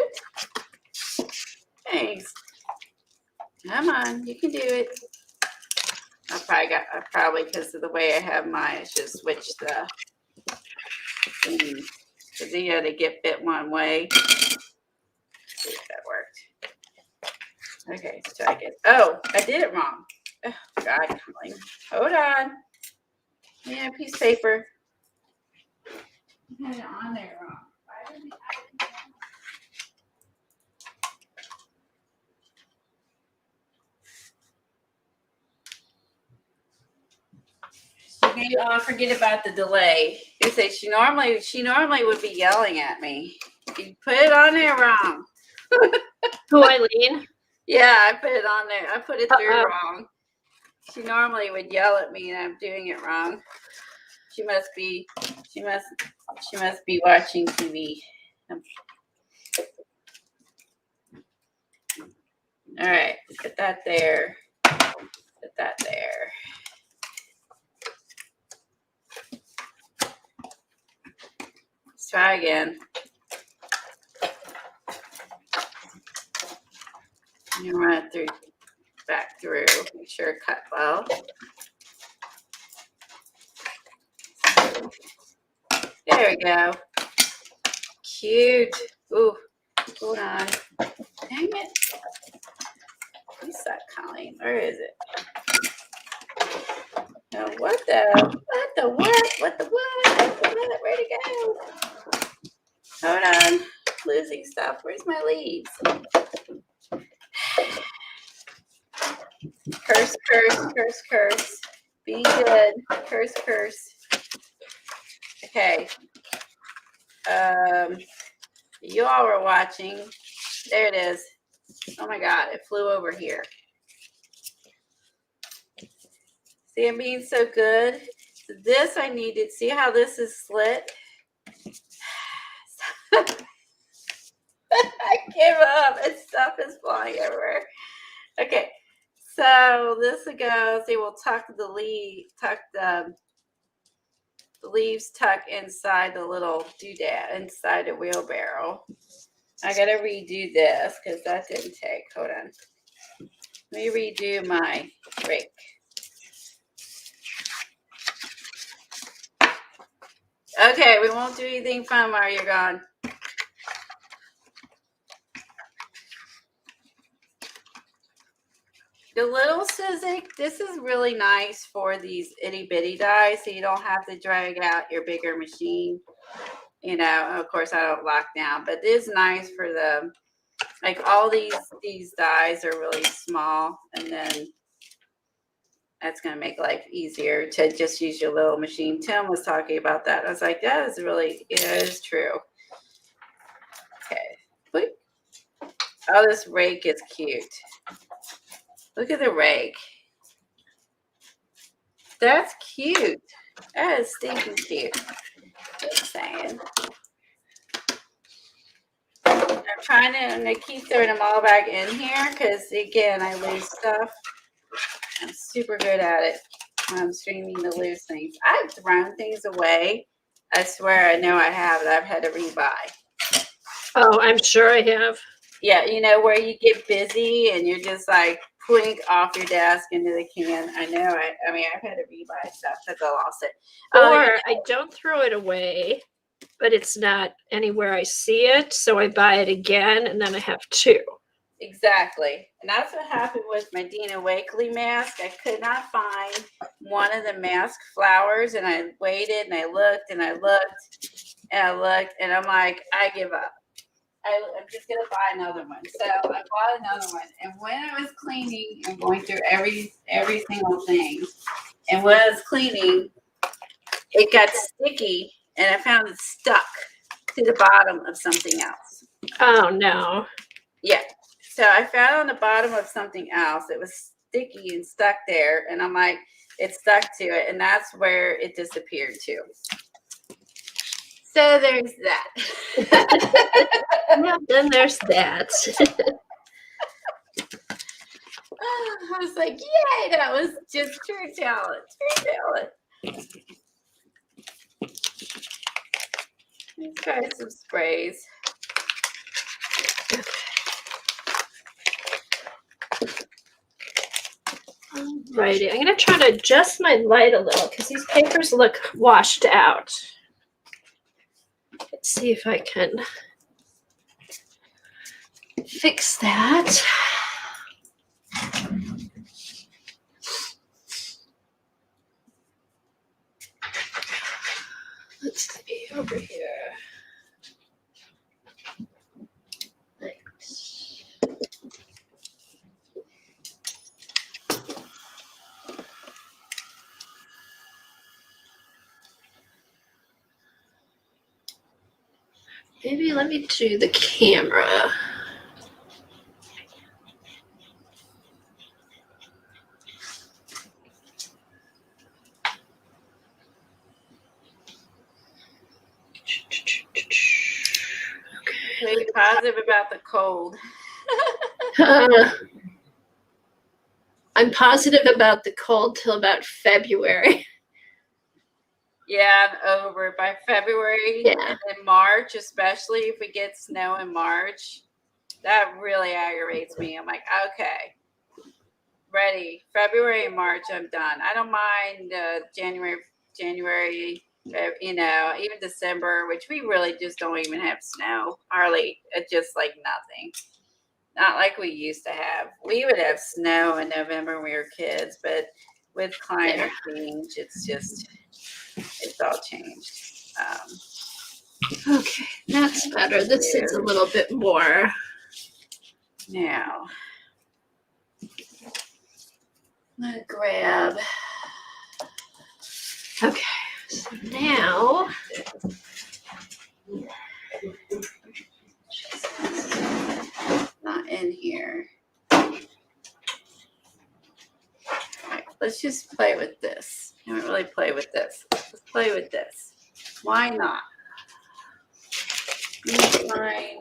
Thanks. Come on, you can do it. I probably because of the way I have mine, I should switch the thing. Because you got to get bit one way. Let's see if that worked. Okay, let's try again. Oh, I did it wrong. Oh, God, Colleen. Hold on. Yeah, piece of paper. I had it on there wrong. Why didn't forget about the delay. You say she normally would be yelling at me. You put it on there wrong. Who, Eileen? Yeah, I put it on there. I put it through wrong. She normally would yell at me, and I'm doing it wrong. She must be watching TV. All right, put that there. Put that there. Let's try again. You run it back through. Make sure it cut well. There we go. Cute. Ooh, hold on. Dang it. Who's that, Colleen? Where is it? No, what the what? Where'd it go? Hold on. Losing stuff. Where's my leaves? Curse, curse, curse, curse. Be good. Curse, curse. Okay. You all were watching. There it is. Oh my God, it flew over here. See it being so good? So this I needed. See how this is slit? I give up. And stuff is flying everywhere. Okay. So this will go. See, we'll tuck the leaves tuck inside the little doodad inside the wheelbarrow. I gotta redo this because that didn't take. Hold on. Let me redo my rake. Okay, we won't do anything fun while you're gone. The little Sizzix, this is really nice for these itty bitty dies, so you don't have to drag out your bigger machine. You know, of course I don't lock down, but it is nice for the, like all these dies are really small, and then that's going to make life easier to just use your little machine. Tim was talking about that. I was like, that is really, it is true. Okay. Oh, this rake is cute. Look at the rake. That's cute. That is stinking cute. Just saying. I'm gonna keep throwing them all back in here because again, I lose stuff. I'm super good at it when I'm streaming to lose things. I've thrown things away. I swear I know I have that I've had to rebuy. Oh, I'm sure I have. Yeah, you know, where you get busy and you're just like plink off your desk into the can. I know. I mean, I've had to rebuy stuff because I lost it. Or I don't throw it away, but it's not anywhere I see it, so I buy it again, and then I have two. Exactly. And that's what happened with my Dina Wakley mask. I could not find one of the mask flowers, and I waited and I looked and I looked and I looked, and I'm like, I give up. I'm just gonna buy another one. So I bought another one, and when I was cleaning and going through every single thing, and when I was cleaning, it got sticky, and I found it stuck to the bottom of something else. Oh no! Yeah. So I found on the bottom of something else. It was sticky and stuck there, and I'm like, it stuck to it, and that's where it disappeared to. So there's that. Yeah, then there's that. I was like, yay, that was just true talent. True talent. Let's try some sprays. Alrighty, I'm gonna try to adjust my light a little because these papers look washed out. Let's see if I can fix that. Let's see over here. Thanks. Maybe let me do the camera. Be positive about the cold. I'm positive about the cold till about February. Yeah, I'm over it by February. Yeah. And then March, especially if we get snow in March, that really aggravates me. I'm like, okay, ready. February and March, I'm done. I don't mind January, you know, even December, which we really just don't even have snow. Hardly, it's just like nothing. Not like we used to have. We would have snow in November when we were kids, but with climate change, it's all changed. Okay, that's better. This is a little bit more. Now, I'm gonna grab. Okay, so now. Not in here. All right, let's just play with this. I don't really play with this. Let's play with this. Why not? Fine.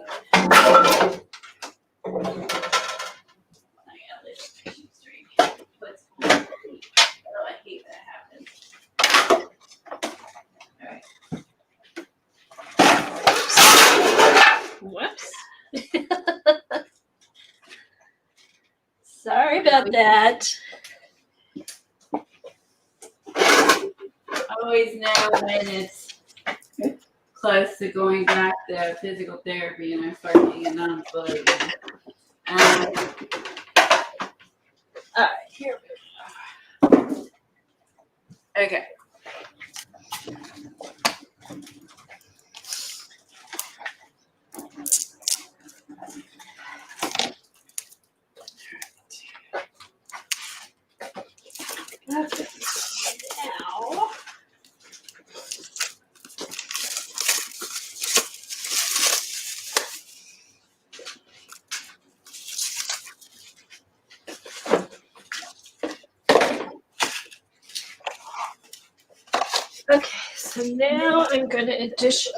I hate that happens. All right. Whoops. Sorry about that. I always know when it's close to going back to physical therapy and I start being a non-foot again. All right, here we go. Okay. Okay. Now. Okay, so now I'm going to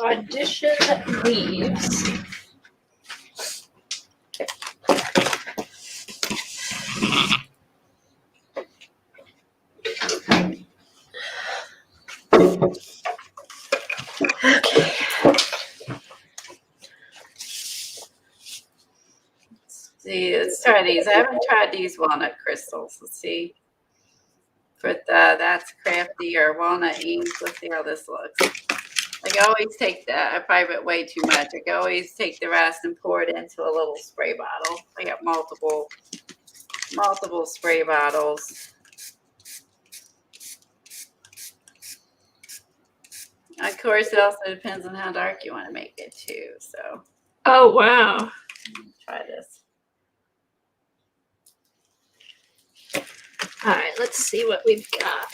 audition leaves. Okay. See, let's try these. I haven't tried these walnut crystals. Let's see. But that's crafty or walnut ink. Let's see how this looks. Like I always take that. I probably put way too much. I can always take the rest and pour it into a little spray bottle. I got multiple spray bottles. Of course, it also depends on how dark you want to make it too. So. Oh, wow. Try this. All right, let's see what we've got.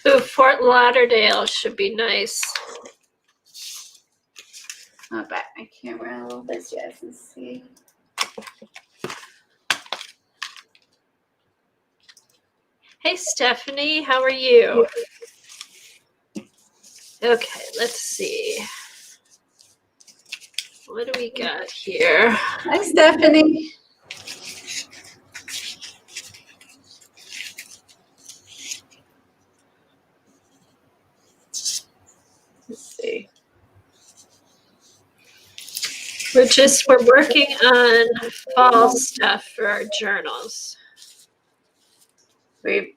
Ooh, Fort Lauderdale should be nice. I'll back my camera a little bit so you guys can see. Hey, Stephanie, how are you? Okay, let's see. What do we got here? Hi, Stephanie. Let's see. We're working on fall stuff for our journals. We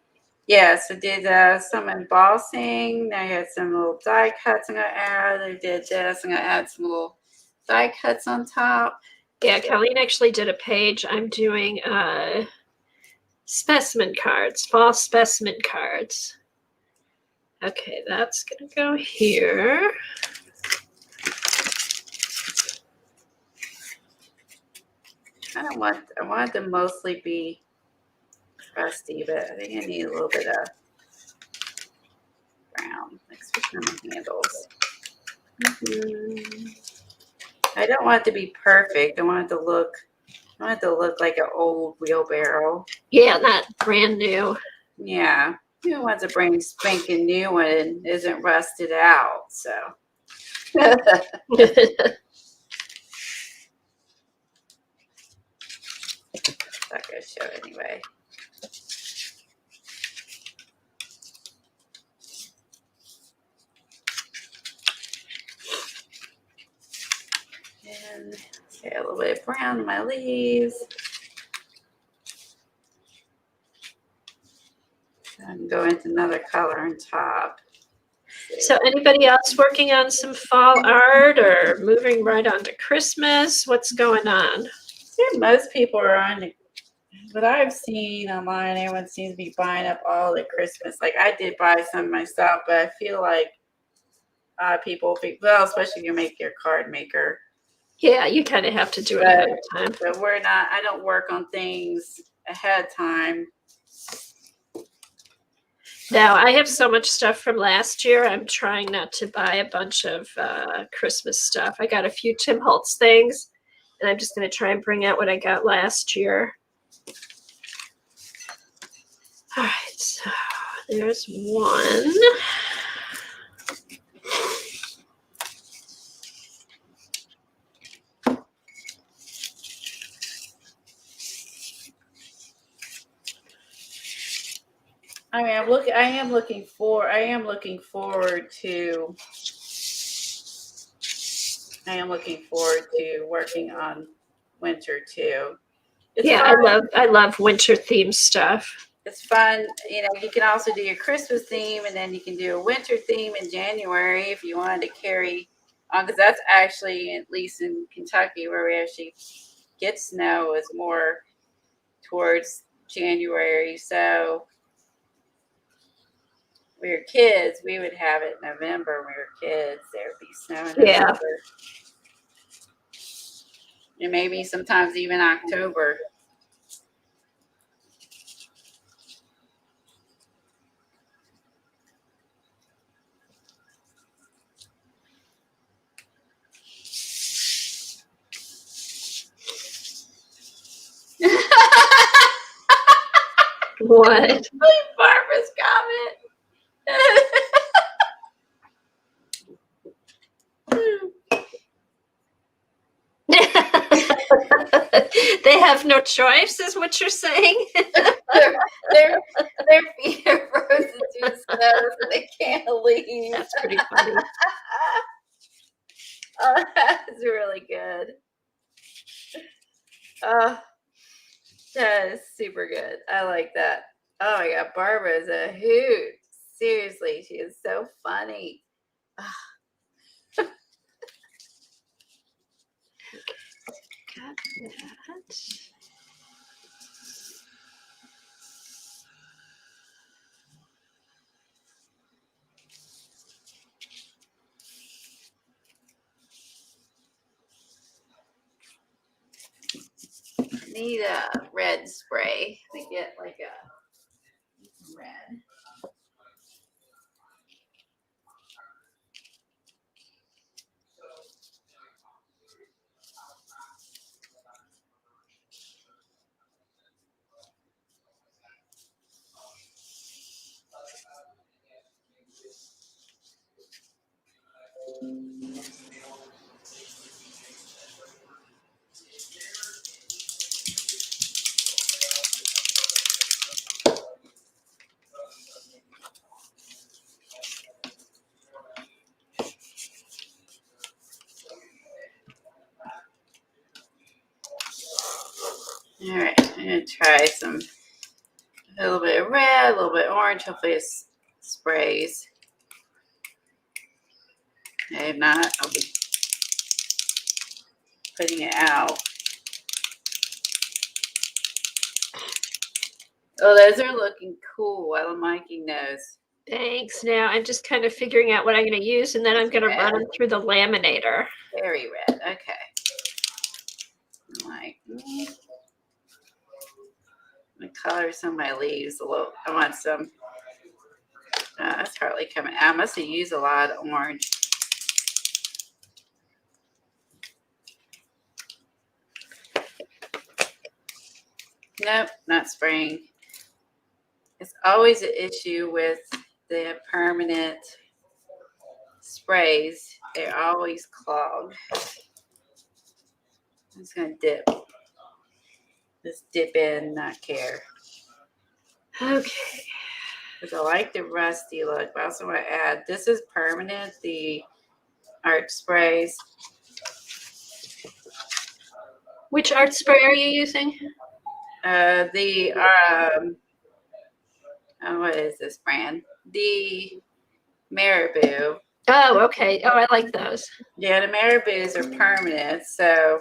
did some embossing. I had some little die cuts I'm gonna add. I did this. I'm gonna add some little die cuts on top. Yeah, Colleen actually did a page. I'm doing specimen cards, fall specimen cards. Okay, that's gonna go here. I want it to mostly be rusty, but I think I need a little bit of brown, especially on the handles. I don't want it to be perfect. I want it to look like an old wheelbarrow. Yeah, not brand new. Yeah. You don't want to bring spanking new one and isn't rusted out, so. Not gonna show it anyway. And okay, a little bit of brown in my leaves. And go into another color on top. So anybody else working on some fall art or moving right on to Christmas? What's going on? Yeah, most people are on the, what I've seen online, everyone seems to be buying up all the Christmas. Like I did buy some myself, but I feel like people, well, especially if you make your card maker. Yeah, you kind of have to do it ahead of time. But I don't work on things ahead of time. Now, I have so much stuff from last year. I'm trying not to buy a bunch of Christmas stuff. I got a few Tim Holtz things, and I'm just going to try and bring out what I got last year. All right, so there's one. I mean, I am looking forward to working on winter too. Yeah, I love winter themed stuff. It's fun. You know, you can also do your Christmas theme, and then you can do a winter theme in January if you wanted to carry on, because that's actually, at least in Kentucky, where we actually get snow, is more towards January. So we were kids, we would have it in November. When we were kids, there would be snow in November. And maybe sometimes even October. What? Barbara's comment. They have no choice, is what you're saying? their feet are frozen to snow, so they can't leave. That's pretty funny. Oh, that's really good. Oh, that is super good. I like that. Oh my God, Barbara's a hoot. Seriously, she is so funny. Got that. I need a red spray to get like a red. All right, I'm gonna try a little bit of red, a little bit of orange. Hopefully it sprays. If not, I'll be putting it out. Oh, those are looking cool. I'm liking those. Thanks. Now I'm just kind of figuring out what I'm going to use, and then I'm going to run them through the laminator. Very red. Okay. I'm gonna color some of my leaves a little. I want some. That's hardly coming. I must have used a lot of orange. Nope, not spraying. It's always an issue with the permanent sprays. They're always clogged. I'm just gonna dip. Just dip in, not care. Okay. Because I like the rusty look. But I also want to add, this is permanent, the art sprays. Which art spray are you using? What is this brand? The Marabou. Oh, okay. Oh, I like those. Yeah, the Marabous are permanent, so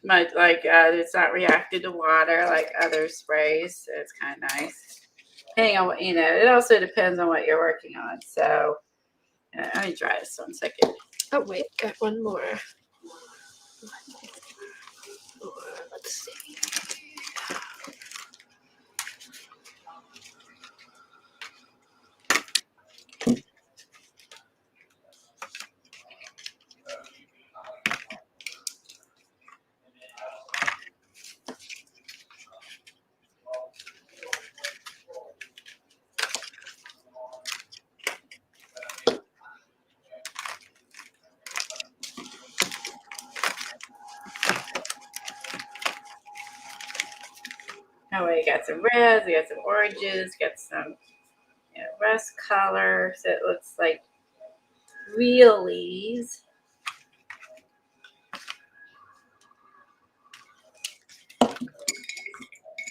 it's not reacted to water like other sprays. So it's kind of nice. Depending on what, it also depends on what you're working on. So let me try this 1 second. Oh, wait, got one more. Let's see. Oh, we got some reds, we got some oranges, got some rust color, so it looks like real leaves.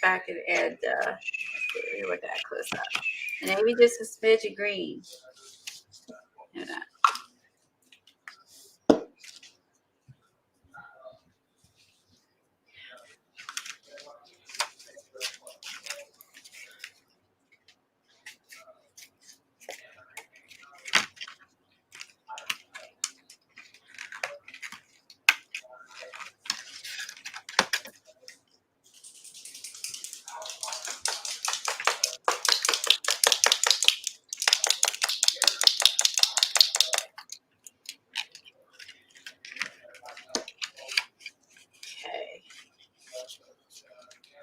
Back and add, let's see, look at that close up. And maybe just a smidge of green.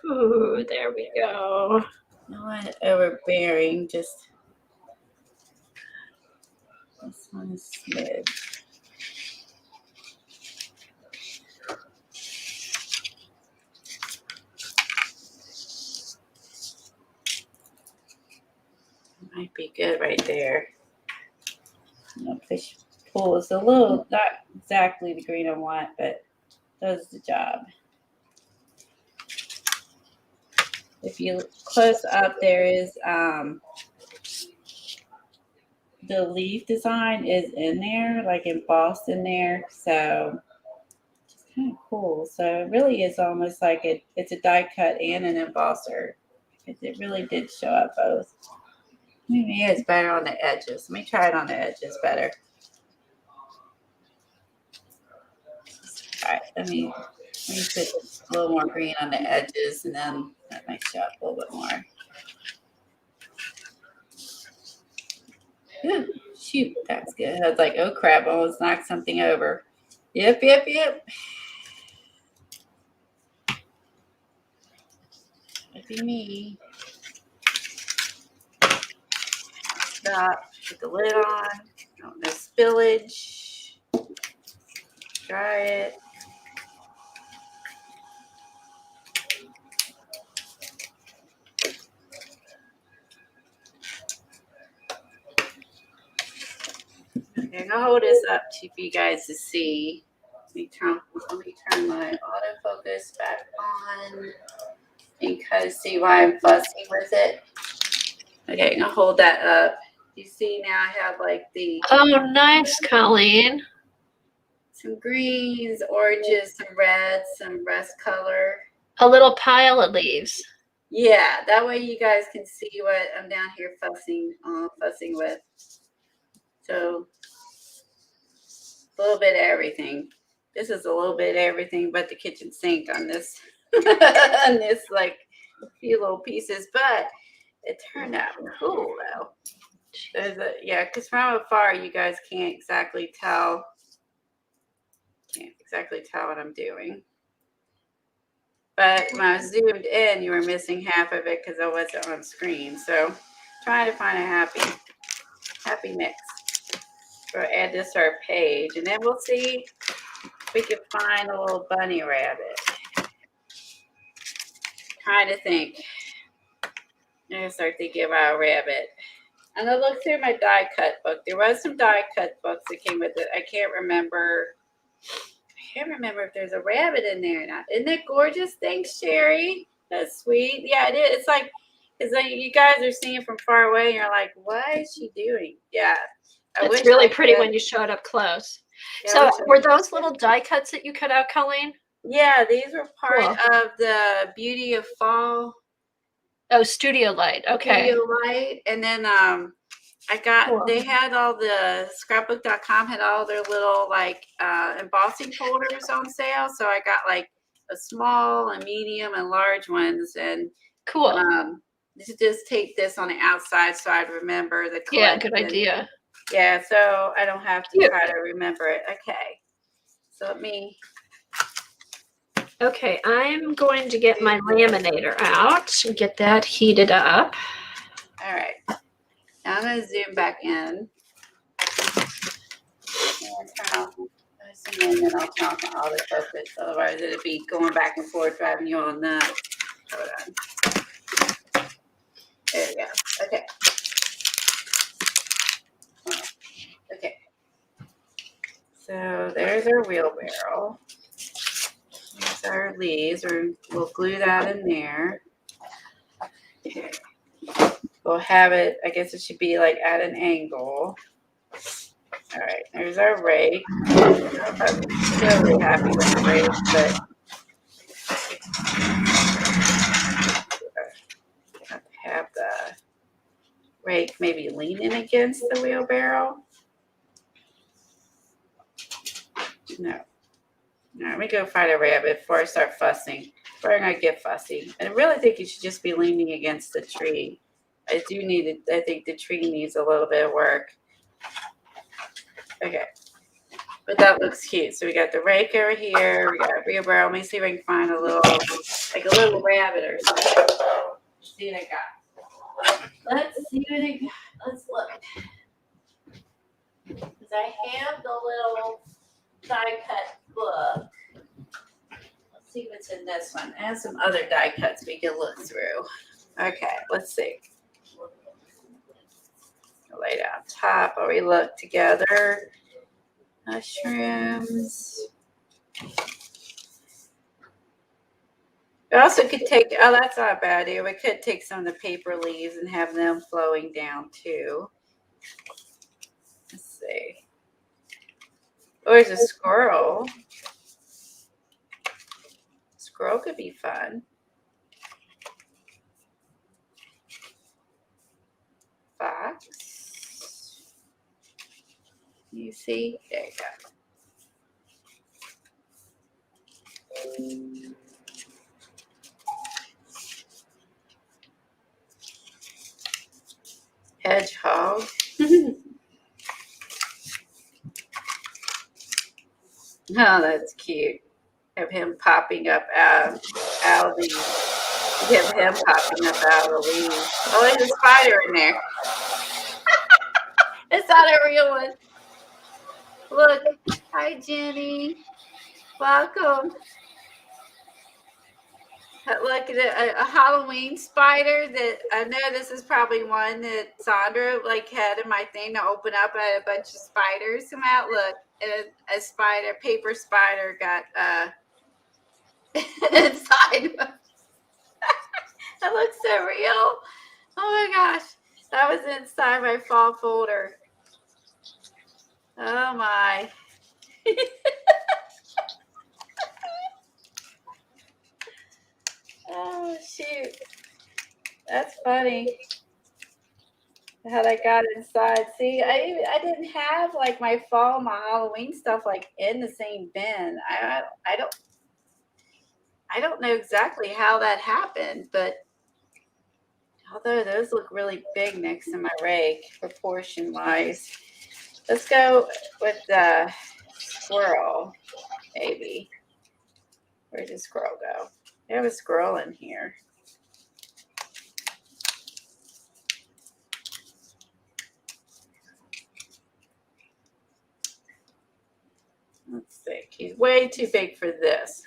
Ooh, there we go. Not overbearing, just this one is smidge. be good right there. Push pull is a little, not exactly the green I want, but does the job. If you look close up, there is the leaf design is in there, like embossed in there. So it's kind of cool. So it really is almost like it's a die cut and an embosser, because it really did show up both. Maybe it's better on the edges. Let me try it on the edges better. All right, let me put a little more green on the edges, and then that might show up a little bit more. Ooh, shoot, that's good. I was like, oh crap, I almost knocked something over. Yep. That'd be me. Stop, put the lid on. No spillage. Dry it. Okay, I'll hold this up for you guys to see. Let me turn my autofocus back on and kind of see why I'm fussing with it. Okay, I'll hold that up. You see now I have like the Oh, nice, Colleen. some greens, oranges, some reds, some rust color. A little pile of leaves. Yeah, that way you guys can see what I'm down here fussing with. So a little bit of everything. This is a little bit of everything but the kitchen sink on this on this like a few little pieces, but it turned out cool though. Because from afar you guys can't exactly tell what I'm doing. But when I zoomed in, you were missing half of it because I wasn't on screen. So trying to find a happy mix. We'll add this to our page, and then we'll see if we can find a little bunny rabbit. Trying to think. I'm gonna start thinking about a rabbit. I'm gonna look through my die cut book. There was some die cut books that came with it. I can't remember if there's a rabbit in there or not. Isn't it gorgeous? Thanks, Sherry. That's sweet. Yeah, it is. It's like you guys are seeing from far away, and you're like, what is she doing? Yeah. It's really pretty when you show it up close. Yeah, so were those little die cuts that you cut out, Colleen? Yeah, these were part of the Beauty of Fall. Oh, Studio Light. Okay. Studio Light. And then they had all the scrapbook.com had all their little like embossing folders on sale. So I got like a small, a medium, and large ones. And cool. Just take this on the outside so I'd remember the collection. Yeah, good idea. Yeah, so I don't have to try to remember it. Okay. So let me. Okay, I'm going to get my laminator out and get that heated up. All right. Now I'm going to zoom back in. And turn off zoom in, and I'll turn off my autofocus. Otherwise, it'll be going back and forth, driving you all nuts. Hold on. There we go. Okay. Okay. So there's our wheelbarrow. There's our leaves. We'll glue that in there. Okay. We'll have it, I guess it should be like at an angle. All right, there's our rake. I'm really happy with the rake, but I have to have the rake maybe leaning against the wheelbarrow. No. All right, let me go find a rabbit before I start fussing. Before I'm going to get fussy. I really think you should just be leaning against the tree. I think the tree needs a little bit of work. Okay. But that looks cute. So we got the rake over here. We got a wheelbarrow. Let me see if I can find a little rabbit or something. Let's see what I got. Let's look. Because I have the little die cut book. Let's see what's in this one. I have some other die cuts we can look through. Okay, let's see. lay it on top while we look together. Mushrooms. We also could take, oh, that's not a bad idea. We could take some of the paper leaves and have them flowing down too. Let's see. Oh, there's a squirrel. Squirrel could be fun. Fox. You see? There you go. Hedgehog. Oh, that's cute. Have him popping up out of the. Have him popping up out of the leaves. Oh, there's a spider in there. It's not a real one. Look. Hi, Jenny. Welcome. Look at a Halloween spider that I know this is probably one that Sandra like had in my thing to open up. I had a bunch of spiders come out. Look, a spider, paper spider got inside. That looks so real. Oh my gosh. That was inside my fall folder. Oh my. Oh shoot. That's funny. How that got inside. See, I didn't have like my fall, my Halloween stuff like in the same bin. I don't know exactly how that happened, but although those look really big next to my rake, proportion wise. Let's go with the squirrel, maybe. Where did the squirrel go? We have a squirrel in here. Let's see. He's way too big for this.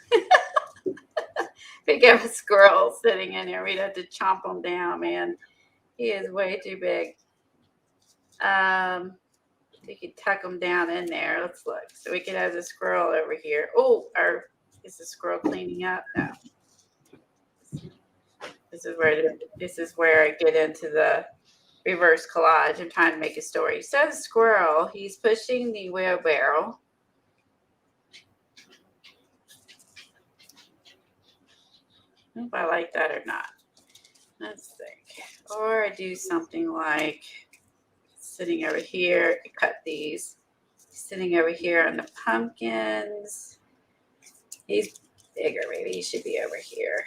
If we have a squirrel sitting in here, we'd have to chomp him down, man. He is way too big. We could tuck him down in there. Let's look. So we could have the squirrel over here. Oh, is the squirrel cleaning up? No. This is where I get into the reverse collage. I'm trying to make a story. So the squirrel, he's pushing the wheelbarrow. I don't know if I like that or not. Let's think. Or I do something like sitting over here. Cut these. Sitting over here on the pumpkins. He's bigger. Maybe he should be over here.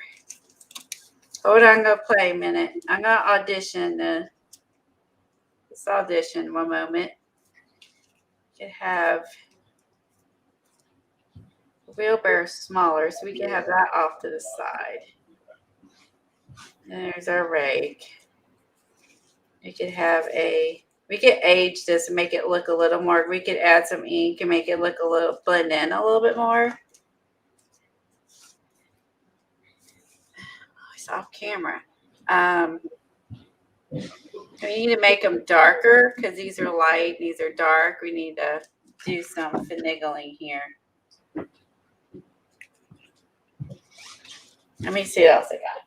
Hold on, I'm going to play a minute. I'm going to audition. Let's audition one moment. You could have the wheelbarrow smaller, so we can have that off to the side. There's our rake. We could have we could age this and make it look a little more. We could add some ink and make it look blend in a little bit more. Oh, it's off camera. We need to make them darker because these are light, these are dark. We need to do some finagling here. Let me see what else I got.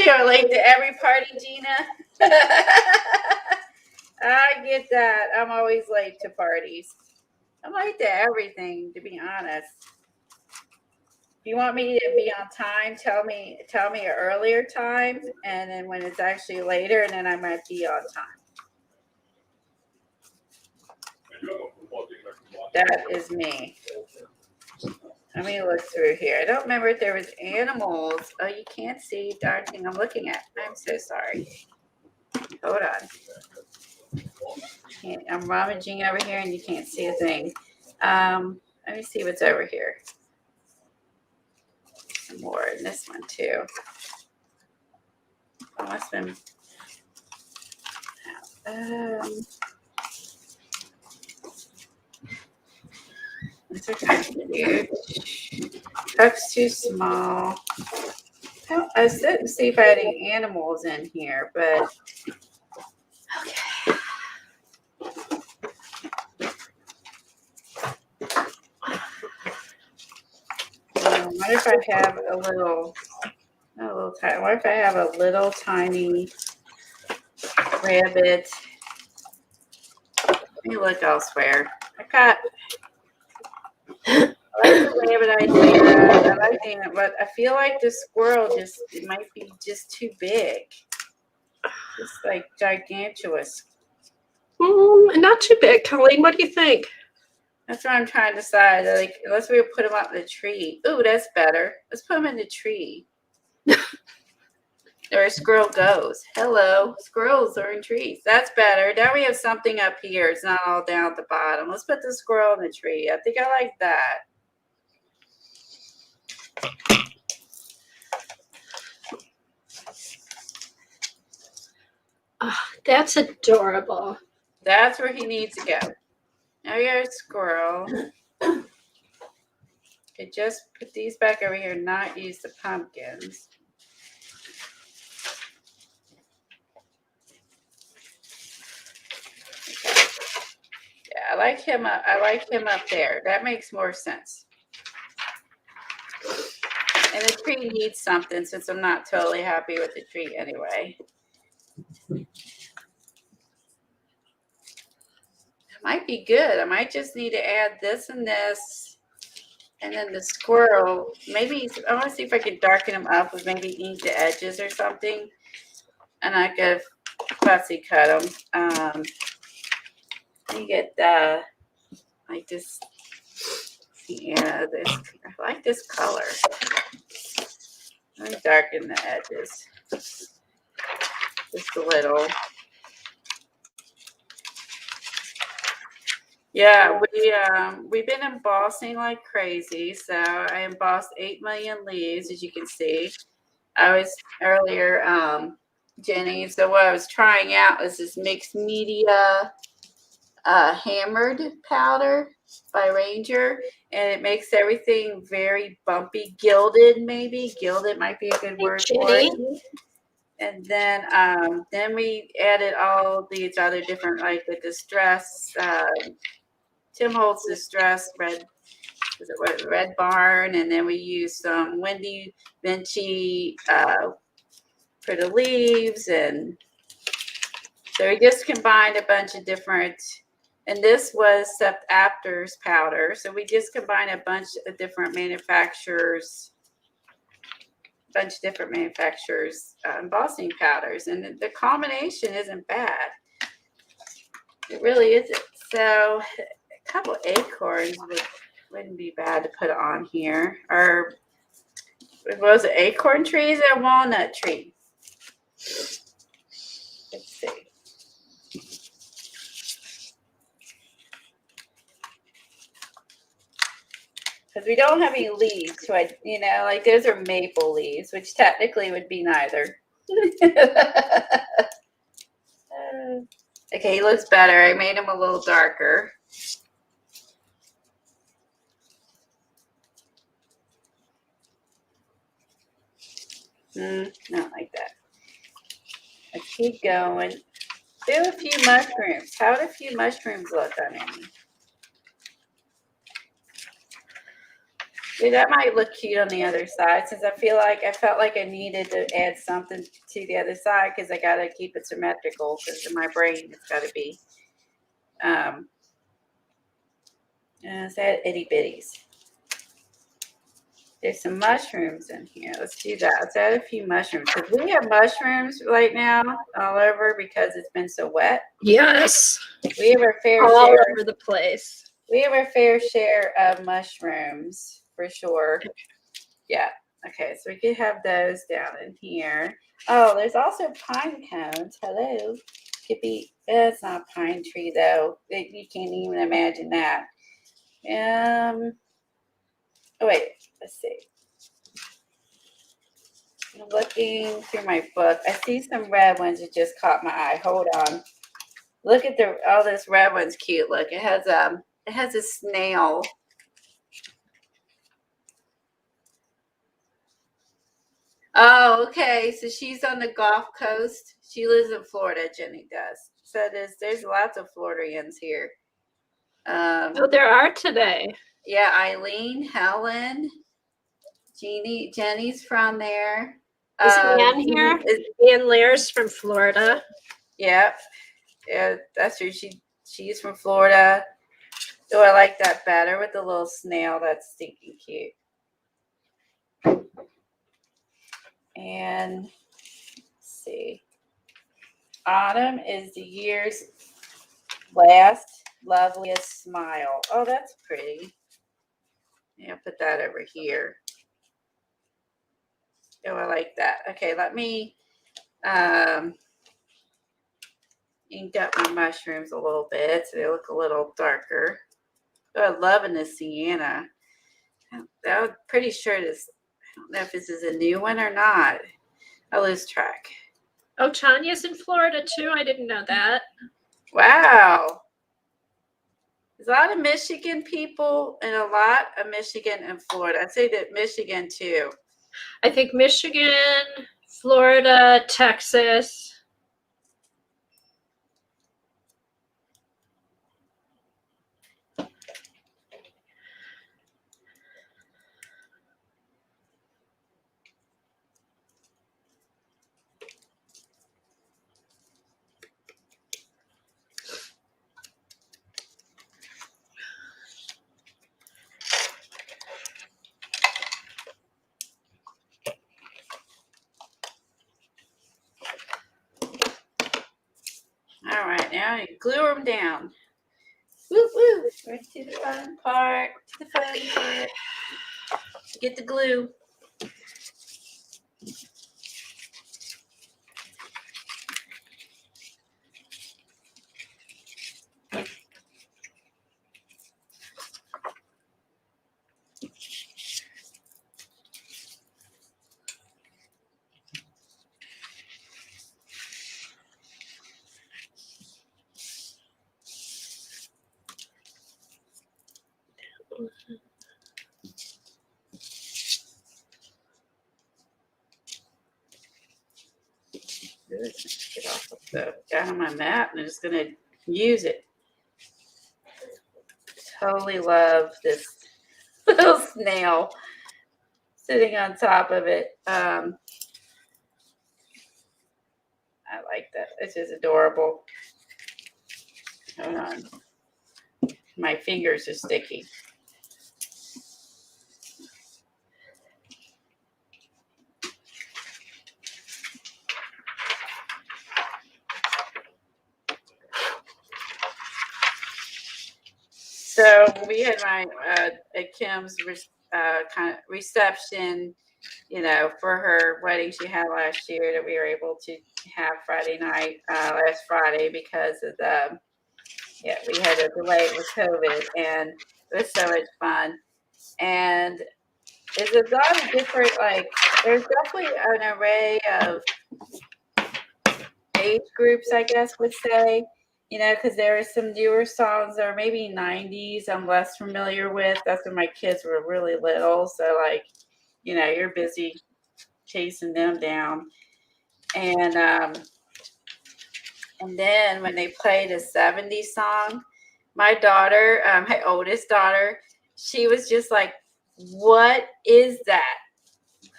You're late to every party, Gina. I get that. I'm always late to parties. I'm late to everything, to be honest. If you want me to be on time, tell me an earlier time, and then when it's actually later, and then I might be on time. That is me. Let me look through here. I don't remember if there was animals. Oh, you can't see darn thing I'm looking at. I'm so sorry. Hold on. I'm rummaging over here and you can't see a thing. Let me see what's over here. Some more in this one too. Oh, must have been. These are kind of huge. Cups too small. I didn't see if I had any animals in here, but okay. What if I have a little, not a little tiny, what if I have a little tiny rabbit? Let me look elsewhere. I like the rabbit idea. I like the, but I feel like the squirrel it might be just too big. Just like gigantuous. Not too big, Colleen. What do you think? That's what I'm trying to decide. Like, unless we put them up in the tree. Ooh, that's better. Let's put them in the tree. There a squirrel goes. Hello. Squirrels are in trees. That's better. Now we have something up here. It's not all down at the bottom. Let's put the squirrel in the tree. I think I like that. Oh, that's adorable. That's where he needs to go. Now we got a squirrel. Could just put these back over here and not use the pumpkins. Yeah, I like him up there. That makes more sense. And the tree needs something since I'm not totally happy with the tree anyway. It might be good. I might just need to add this and this. And then the squirrel, maybe I want to see if I can darken them up with maybe ink the edges or something. And I could fussy cut them. You get like this. Yeah, I like this color. Let me darken the edges just a little. Yeah, we've been embossing like crazy. So I embossed 8 million leaves, as you can see. I was earlier, Jenny. So what I was trying out was this mixed media hammered powder by Ranger, and it makes everything very bumpy, gilded. Maybe gilded might be a good word for it. And then we added all these other different, like the distress. Tim holds distress red barn, and then we use some Wendy Vinci for the leaves, and so we just combined a bunch of different. And this was Sept Apter's powder, so we just combined a bunch of different manufacturers. Embossing powders, and the combination isn't bad. It really isn't. So a couple acorns wouldn't be bad to put on here. Or was it acorn trees or walnut tree? Let's see. Because we don't have any leaves, so like those are maple leaves, which technically would be neither. Okay, he looks better. I made him a little darker. Not like that. Let's keep going. Do a few mushrooms. How would a few mushrooms look on Amy? That might look cute on the other side, since I felt like I needed to add something to the other side because I got to keep it symmetrical, because in my brain it's got to be. Let's add itty bitties. There's some mushrooms in here. Let's do that. Let's add a few mushrooms, because we have mushrooms right now all over because it's been so wet. Yes. We have our fair all share. Over the place. We have our fair share of mushrooms. For sure. Yeah. Okay. So we could have those down in here. Oh, there's also pine cones. Hello. Could be. It's not a pine tree though. You can't even imagine that. Oh wait. Let's see. I'm looking through my book. I see some red ones that just caught my eye. Hold on. Look at this red one's cute. Look, it has a snail. Oh, okay. So she's on the Gulf Coast. She lives in Florida, Jenny does. So there's lots of Floridians here. Oh, there are today. Yeah, Eileen, Helen, Jenny's from there. Is Ann here? Ann Lear's from Florida. Yeah, that's who she's from Florida. Oh, I like that better with the little snail. That's stinking cute. And let's see. Autumn is the year's last loveliest smile. Oh, that's pretty. Yeah, put that over here. Oh, I like that. Okay, let me ink up my mushrooms a little bit so they look a little darker. Oh, I'm loving this sienna. I'm pretty sure this, I don't know if this is a new one or not. I lose track. Oh, Tanya's in Florida too. I didn't know that. Wow. There's a lot of Michigan people and a lot of Michigan and Florida. I'd say that Michigan too. I think Michigan, Florida, Texas. All right, now you glue them down. Woo woo! Right to the fun part. To the fun part. Get the glue. Get off of the down on my mat, and I'm just gonna use it. Totally love this little snail sitting on top of it. I like that. It's just adorable. Hold on. My fingers are sticky. So we had my at Kim's kind of reception, for her wedding she had last year that we were able to have Friday night, last Friday because of we had a delay with COVID, and it was so much fun. And there's a lot of different, there's definitely an array of age groups, I guess would say, because there are some newer songs that are maybe 90s I'm less familiar with. That's when my kids were really little. So, you're busy chasing them down. And then when they played a 70s song, my daughter, my oldest daughter, she was just like, what is that?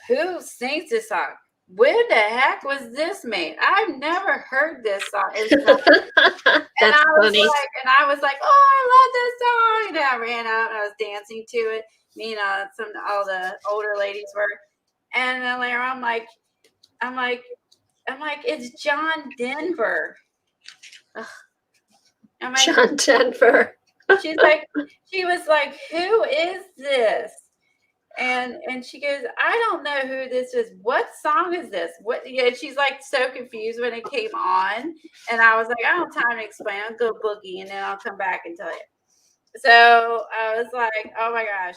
Who sings this song? Where the heck was this made? I've never heard this song. And I was like, oh, I love this song. And I ran out and I was dancing to it. Me and all the older ladies were. And then later I'm like, it's John Denver. Ugh. John Denver. She was like, who is this? And she goes, I don't know who this is. What song is this? She's like so confused when it came on. And I was like, I don't have time to explain. I'll go boogie and then I'll come back and tell you. So I was like, oh my gosh.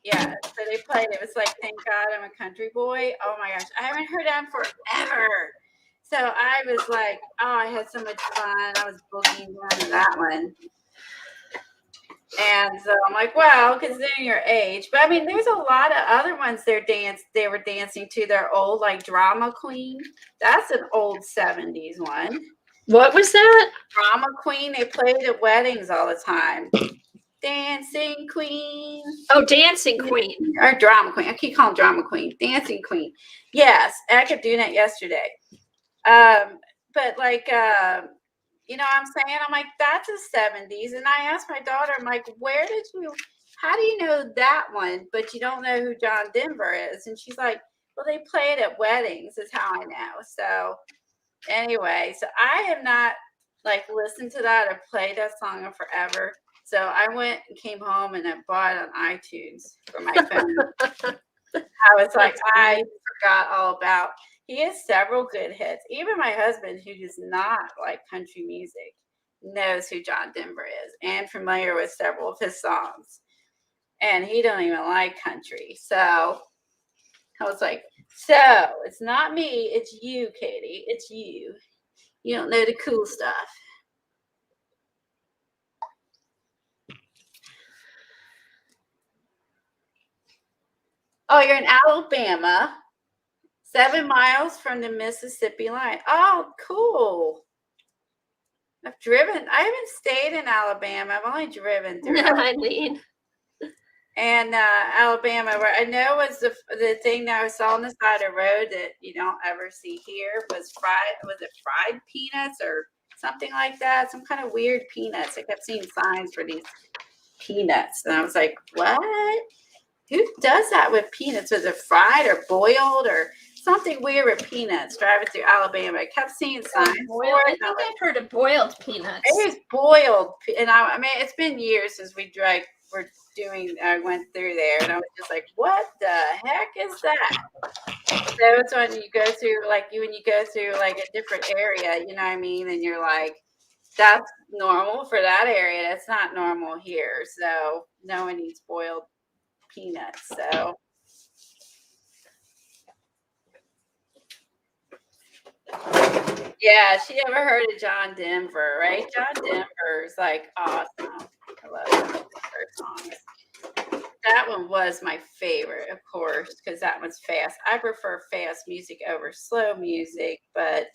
Yeah. So they played. It was like, Thank God I'm a Country Boy. Oh my gosh. I haven't heard that forever. So I was like, oh, I had so much fun. I was boogieing down to that one. And so I'm like, well, considering your age. But I mean, there's a lot of other ones they were dancing to. They're old, like Drama Queen. That's an old 70s one. What was that? Drama Queen. They played at weddings all the time. Dancing Queen. Oh, Dancing Queen. Or Drama Queen. I keep calling Drama Queen. Dancing Queen. Yes, I kept doing that yesterday. But like, you know what I'm saying? I'm like, that's the 70s. And I asked my daughter, I'm like, how do you know that one, but you don't know who John Denver is? And she's like, well, they play it at weddings is how I know. So anyway, so I have not like listened to that or played that song in forever. So I went and came home and I bought it on iTunes for my phone. I was like, I forgot all about. He has several good hits. Even my husband, who does not like country music, knows who John Denver is and familiar with several of his songs. And he don't even like country. So I was like, so it's not me, it's you, Katie. It's you. You don't know the cool stuff. Oh, you're in Alabama. 7 miles from the Mississippi line. Oh, cool. I haven't stayed in Alabama. I've only driven through. Eileen. And Alabama, where I know was the thing that I saw on the side of the road that you don't ever see here was fried peanuts or something like that? Some kind of weird peanuts. I kept seeing signs for these peanuts. And I was like, what? Who does that with peanuts? Was it fried or boiled or something weird with peanuts driving through Alabama? I kept seeing signs. I think I've heard of boiled peanuts. It was boiled. And I mean, it's been years since I went through there and I was just like, what the heck is that? So it's when you go through, when you go through like a different area, you know what I mean? And you're like, that's normal for that area. That's not normal here. So no one eats boiled peanuts. So yeah, she ever heard of John Denver, right? John Denver's like awesome. I love her songs. That one was my favorite, of course, because that one's fast. I prefer fast music over slow music, but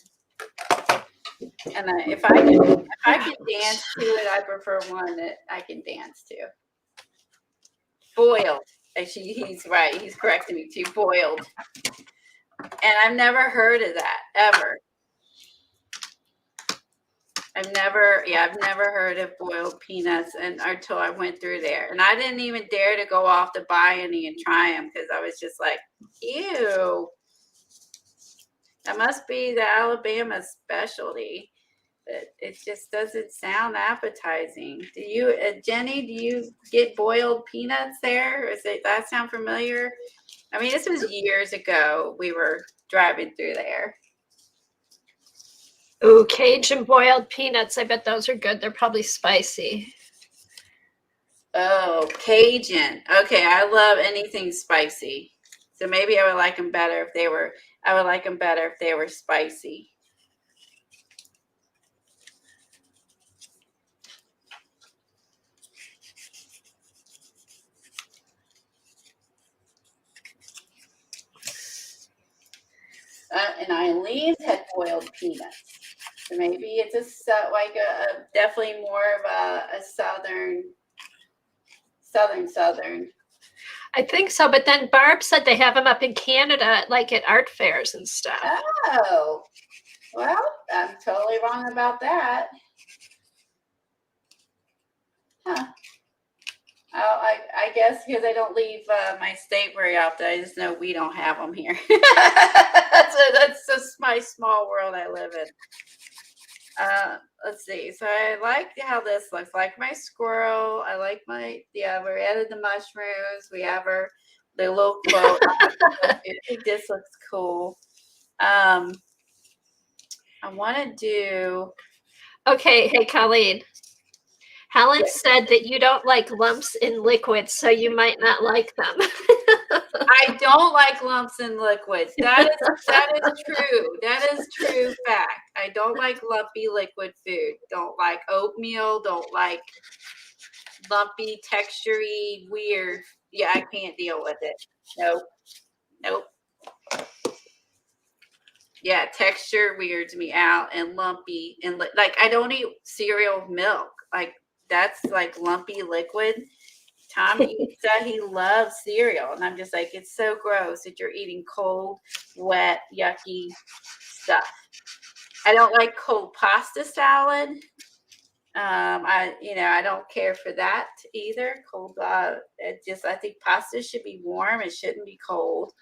if I can dance to it, I prefer one that I can dance to. Boiled. Actually, he's right. He's correcting me too. Boiled. And I've never heard of that ever. I've never heard of boiled peanuts until I went through there. And I didn't even dare to go off to buy any and try them because I was just like, ew. That must be the Alabama specialty. But it just doesn't sound appetizing. Do you, Jenny, do you get boiled peanuts there? That sound familiar? I mean, this was years ago. We were driving through there. Ooh, Cajun boiled peanuts. I bet those are good. They're probably spicy. Oh, Cajun. Okay, I love anything spicy. So maybe I would like them better if they were spicy. And Eileen's had boiled peanuts. So maybe it's definitely more of a southern. I think so, but then Barb said they have them up in Canada, like at art fairs and stuff. Oh, well, I'm totally wrong about that. Huh. I guess because I don't leave my state very often, I just know we don't have them here. That's just my small world I live in. Let's see. So I like how this looks. Like my squirrel. I like we added the mushrooms. We have the little quote. I think this looks cool. I want to do. Okay. Hey, Colleen. Helen said that you don't like lumps in liquids, so you might not like them. I don't like lumps in liquids. That is true. That is true fact. I don't like lumpy liquid food. Don't like oatmeal. Don't like lumpy, textury, weird. Yeah, I can't deal with it. Nope. Yeah, texture weirds me out, and lumpy, and like I don't eat cereal with milk. Like that's like lumpy liquid. Tom eats that. He loves cereal, and I'm just like, it's so gross that you're eating cold, wet, yucky stuff. I don't like cold pasta salad. I don't care for that either. Cold, I think pasta should be warm. It shouldn't be cold.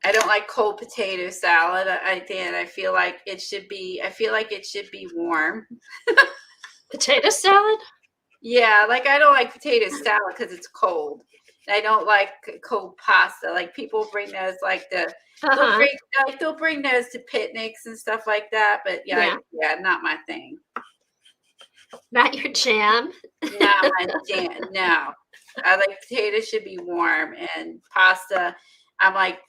I don't like cold potato salad. I feel like it should be warm. Potato salad? Yeah, like I don't like potato salad because it's cold. I don't like cold pasta. Like people bring those they'll bring those to picnics and stuff like that. But yeah, not my thing. Not your jam. Not my jam. No, I like potatoes should be warm, and pasta. I'm like,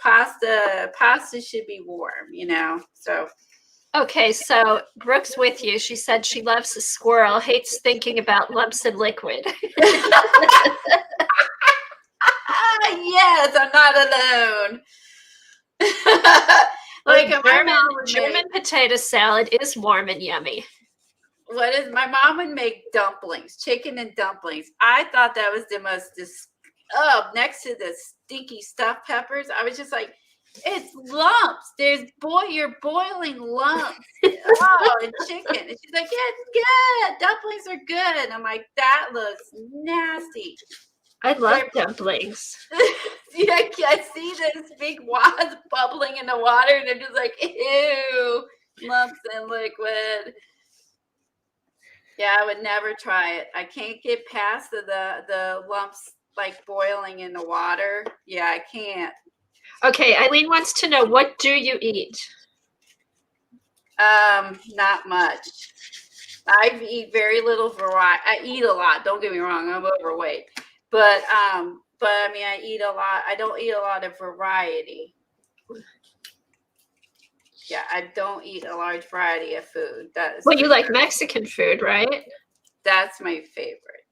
pasta should be warm, so. Okay, so Brooke's with you. She said she loves a squirrel, hates thinking about lumps in liquid. Yes, I'm not alone. Like German potato salad is warm and yummy. My mom would make dumplings, chicken and dumplings. I thought that was the most next to the stinky stuffed peppers. I was just like, it's lumps. You're boiling lumps. And chicken. And she's like, yeah, it's good. Dumplings are good. And I'm like, that looks nasty. I love dumplings. I see this big wad bubbling in the water, and I'm just like, ew, lumps in liquid. Yeah, I would never try it. I can't get past the lumps like boiling in the water. Yeah, I can't. Okay, Eileen wants to know, what do you eat? Not much. I eat very little variety. I eat a lot. Don't get me wrong. I'm overweight, but I mean, I eat a lot. I don't eat a lot of variety. Yeah, I don't eat a large variety of food. Well, you like Mexican food, right? That's my favorite.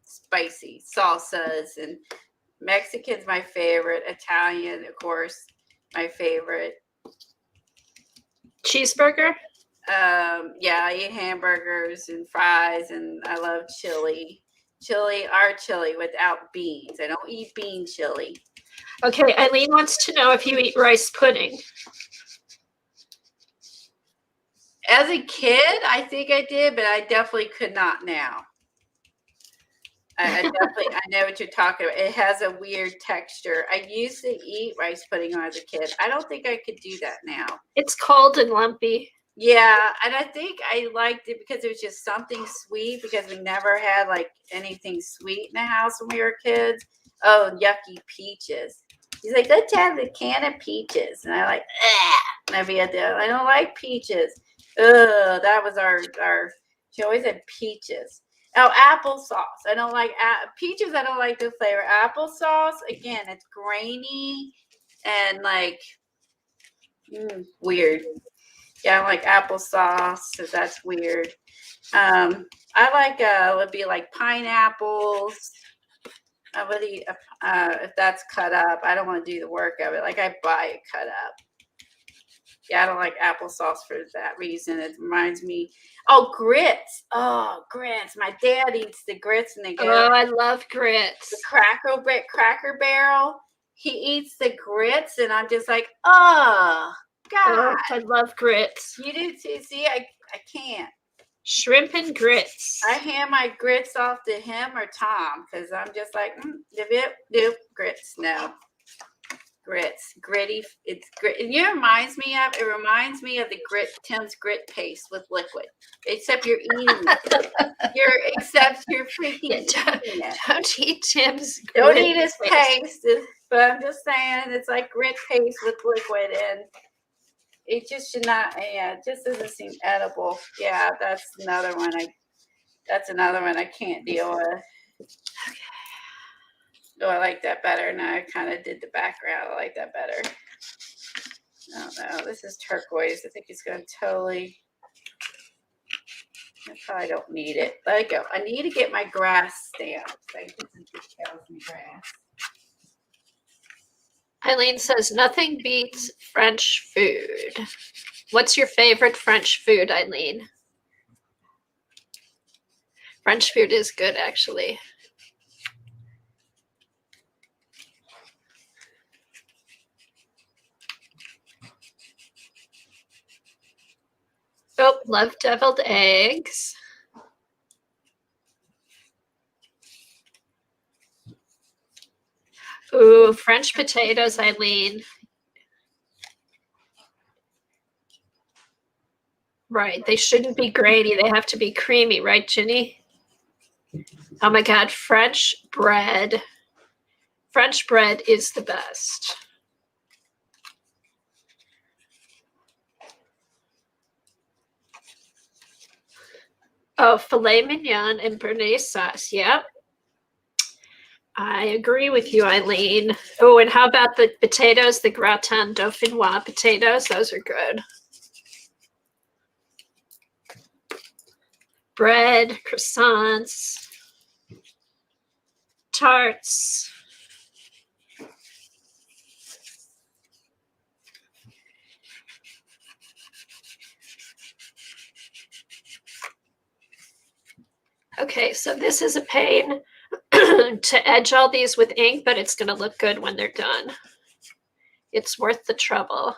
Spicy salsas, and Mexican's my favorite. Italian, of course, my favorite. Cheeseburger? Yeah, I eat hamburgers and fries, and I love chili. Our chili without beans. I don't eat bean chili. Okay, Eileen wants to know if you eat rice pudding. As a kid, I think I did, but I definitely could not now. I know what you're talking about. It has a weird texture. I used to eat rice pudding when I was a kid. I don't think I could do that now. It's cold and lumpy. Yeah, and I think I liked it because it was just something sweet, because we never had like anything sweet in the house when we were kids. Oh, yucky peaches. He's like, let's have a can of peaches. And I like, and I'd be at I don't like peaches. Ugh, that was our, she always had peaches. Oh, applesauce. I don't like peaches. I don't like the flavor. Applesauce, again, it's grainy and like weird. Yeah, I don't like applesauce, so that's weird. I like would be like pineapples. I would eat if that's cut up. I don't want to do the work of it. Like I buy it cut up. Yeah, I don't like applesauce for that reason. It reminds me. Oh, grits. Oh, grits. My dad eats the grits, and they go. Oh, I love grits. The Cracker Barrel. He eats the grits, and I'm just like, oh, God. Oh, I love grits. You do too. See, I can't. Shrimp and grits. I hand my grits off to him or Tom, because I'm just like, grits. No. Grits, gritty. It's grit. And it reminds me of the Tim's grit paste with liquid. Except you're eating it. You're freaking eating it. Don't eat Tim's grit. Don't eat his paste. But I'm just saying, it's like grit paste with liquid, and it just should not. Yeah, it just doesn't seem edible. Yeah, that's another one. I can't deal with. Oh, I like that better. Now I kind of did the background. I like that better. I don't know. This is turquoise. I think it's going to totally. I probably don't need it. Let it go. I need to get my grass stamped. I put some details in grass. Eileen says nothing beats French food. What's your favorite French food, Eileen? French food is good, actually. Oh, love deviled eggs. Ooh, French potatoes, Eileen. Right, they shouldn't be grainy. They have to be creamy, right, Ginny? Oh my God, French bread. French bread is the best. Oh, filet mignon and béarnaise sauce. Yep. I agree with you, Eileen. Oh, and how about the potatoes, the gratin dauphinois potatoes? Those are good. Bread, croissants, tarts. Okay, so this is a pain to edge all these with ink, but it's going to look good when they're done. It's worth the trouble.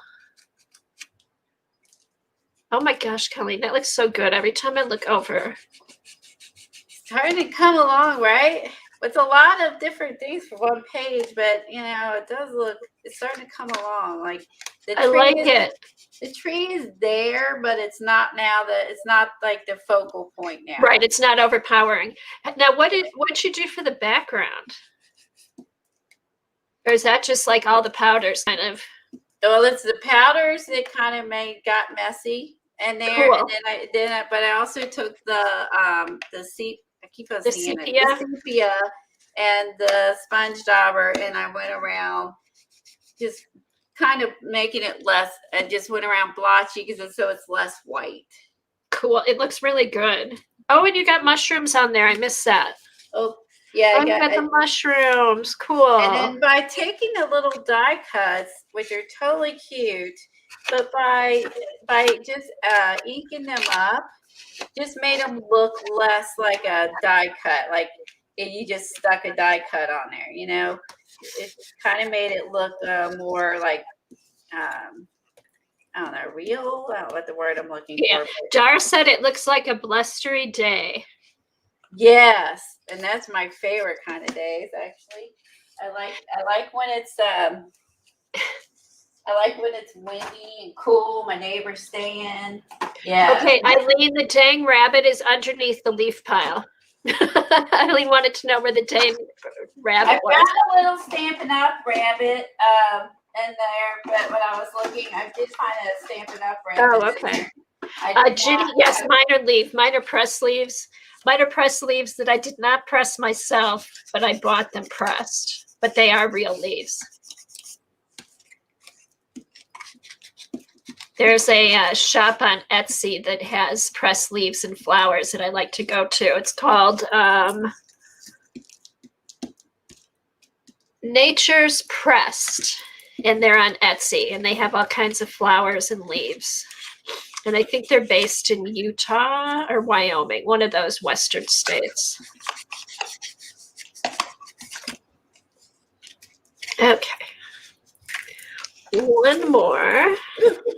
Oh my gosh, Colleen, that looks so good every time I look over. It's starting to come along, right? It's a lot of different things for one page, but you know, it does look, it's starting to come along. Like I like it. The tree is there, but it's not now it's not like the focal point now. Right, it's not overpowering. Now, what'd you do for the background? Or is that just like all the powders kind of? Well, it's the powders that kind of got messy in there, Cool. and but I also took the sepia and the sponge dauber, and I went around just kind of making it less, and just went around blotchy so it's less white. Cool. It looks really good. Oh, and you got mushrooms on there. I missed that. Oh, yeah. I got the mushrooms. Cool. And then by taking the little die cuts, which are totally cute, but by just inking them up, just made them look less like a die cut, like you just stuck a die cut on there, you know? It kind of made it look more like, I don't know, real? I don't know what the word I'm looking for. Dar said it looks like a blustery day. Yes, and that's my favorite kind of days, actually. I like when it's windy and cool. My neighbors stay in. Yeah. Okay, Eileen, the dang rabbit is underneath the leaf pile. Eileen wanted to know where the dang rabbit was. I got a little Stampin' Up! Rabbit in there, but when I was looking, I did find a Stampin' Up! Rabbit. Oh, okay. Ginny, yes, mine are press leaves. Mine are press leaves that I did not press myself, but I bought them pressed. But they are real leaves. There's a shop on Etsy that has pressed leaves and flowers that I like to go to. It's called Nature's Pressed, and they're on Etsy, and they have all kinds of flowers and leaves. And I think they're based in Utah or Wyoming, one of those western states. Okay. One more.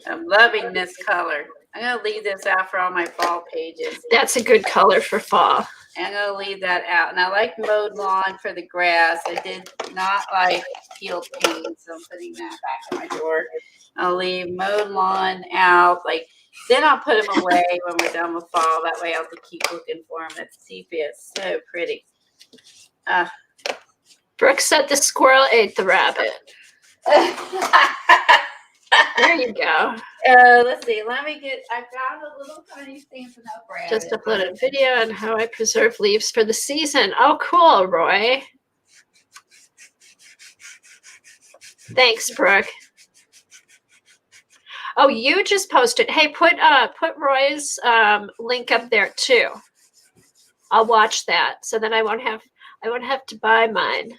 I'm loving this color. I'm going to leave this out for all my fall pages. That's a good color for fall. I'm going to leave that out. And I like mowed lawn for the grass. I did not like peeled paint, so I'm putting that back in my drawer. I'll leave mowed lawn out. Then I'll put them away when we're done with fall. That way I'll have to keep looking for them. That sepia is so pretty. Brooke said the squirrel ate the rabbit. There you go. Let's see. Let me get. I found a little tiny Stampin' Up! Rabbit. Just uploaded a video on how I preserve leaves for the season. Oh, cool, Roy. Thanks, Brooke. Oh, you just posted. Hey, put Roy's link up there too. I'll watch that, so then I won't have to buy mine.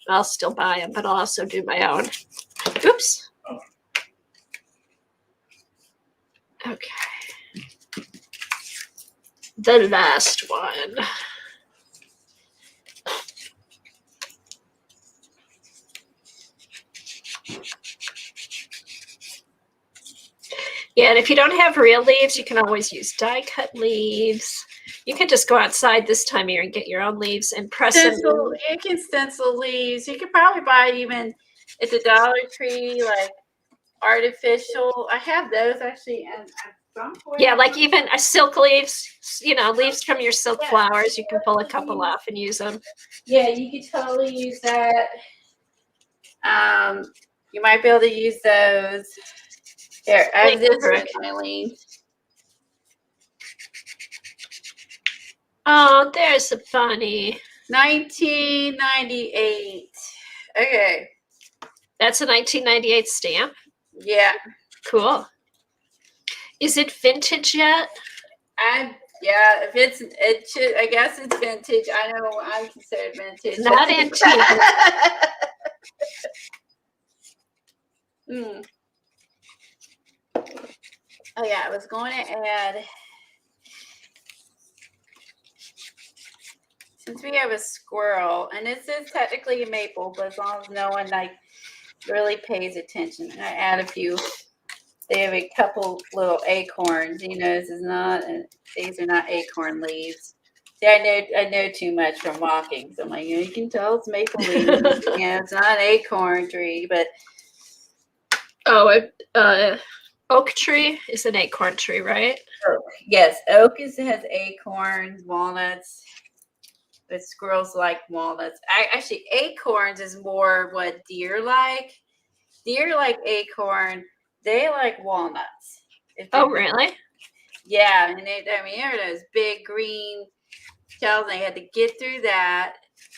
I'll still buy them, but I'll also do my own. Oops. Okay. The last one. Yeah, and if you don't have real leaves, you can always use die cut leaves. You can just go outside this time of year and get your own leaves and press them. You can stencil leaves. You could probably buy even at the Dollar Tree, like artificial. I have those actually, and at some point. Yeah, like even silk leaves. You know, leaves from your silk flowers. You can pull a couple off and use them. Yeah, you could totally use that. You might be able to use those. Here, I have this one, Eileen. Oh, there's a bunny. 1998. Okay. That's a 1998 stamp. Yeah. Cool. Is it vintage yet? Yeah, it should. I guess it's vintage. I know I consider it vintage. Not antique. Oh yeah, I was going to add. Since we have a squirrel, and this is technically a maple, but as long as no one like really pays attention, I add a few. They have a couple little acorns. You know, this is not. These are not acorn leaves. See, I know too much from walking, so I'm like, you can tell it's maple leaves. Yeah, it's not an acorn tree, but oak tree is an acorn tree, right? Oak. Yes, oak has acorns, walnuts. But squirrels like walnuts. Actually, acorns is more what deer like. Deer like acorn. They like walnuts. Oh, really? Yeah, and there are those big green shells. They had to get through that.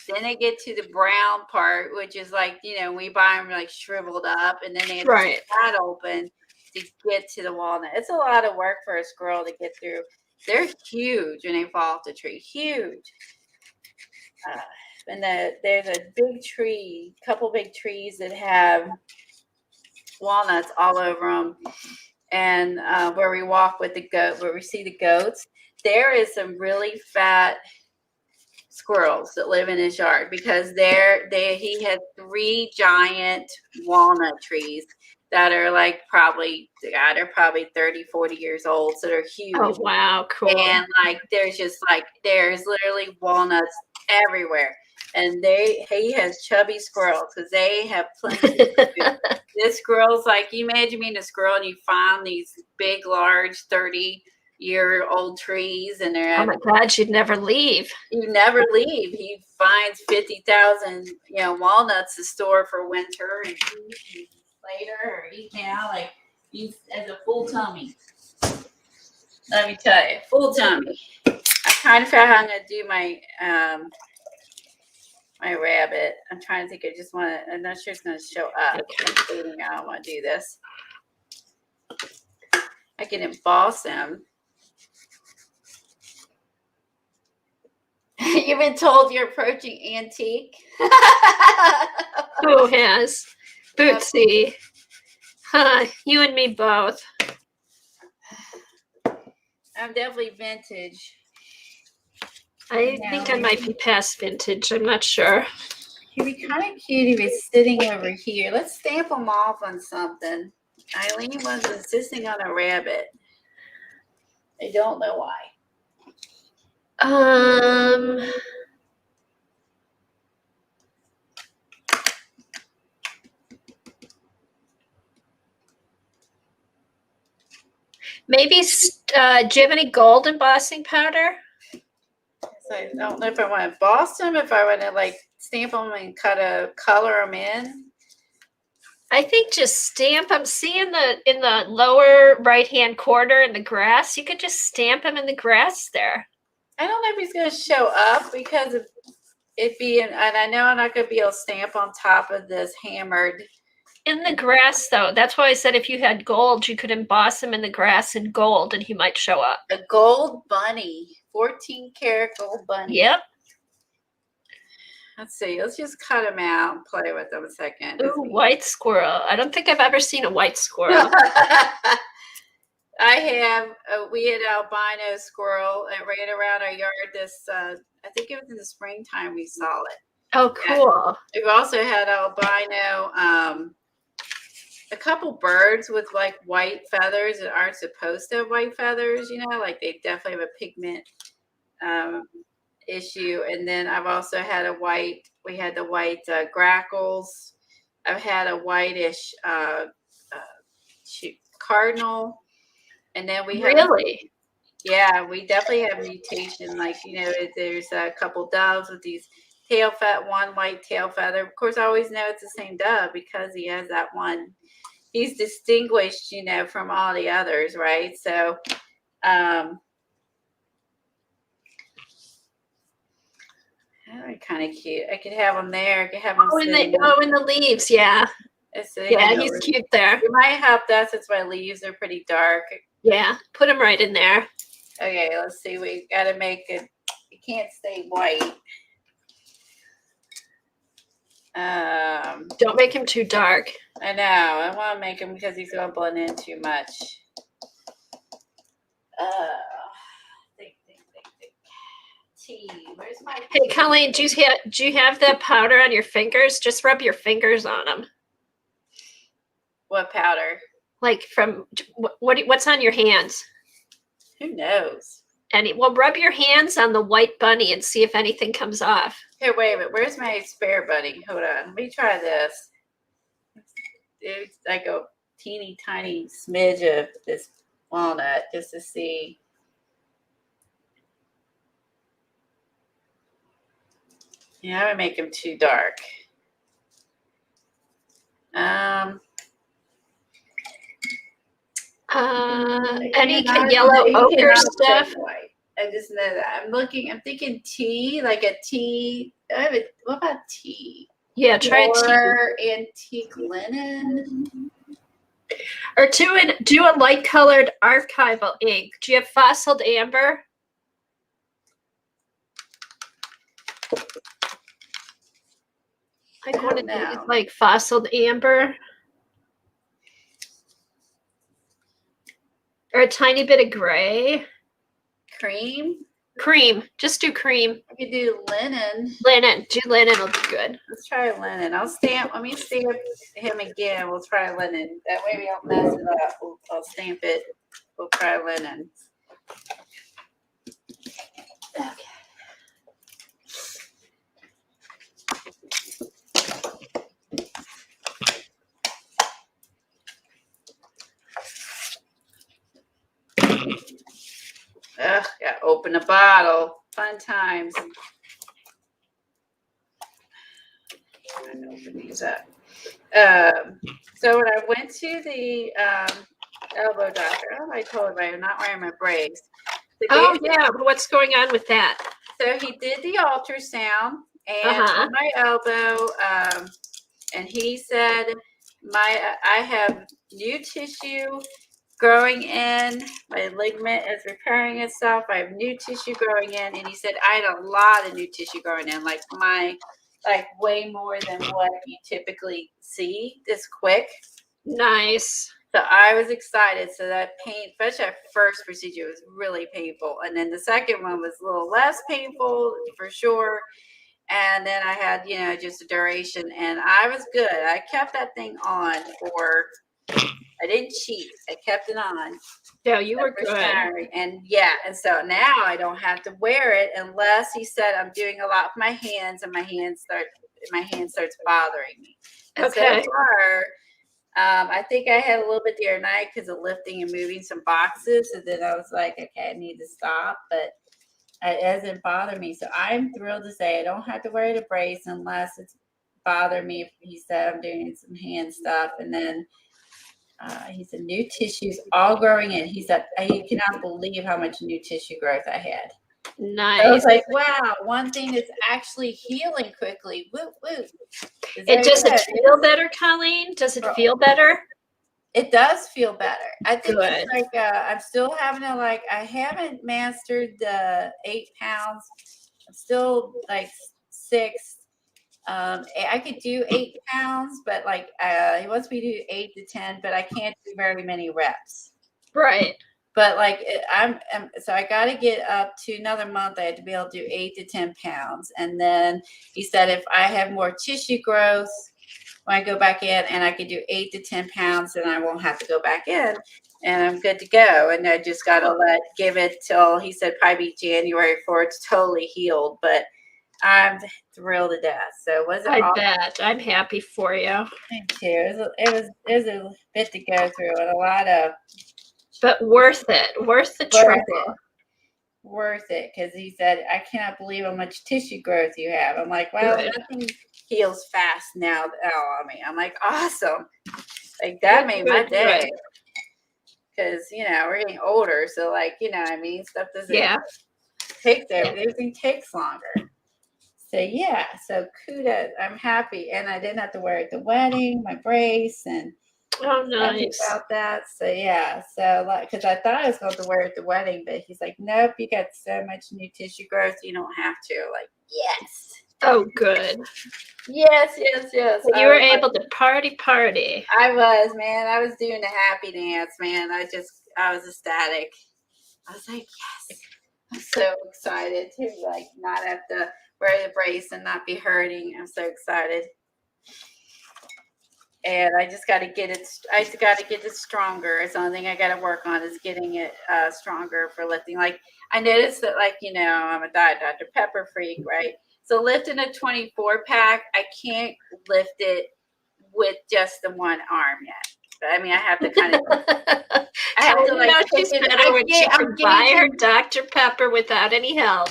Then they get to the brown part, which is like, we buy them like shriveled up, and then they have to get that open to get to the walnut. It's a lot of work for a squirrel to get through. They're huge when they fall off the tree. Huge. And there's a big tree, couple big trees that have walnuts all over them. And where we walk with the goat, where we see the goats, there is some really fat squirrels that live in his yard because he has 3 giant walnut trees that are like they're probably 30, 40 years old. So they're huge. Oh, wow. Cool. And there's literally walnuts everywhere. And he has chubby squirrels because they have plenty of food. This squirrel's you imagine being a squirrel and you find these big, large, 30-year-old trees, and they're oh my God, you'd never leave. You never leave. He finds 50,000 walnuts to store for winter and eat later or eat now. He's as a full tummy. Let me tell you, full tummy. I kind of figured out how I'm gonna do my my rabbit. I'm trying to think. I'm not sure it's gonna show up. I'm figuring out how I want to do this. I can emboss him. You've been told you're approaching antique. Who has? Bootsy. You and me both. I'm definitely vintage. I think I might be past vintage. I'm not sure. He'd be kind of cute if he's sitting over here. Let's stamp him off on something. Eileen was insisting on a rabbit. I don't know why. Maybe, do you have any gold embossing powder? So I don't know if I want to emboss them, if I want to stamp them and color them in. I think just stamp them. See in the lower right-hand corner in the grass, you could just stamp them in the grass there. I don't know if he's going to show up because of it being, and I know I'm not going to be able to stamp on top of this hammered. In the grass, though. That's why I said if you had gold, you could emboss him in the grass in gold and he might show up. A gold bunny, 14 karat gold bunny. Yep. Let's see. Let's just cut him out and play with them a second. Ooh, white squirrel. I don't think I've ever seen a white squirrel. I have. We had albino squirrel. It ran around our yard this. I think it was in the springtime we saw it. Oh, cool. We've also had albino. A couple birds with like white feathers that aren't supposed to have white feathers. You know, like they definitely have a pigment issue. And then I've also had a white. We had the white grackles. I've had a whitish cardinal. And then we have, really, yeah, we definitely have mutation. Like, you know, there's a couple doves with these tail feather, one white tail feather. Of course, I always know it's the same dove because he has that one. He's distinguished, you know, from all the others, right? So, kind of cute. I could have him there. I could have him. in the leaves, yeah. Yeah, he's cute there. It might help that since my leaves are pretty dark. Yeah, put him right in there. Okay, let's see. We got to make it. It can't stay white. Don't make him too dark. I know. I want to make him because he's going to blend in too much. Think. Tea. Where's my tea? Hey, Colleen, do you have that powder on your fingers? Just rub your fingers on them. What powder? Like from what's on your hands? Who knows? Well, rub your hands on the white bunny and see if anything comes off. Here, wait a minute. Where's my spare bunny? Hold on. Let me try this. It's like a teeny tiny smidge of this walnut just to see. Yeah, I would make him too dark. Any yellow ochre stuff? I just know that. I'm thinking tea, like a tea. What about tea? Yeah, try or antique linen. Or do a light colored archival ink. Do you have fossiled amber? Like one of these, like fossiled amber. Or a tiny bit of gray. Cream? Cream. Just do cream. I could do linen. Linen. Do linen will be good. Let's try linen. Let me stamp him again. We'll try linen. That way we don't mess it up. I'll stamp it. We'll try linen. Okay. Ugh, gotta open a bottle. Fun times. I'm gonna open these up. So when I went to the elbow doctor, I told everybody I'm not wearing my brace. Oh yeah, what's going on with that? So he did the ultrasound and on my elbow, and he said I have new tissue growing in, my ligament is repairing itself. I have new tissue growing in, and he said I had a lot of new tissue growing in, like way more than what you typically see this quick. Nice. So I was excited. So that pain, especially that first procedure, was really painful, and then the second one was a little less painful for sure. And then I had, just a duration, and I was good. I kept that thing on I didn't cheat. I kept it on. Yeah, you were good. And so now I don't have to wear it unless he said I'm doing a lot with my hands, and my hand starts bothering me. And so far, I think I had a little bit the other night because of lifting and moving some boxes, and then I was like, okay, I need to stop, but it doesn't bother me. So I'm thrilled to say I don't have to wear the brace unless it's bother me. He said I'm doing some hand stuff, and then he said new tissues all growing in. He said I cannot believe how much new tissue growth I had. Nice. So I was like, wow, one thing is actually healing quickly. Woo woo. Does it feel better, Colleen? Does it feel better? It does feel better. I think Good. it's like I'm still having to I haven't mastered the 8 pounds. I'm still like 6. I could do 8 pounds, but he wants me to do 8 to 10, but I can't do very many reps. Right. But so I got to get up to another month. I had to be able to do 8 to 10 pounds. And then he said, if I have more tissue growth, when I go back in and I can do 8 to 10 pounds, then I won't have to go back in and I'm good to go. And I just got to give it till, he said, probably January before it's totally healed, but I'm thrilled to death. So was it? I bet. I'm happy for you. Me too. It was a bit to go through and a lot of. But worth it. Worth the trouble. Worth it. Because he said, I cannot believe how much tissue growth you have. I'm like, well, nothing heals fast now. I'm like, awesome. Like that made my day. Because, we're getting older. So stuff doesn't take everything takes longer. So yeah, so kudos. I'm happy. And I didn't have to wear it at the wedding, my brace, and nice about that. So yeah, because I thought I was going to wear it at the wedding, but he's like, nope, you got so much new tissue growth, you don't have to. Like, yes. Oh, good. Yes. You were able to party. I was, man. I was doing the happy dance, man. I was ecstatic. I was like, yes. I'm so excited to not have to wear the brace and not be hurting. I'm so excited. And I just got to get it. I just got to get it stronger. It's the only thing I got to work on is getting it stronger for lifting. Like I noticed that, I'm a Diet Dr. Pepper freak, right? So lifting a 24 pack, I can't lift it with just the one arm yet. But I mean, I have to kind of. I have to she's better when she can buy her Dr. Pepper without any help.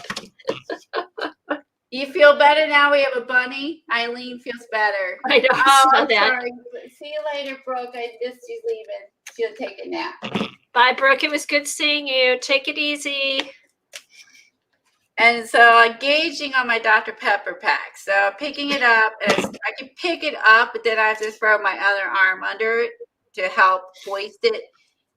You feel better now? We have a bunny. Eileen feels better. I know. I'm sorry. See you later, Brooke. I missed you leaving. She'll take a nap. Bye, Brooke. It was good seeing you. Take it easy. And so gauging on my Dr. Pepper pack. So picking it up, I can pick it up, but then I have to throw my other arm under it to help hoist it.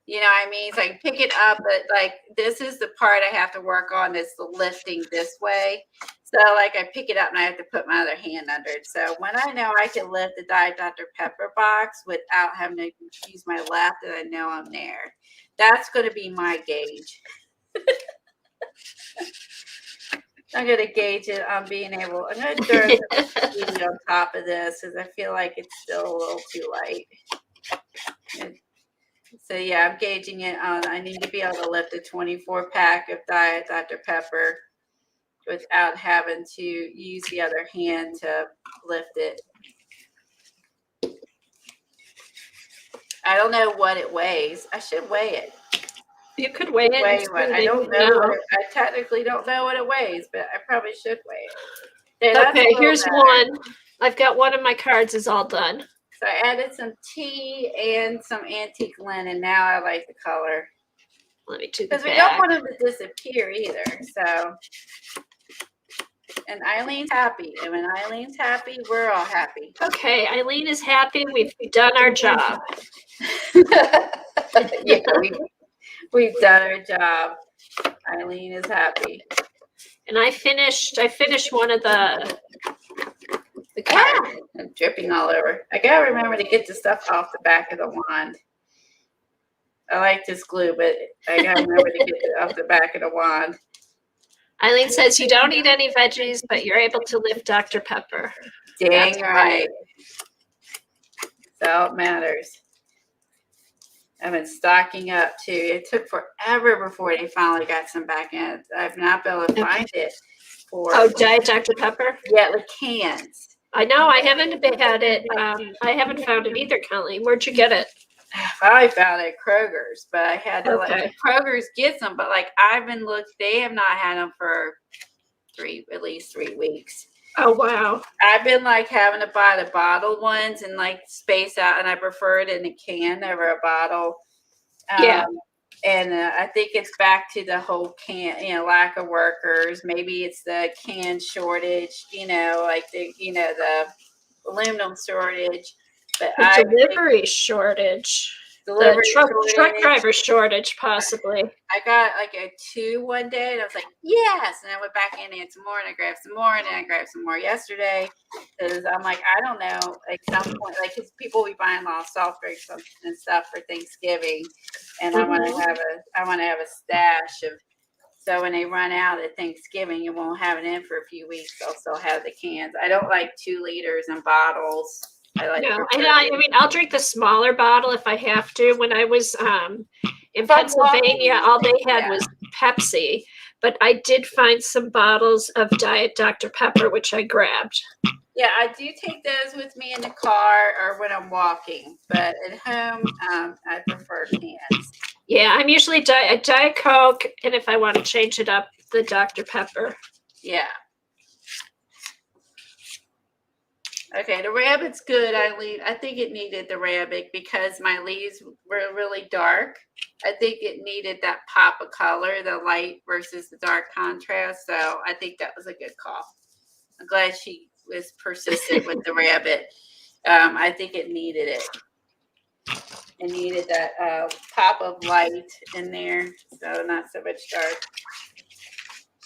You know what I mean? So I can pick it up, but this is the part I have to work on is the lifting this way. So I pick it up and I have to put my other hand under it. So when I know I can lift the Diet Dr. Pepper box without having to use my left, and I know I'm there, that's going to be my gauge. I'm going to gauge it on being able. I'm going to throw some on top of this because I feel like it's still a little too light. So yeah, I'm gauging it on. I need to be able to lift a 24 pack of Diet Dr. Pepper without having to use the other hand to lift it. I don't know what it weighs. I should weigh it. You could weigh it. I don't know. I technically don't know what it weighs, but I probably should weigh it. Okay, here's one. I've got one of my cards is all done. So I added some tea and some antique linen. Now I like the color. Let me do the back. Because we don't want them to disappear either. So, and Eileen's happy. And when Eileen's happy, we're all happy. Okay, Eileen is happy. We've done our job. Yeah, we've done our job. Eileen is happy. And I finished one of the cards. I'm dripping all over. I gotta remember to get the stuff off the back of the wand. I like this glue, but I gotta remember to get it off the back of the wand. Eileen says you don't eat any veggies, but you're able to lift Dr. Pepper. Dang That's right. So it matters. I've been stocking up too. It took forever before they finally got some back in. I've not been able to find it for. Oh, Diet Dr. Pepper? Yeah, the cans. I know. I haven't had it. I haven't found it either, Colleen. Where'd you get it? I found it at Kroger's, but I had to Kroger's get them. But I've been they have not had them for at least 3 weeks. Oh, wow. I've been like having to buy the bottled ones and like space out, and I prefer it in a can over a bottle. Yeah. And I think it's back to the whole lack of workers. Maybe it's the can shortage, like the aluminum shortage. But The I delivery shortage. The delivery truck shortage. driver shortage, possibly. I got like a 2 one day, and I was like, yes. And I went back in and some more, and I grabbed some more, and then I grabbed some more yesterday. Because I'm like, I don't know, like some point, like because people will be buying a lot of soft drinks and stuff for Thanksgiving, and I want to have a stash of. So when they run out at Thanksgiving, you won't have it in for a few weeks. I'll still have the cans. I don't like 2 liters in bottles. No, I mean, I'll drink the smaller bottle if I have to. When I was in Pennsylvania, all they had was Pepsi, but I did find some bottles of Diet Dr. Pepper, which I grabbed. Yeah, I do take those with me in the car or when I'm walking, but at home, I prefer cans. Yeah, I'm usually Diet Coke, and if I want to change it up, the Dr. Pepper. Yeah. Okay, the rabbit's good, Eileen. I think it needed the rabbit because my leaves were really dark. I think it needed that pop of color, the light versus the dark contrast. So I think that was a good call. I'm glad she was persistent with the rabbit. I think it needed it. It needed that pop of light in there, so not so much dark.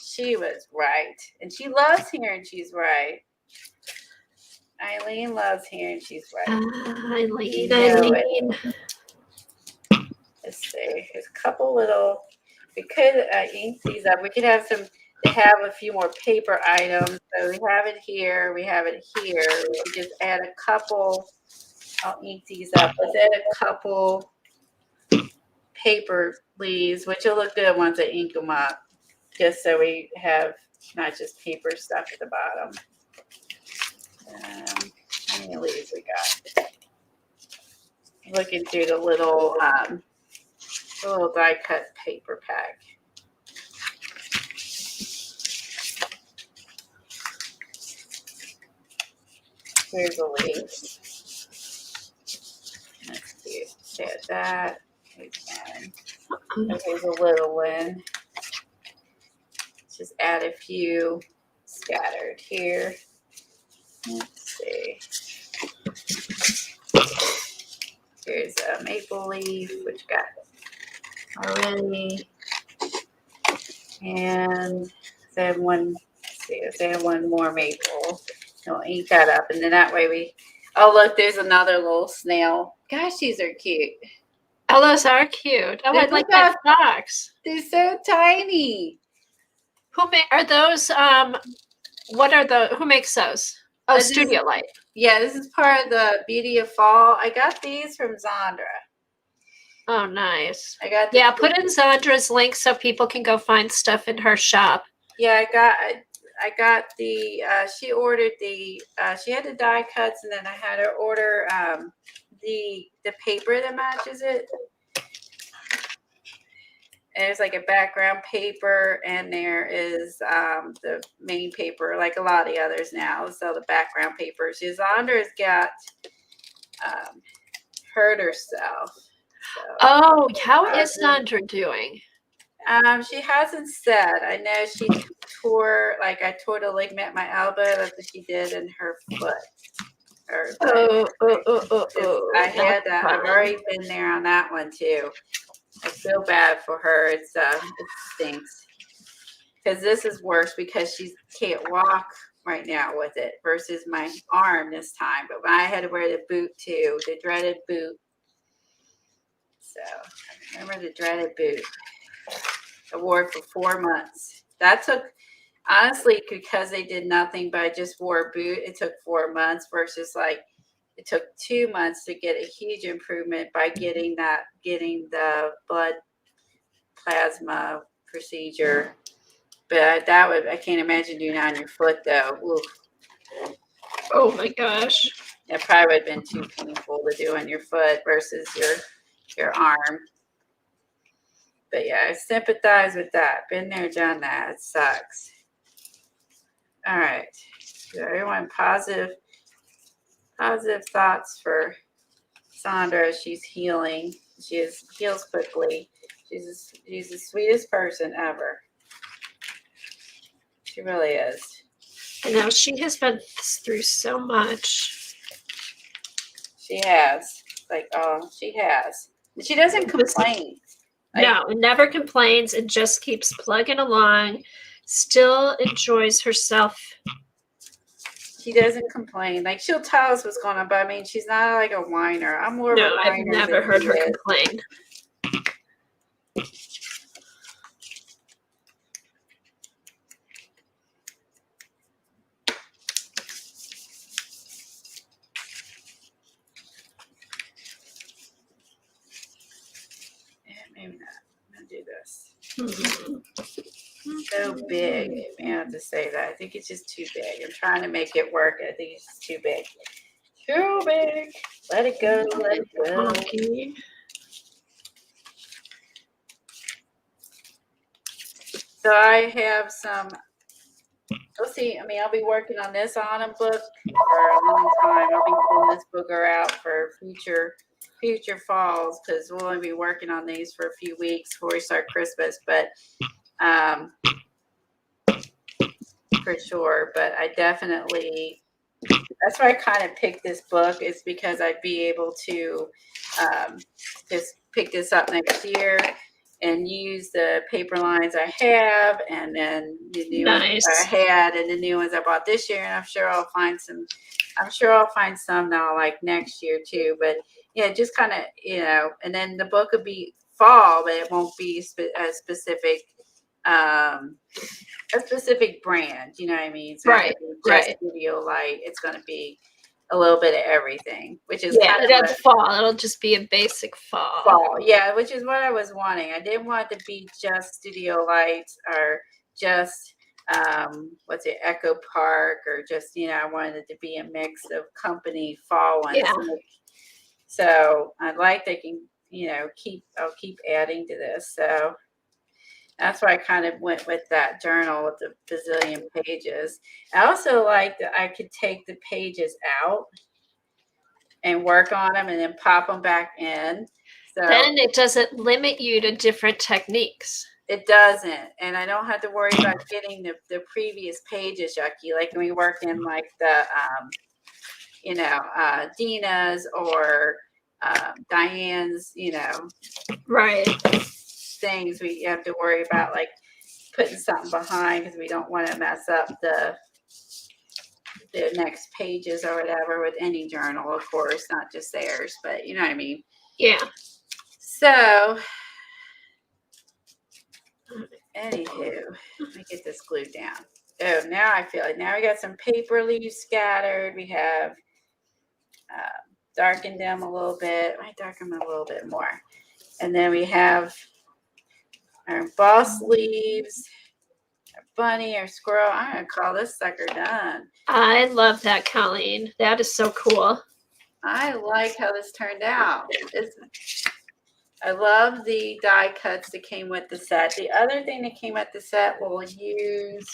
She was right. And she loves hearing she's right. Eileen loves hearing she's right. Eileen. Let's see. There's a couple little. We could ink these up. We could have some. They have a few more paper items. So we have it here. We have it here. We could just add a couple. I'll ink these up. Let's add a couple paper leaves, which will look good once I ink them up. Just so we have not just paper stuff at the bottom. How many leaves we got? Looking through the little die cut paper pack. Here's the leaves. That's cute. Add that. Here's a little one. Just add a few scattered here. Let's see. Here's a maple leaf, which got already. And let's add one. Let's add one more maple. We'll ink that up, and then that way we. Oh, look, there's another little snail. Gosh, these are cute. Oh, those are cute. Oh, I like that box. They're so tiny. Are those? What are the? Who makes those? Oh, Studio Light. Yeah, this is part of the Beauty of Fall. I got these from Zandra. Oh, nice. I got. Yeah, put in Zandra's link so people can go find stuff in her shop. Yeah, I got the. She ordered the. She had the die cuts, and then I had her order the paper that matches it. And there's like a background paper, and there is the main paper, like a lot of the others now. So the background paper. Zandra's got hurt herself. So, oh, how is Zandra doing? She hasn't said. I know she tore the ligament in my elbow. That's what she did in her foot. I had that. I've already been there on that one too. I feel bad for her. It stinks because this is worse because she can't walk right now with it versus my arm this time. But I had to wear the boot too, the dreaded boot. So I remember the dreaded boot. I wore it for 4 months. That took, honestly, because they did nothing but I just wore a boot. It took 4 months versus like it took 2 months to get a huge improvement by getting the blood plasma procedure. But I can't imagine doing that on your foot though. Oof. Oh my gosh. That probably would have been too painful to do on your foot versus your arm. But yeah, I sympathize with that. Been there, done that. It sucks. All right. Everyone positive thoughts for Sandra. She's healing. She heals quickly. She's the sweetest person ever. She really is. I know she has been through so much. She has. She has. She doesn't complain. No, never complains and just keeps plugging along. Still enjoys herself. She doesn't complain. Like, she'll tell us what's going on, but I mean, she's not like a whiner. I'm more of a whiner. I've never heard her complain. Maybe not. I'm gonna do this. So big. I have to say that. I think it's just too big. I'm trying to make it work. I think it's just too big. Too big. Let it go. Let it go. Okay. So I have some. We'll see. I mean, I'll be working on this autumn book for a long time. I'll be pulling this booker out for future falls because we'll only be working on these for a few weeks before we start Christmas. But for sure. But I definitely. That's why I kind of picked this book. Is because I'd be able to just pick this up next year and use the paper lines I have, and then the new ones I had, and the new ones I bought this year. And I'm sure I'll find some. I'm sure I'll find some that I'll like next year too. But yeah, just kind of and then the book will be fall, but it won't be a specific brand. You know what I mean? It's right. Just Studio Light. It's going to be a little bit of everything, which is fall. It'll just be a basic fall. Yeah, which is what I was wanting. I didn't want it to be just Studio Lights or just Echo Park or just I wanted it to be a mix of company fall ones. Yeah. So I'd like they can I'll keep adding to this. So that's why I kind of went with that journal with the bazillion pages. I also like that I could take the pages out and work on them and then pop them back in. So then it doesn't limit you to different techniques. It doesn't. And I don't have to worry about getting the previous pages yucky. Like when we work in like the, Dina's or Diane's, right. things we have to worry about, like putting something behind because we don't want to mess up the next pages or whatever with any journal, of course, not just theirs, but you know what I mean? Yeah. So, anywho, let me get this glued down. Oh, now I feel like now we got some paper leaves scattered. We have darkened them a little bit. I darken them a little bit more. And then we have our embossed leaves, our bunny, our squirrel. I'm going to call this sucker done. I love that, Colleen. That is so cool. I like how this turned out. I love the die cuts that came with the set. The other thing that came with the set, we'll use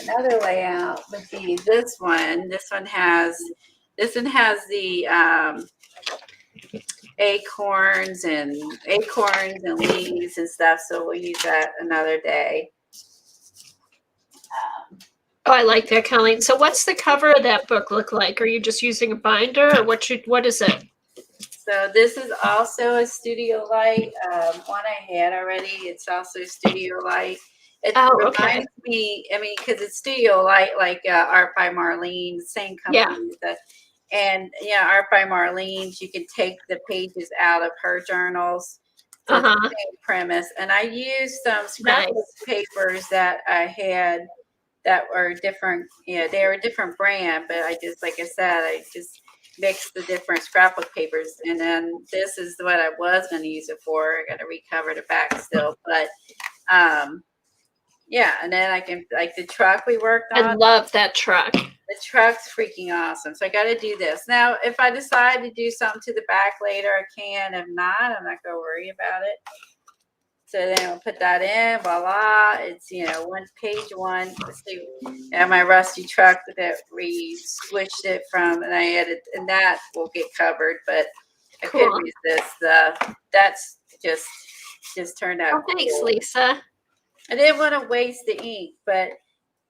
another layout would be this one. This one has the acorns and leaves and stuff. So we'll use that another day. I like that, Colleen. So what's the cover of that book look like? Are you just using a binder or what is it? So this is also a Studio Light. One I had already. It's also Studio Light. It reminds me, because it's Studio Light, like Art by Marlene, same company. Yeah. And Art by Marlene, you can take the pages out of her journals. So it's the same premise. And I used some scrapbook papers that I had that were different. They were a different brand, but I just mixed the different scrapbook papers. And then this is what I was going to use it for. I got to recover the back still. But and then I can, like the truck we worked on. I love that truck. The truck's freaking awesome. So I got to do this. Now, if I decide to do something to the back later, I can. If not, I'm not going to worry about it. So then I'll put that in, voila. It's, page one. Let's see. And my rusty truck that we switched it from, and I added, and that will get covered, but I couldn't Cool. resist that's just turned out. Oh, thanks, cool. Lisa. I didn't want to waste the ink, but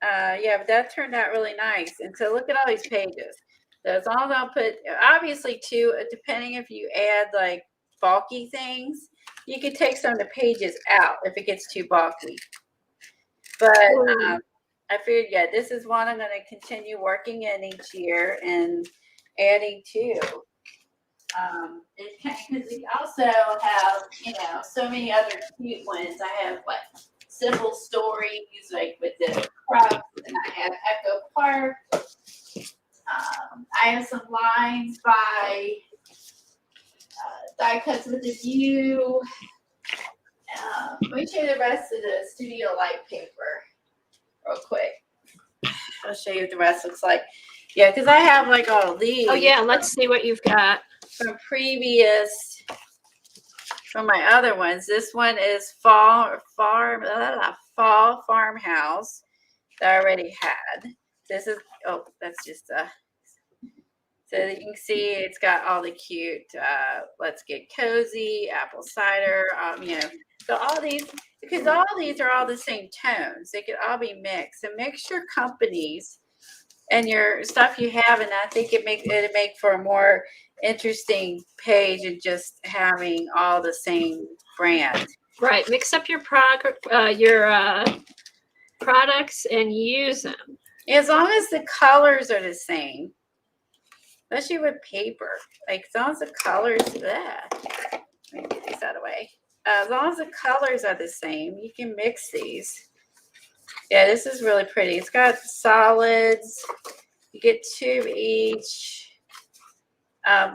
but that turned out really nice. And so look at all these pages. So as long as I'll put, obviously too, depending if you add like bulky things, you could take some of the pages out if it gets too bulky. But I figured, this is one I'm going to continue working in each year and adding to. Because we also have, so many other cute ones. I have like simple stories, like with the crops, and I have Echo Park. I have some lines by Die Cuts with a View. Let me show you the rest of the studio light paper real quick. I'll show you what the rest looks like. Yeah, because I have like all these. Oh yeah, let's see what you've got. From my other ones. This one is fall farmhouse that I already had. This is, that's just so you can see it's got all the cute, let's get cozy, apple cider, so all these, because all these are all the same tones, they could all be mixed. And mix your companies and your stuff you have, and I think it'd make for a more interesting page and just having all the same brand. Right, mix up your products and use them. As long as the colors are the same, especially with paper, like as long as the colors, let me get these out of the way. As long as the colors are the same, you can mix these. Yeah, this is really pretty. It's got solids. You get 2 of each.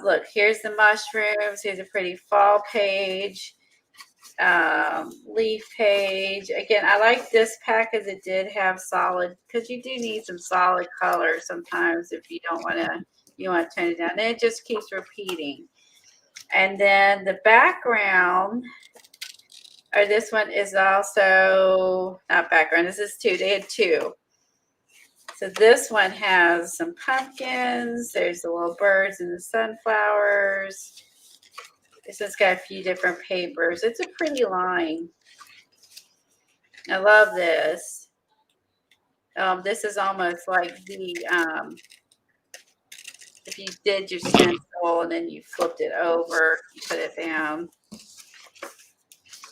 Look, here's the mushrooms. Here's a pretty fall page. Leaf page. Again, I like this pack because it did have solid, because you do need some solid color sometimes if you don't want to, you want to turn it down. And it just keeps repeating. And then the background, or this one is also not background. This is 2. They had 2. So this one has some pumpkins. There's the little birds and the sunflowers. This has got a few different papers. It's a pretty line. I love this. This is almost like the, if you did your stencil and then you flipped it over, you put it down.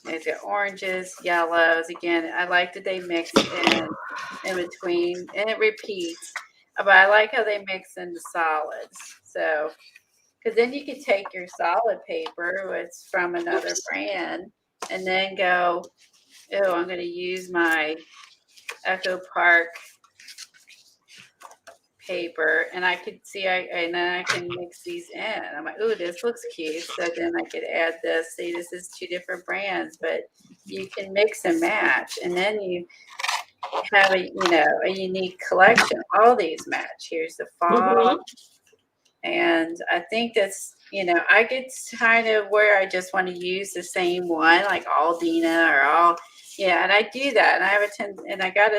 There's got oranges, yellows. Again, I like that they mix in between, and it repeats. But I like how they mix in the solids. So, because then you could take your solid paper, which is from another brand, and then go, oh, I'm going to use my Echo Park paper, and I could see, and then I can mix these in. I'm like, oh, this looks cute. So then I could add this. See, this is 2 different brands, but you can mix and match, and then you have a unique collection. All these match. Here's the fall, and I think that's, I get kind of where I just want to use the same one, like all Dina or all, and I do that, and I have and I got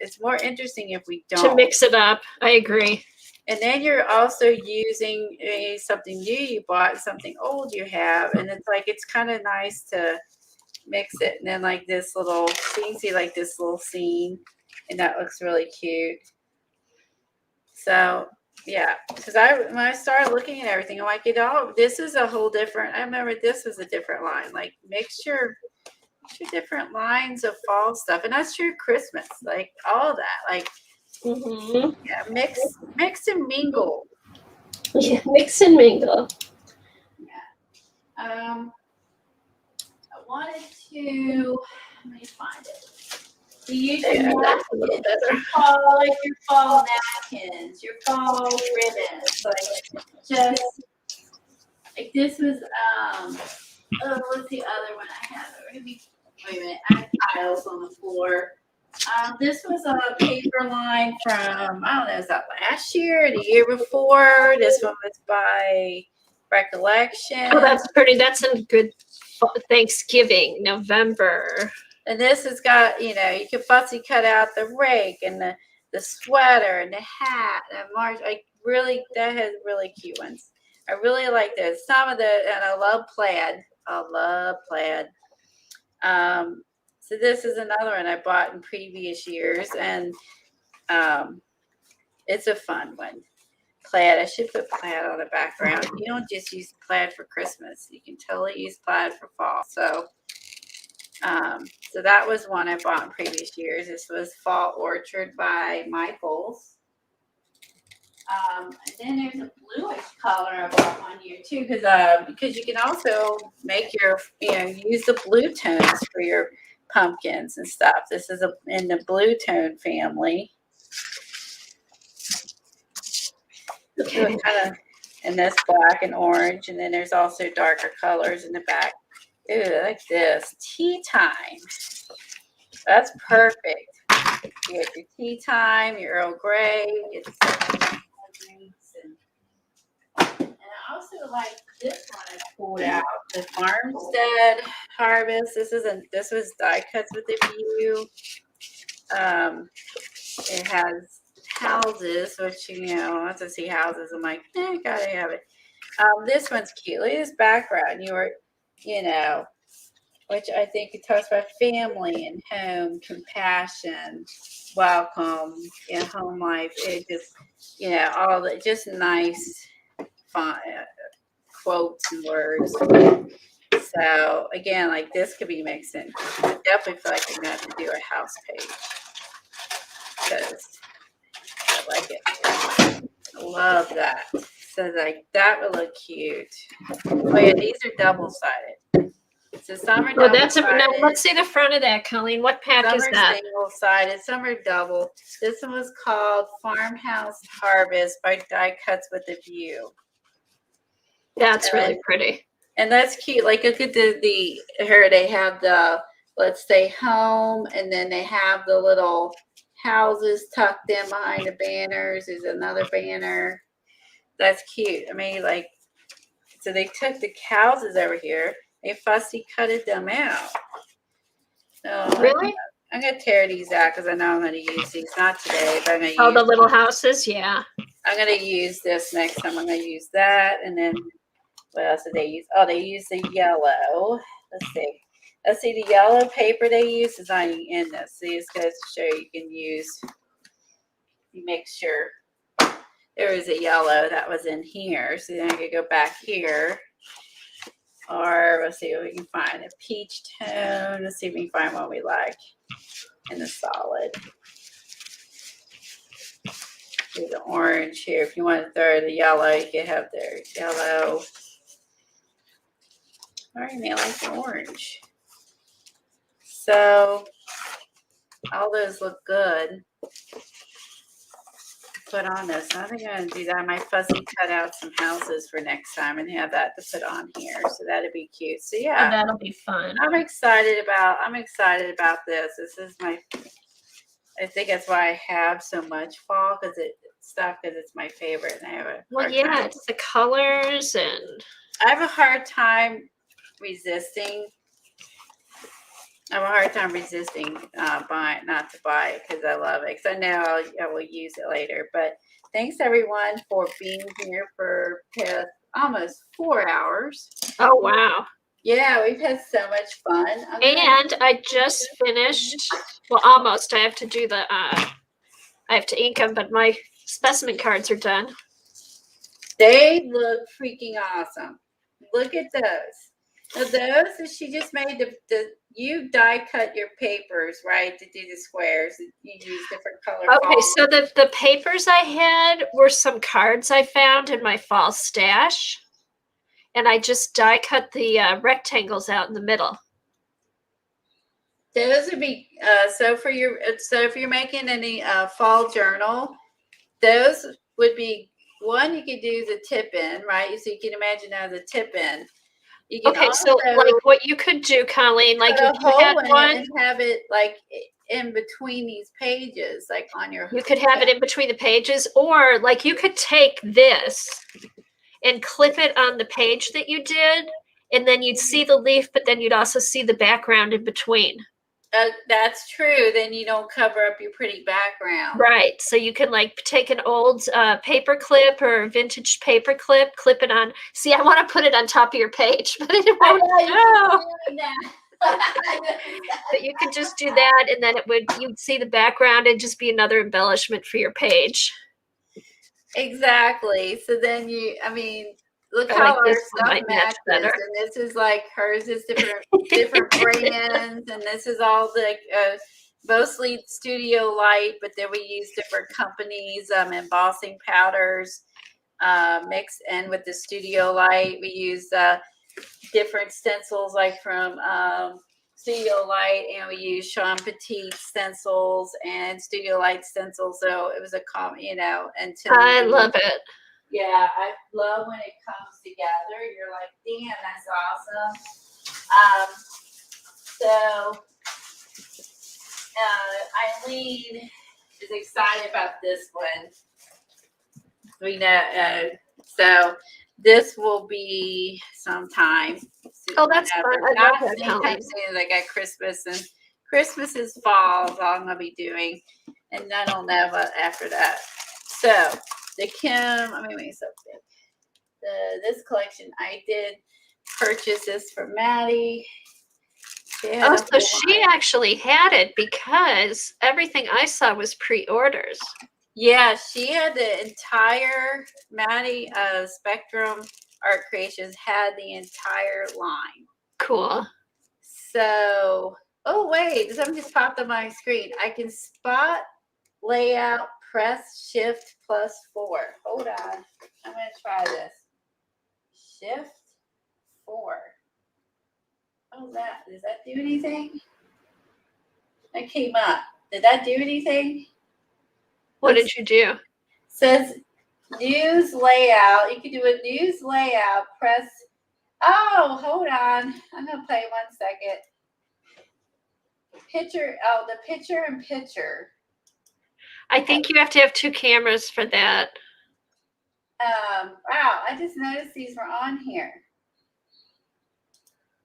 it's more interesting if we don't. To mix it up. I agree. And then you're also using something new you bought, something old you have, and it's like, it's kind of nice to mix it. And then like this little, so you can see like this little scene, and that looks really cute. So yeah, because when I started looking at everything, I'm like, this is a whole different, I remember this was a different line, like mix your different lines of fall stuff, and that's your Christmas, like all that, like mix and mingle. Yeah, mix and mingle. Yeah. I wanted to, let me find it. You usually have a little better. Like your fall napkins, your fall ribbons, like just like this was what's the other one I have? Wait a minute, I have tiles on the floor. This was a paper line from, I don't know, is that last year or the year before? This one was by recollection. Oh, that's pretty. That's a good Thanksgiving, November. And this has got, you can fussy cut out the rake and the sweater and the hat and March. That has really cute ones. I really like this. And I love plaid. I love plaid. So this is another one I bought in previous years, and it's a fun one. Plaid. I should put plaid on the background. You don't just use plaid for Christmas. You can totally use plaid for fall. So that was one I bought in previous years. This was Fall Orchard by Michaels. And then there's a bluish color I bought one year too, because you can also make use the blue tones for your pumpkins and stuff. This is in the blue tone family. So kind of, and this black and orange, and then there's also darker colors in the back. Ooh, I like this. Tea time. That's perfect. You get your tea time, your Earl Grey. And I also like this one I pulled out, the Farmstead Harvest. This was die cuts with a view. It has houses, which once I see houses, I'm like, gotta have it. This one's cute. Look at this background. Which I think it talks about family and home, compassion, welcome, home life. It just, all the just nice font, quotes and words. So again, like this could be mixed in. I definitely feel like I'm gonna have to do a house page because I like it. I love that. So like that would look cute. Oh yeah, these are double-sided. So some are double-sided. Now let's see the front of that, Colleen. What pack is that? Some are single-sided, some are double. This one was called Farmhouse Harvest by Die Cuts with a View. That's really pretty. And that's cute. Like look at here they have the let's stay home, and then they have the little houses tucked in behind the banners. There's another banner. That's cute. I mean, like, so they took the houses over here. They fussy cutted them out. So really? I'm going to tear these out because I know I'm going to use these. Not today, but I'm going to use the little houses? Yeah. I'm going to use this next time. I'm going to use that. And then what else did they use? Oh, they used the yellow. Let's see. The yellow paper they use is not in this. So this goes to show you can use, you make sure there is a yellow that was in here. So then I could go back here. Or let's see what we can find. A peach tone. Let's see if we can find one we like in the solid. Do the orange here. If you want to throw the yellow, you can have their yellow. All right, man, I like the orange. So all those look good. Put on this. I think I'm going to do that. I might fussy cut out some houses for next time and have that to put on here. So that'd be cute. So yeah, that'll be fun. I'm excited about this. This is I think that's why I have so much fall because it's my favorite. And I have it's the colors and I have a hard time resisting. Buying, not to buy it because I love it. Because I know I will use it later. But thanks everyone for being here for almost 4 hours. Oh wow! Yeah, we've had so much fun. And I just finished. Well, almost. I have to do the. I have to ink them, but my specimen cards are done. They look freaking awesome. Look at those. Now those she just made you die cut your papers, right, to do the squares. You use different color. Okay, so the papers I had were some cards I found in my fall stash, and I just die cut the rectangles out in the middle. Those would be so if you're making any fall journal, those would be one you could do the tip in, right? So you can imagine as a tip in. Okay, so like what you could do, Colleen, like if you had one and have it like in between these pages, like on your. You could have it in between the pages, or like you could take this and clip it on the page that you did, and then you'd see the leaf, but then you'd also see the background in between. That's true. Then you don't cover up your pretty background. Right. So you can like take an old paper clip or vintage paper clip, clip it on. See, I want to put it on top of your page, but it won't. But you could just do that, and then you'd see the background and just be another embellishment for your page. Exactly. So then look how like our this one stuff might match matches. better. And this is like hers is different brands, and this is all the mostly Studio Light, but then we use different companies, embossing powders mixed in with the Studio Light. We use different stencils like from Studio Light, and we use Sean Petit stencils and Studio Light stencils. So it was and I love it. Yeah, I love when it comes together. You're like, damn, that's awesome. Eileen is excited about this one. We know, so this will be sometime. Oh, that's fun. I love that, anytime soon. I got Christmas, and Christmas is fall is all I'm gonna be doing, and I don't know about after that. So the Kim, something. This collection I did purchase this for Maddie. Oh, so she actually had it because everything I saw was pre-orders. Yeah, she had the entire Maddie Spectrum Art Creations had the entire line. Cool. So, oh wait, something just popped on my screen. I can spot layout, press Shift +4. Hold on, I'm gonna try this. Shift 4. Oh, does that do anything? That came up. Did that do anything? What did you do? Says use layout. You can do a use layout. Press. Oh, hold on. I'm gonna play 1 second. Picture. Oh, the picture in picture. I think you have to have 2 cameras for that. Wow. I just noticed these were on here.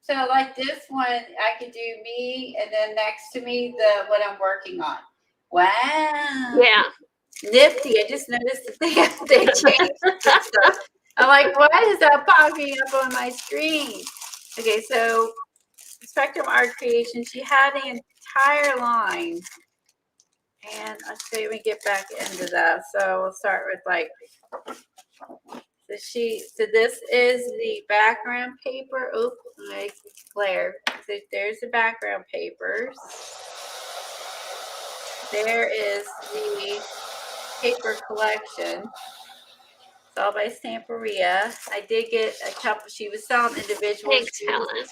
So like this one, I could do me, and then next to me what I'm working on. Wow. Yeah. Nifty. I just noticed that they changed stuff. I'm like, why is that popping up on my screen? Okay, so Spectrum Art Creation, she had the entire line. And let's see, we get back into that. So we'll start with so this is the background paper. Oops, my glare. So there's the background papers. There is the paper collection. It's all by Stamperia. I did get a couple. She was selling individual. Thanks, Helen.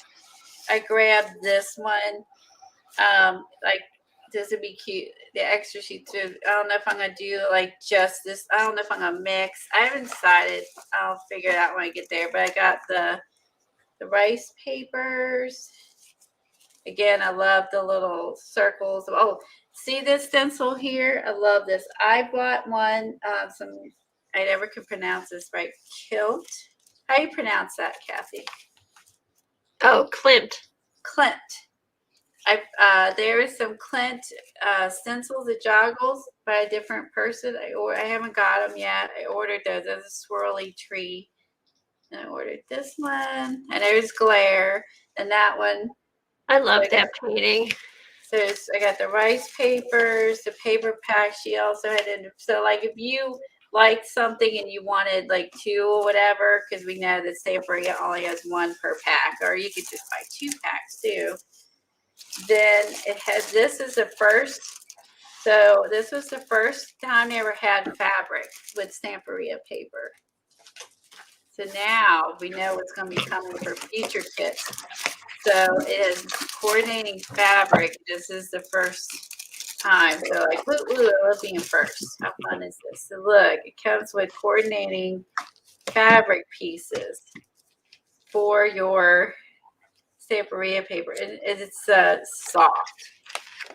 I grabbed this one. This would be cute. The extra sheet too. I don't know if I'm gonna do just this. I don't know if I'm gonna mix. I haven't decided. I'll figure it out when I get there. But I got the rice papers. Again, I love the little circles. Oh, see this stencil here? I love this. I bought one. I never could pronounce this right. Kilt. How do you pronounce that, Kathy? Oh, Klimt. Klimt. There is some Klimt stencils at Joggles by a different person. I haven't got them yet. I ordered those. There's a swirly tree. And I ordered this one. And there's Glare. And that one. I love that painting. So I got the rice papers, the paper pack. She also had so if you liked something and you wanted 2 or whatever, because we know that Stamperia only has 1 per pack, or you could just buy 2 packs too. Then it has, this is the first, so this was the first time they ever had fabric with Stamperia paper. So now we know what's going to be coming for future kits. So it is coordinating fabric. This is the first time. So woo, I love being first. How fun is this? So look, it comes with coordinating fabric pieces for your Stamperia paper, and it's soft.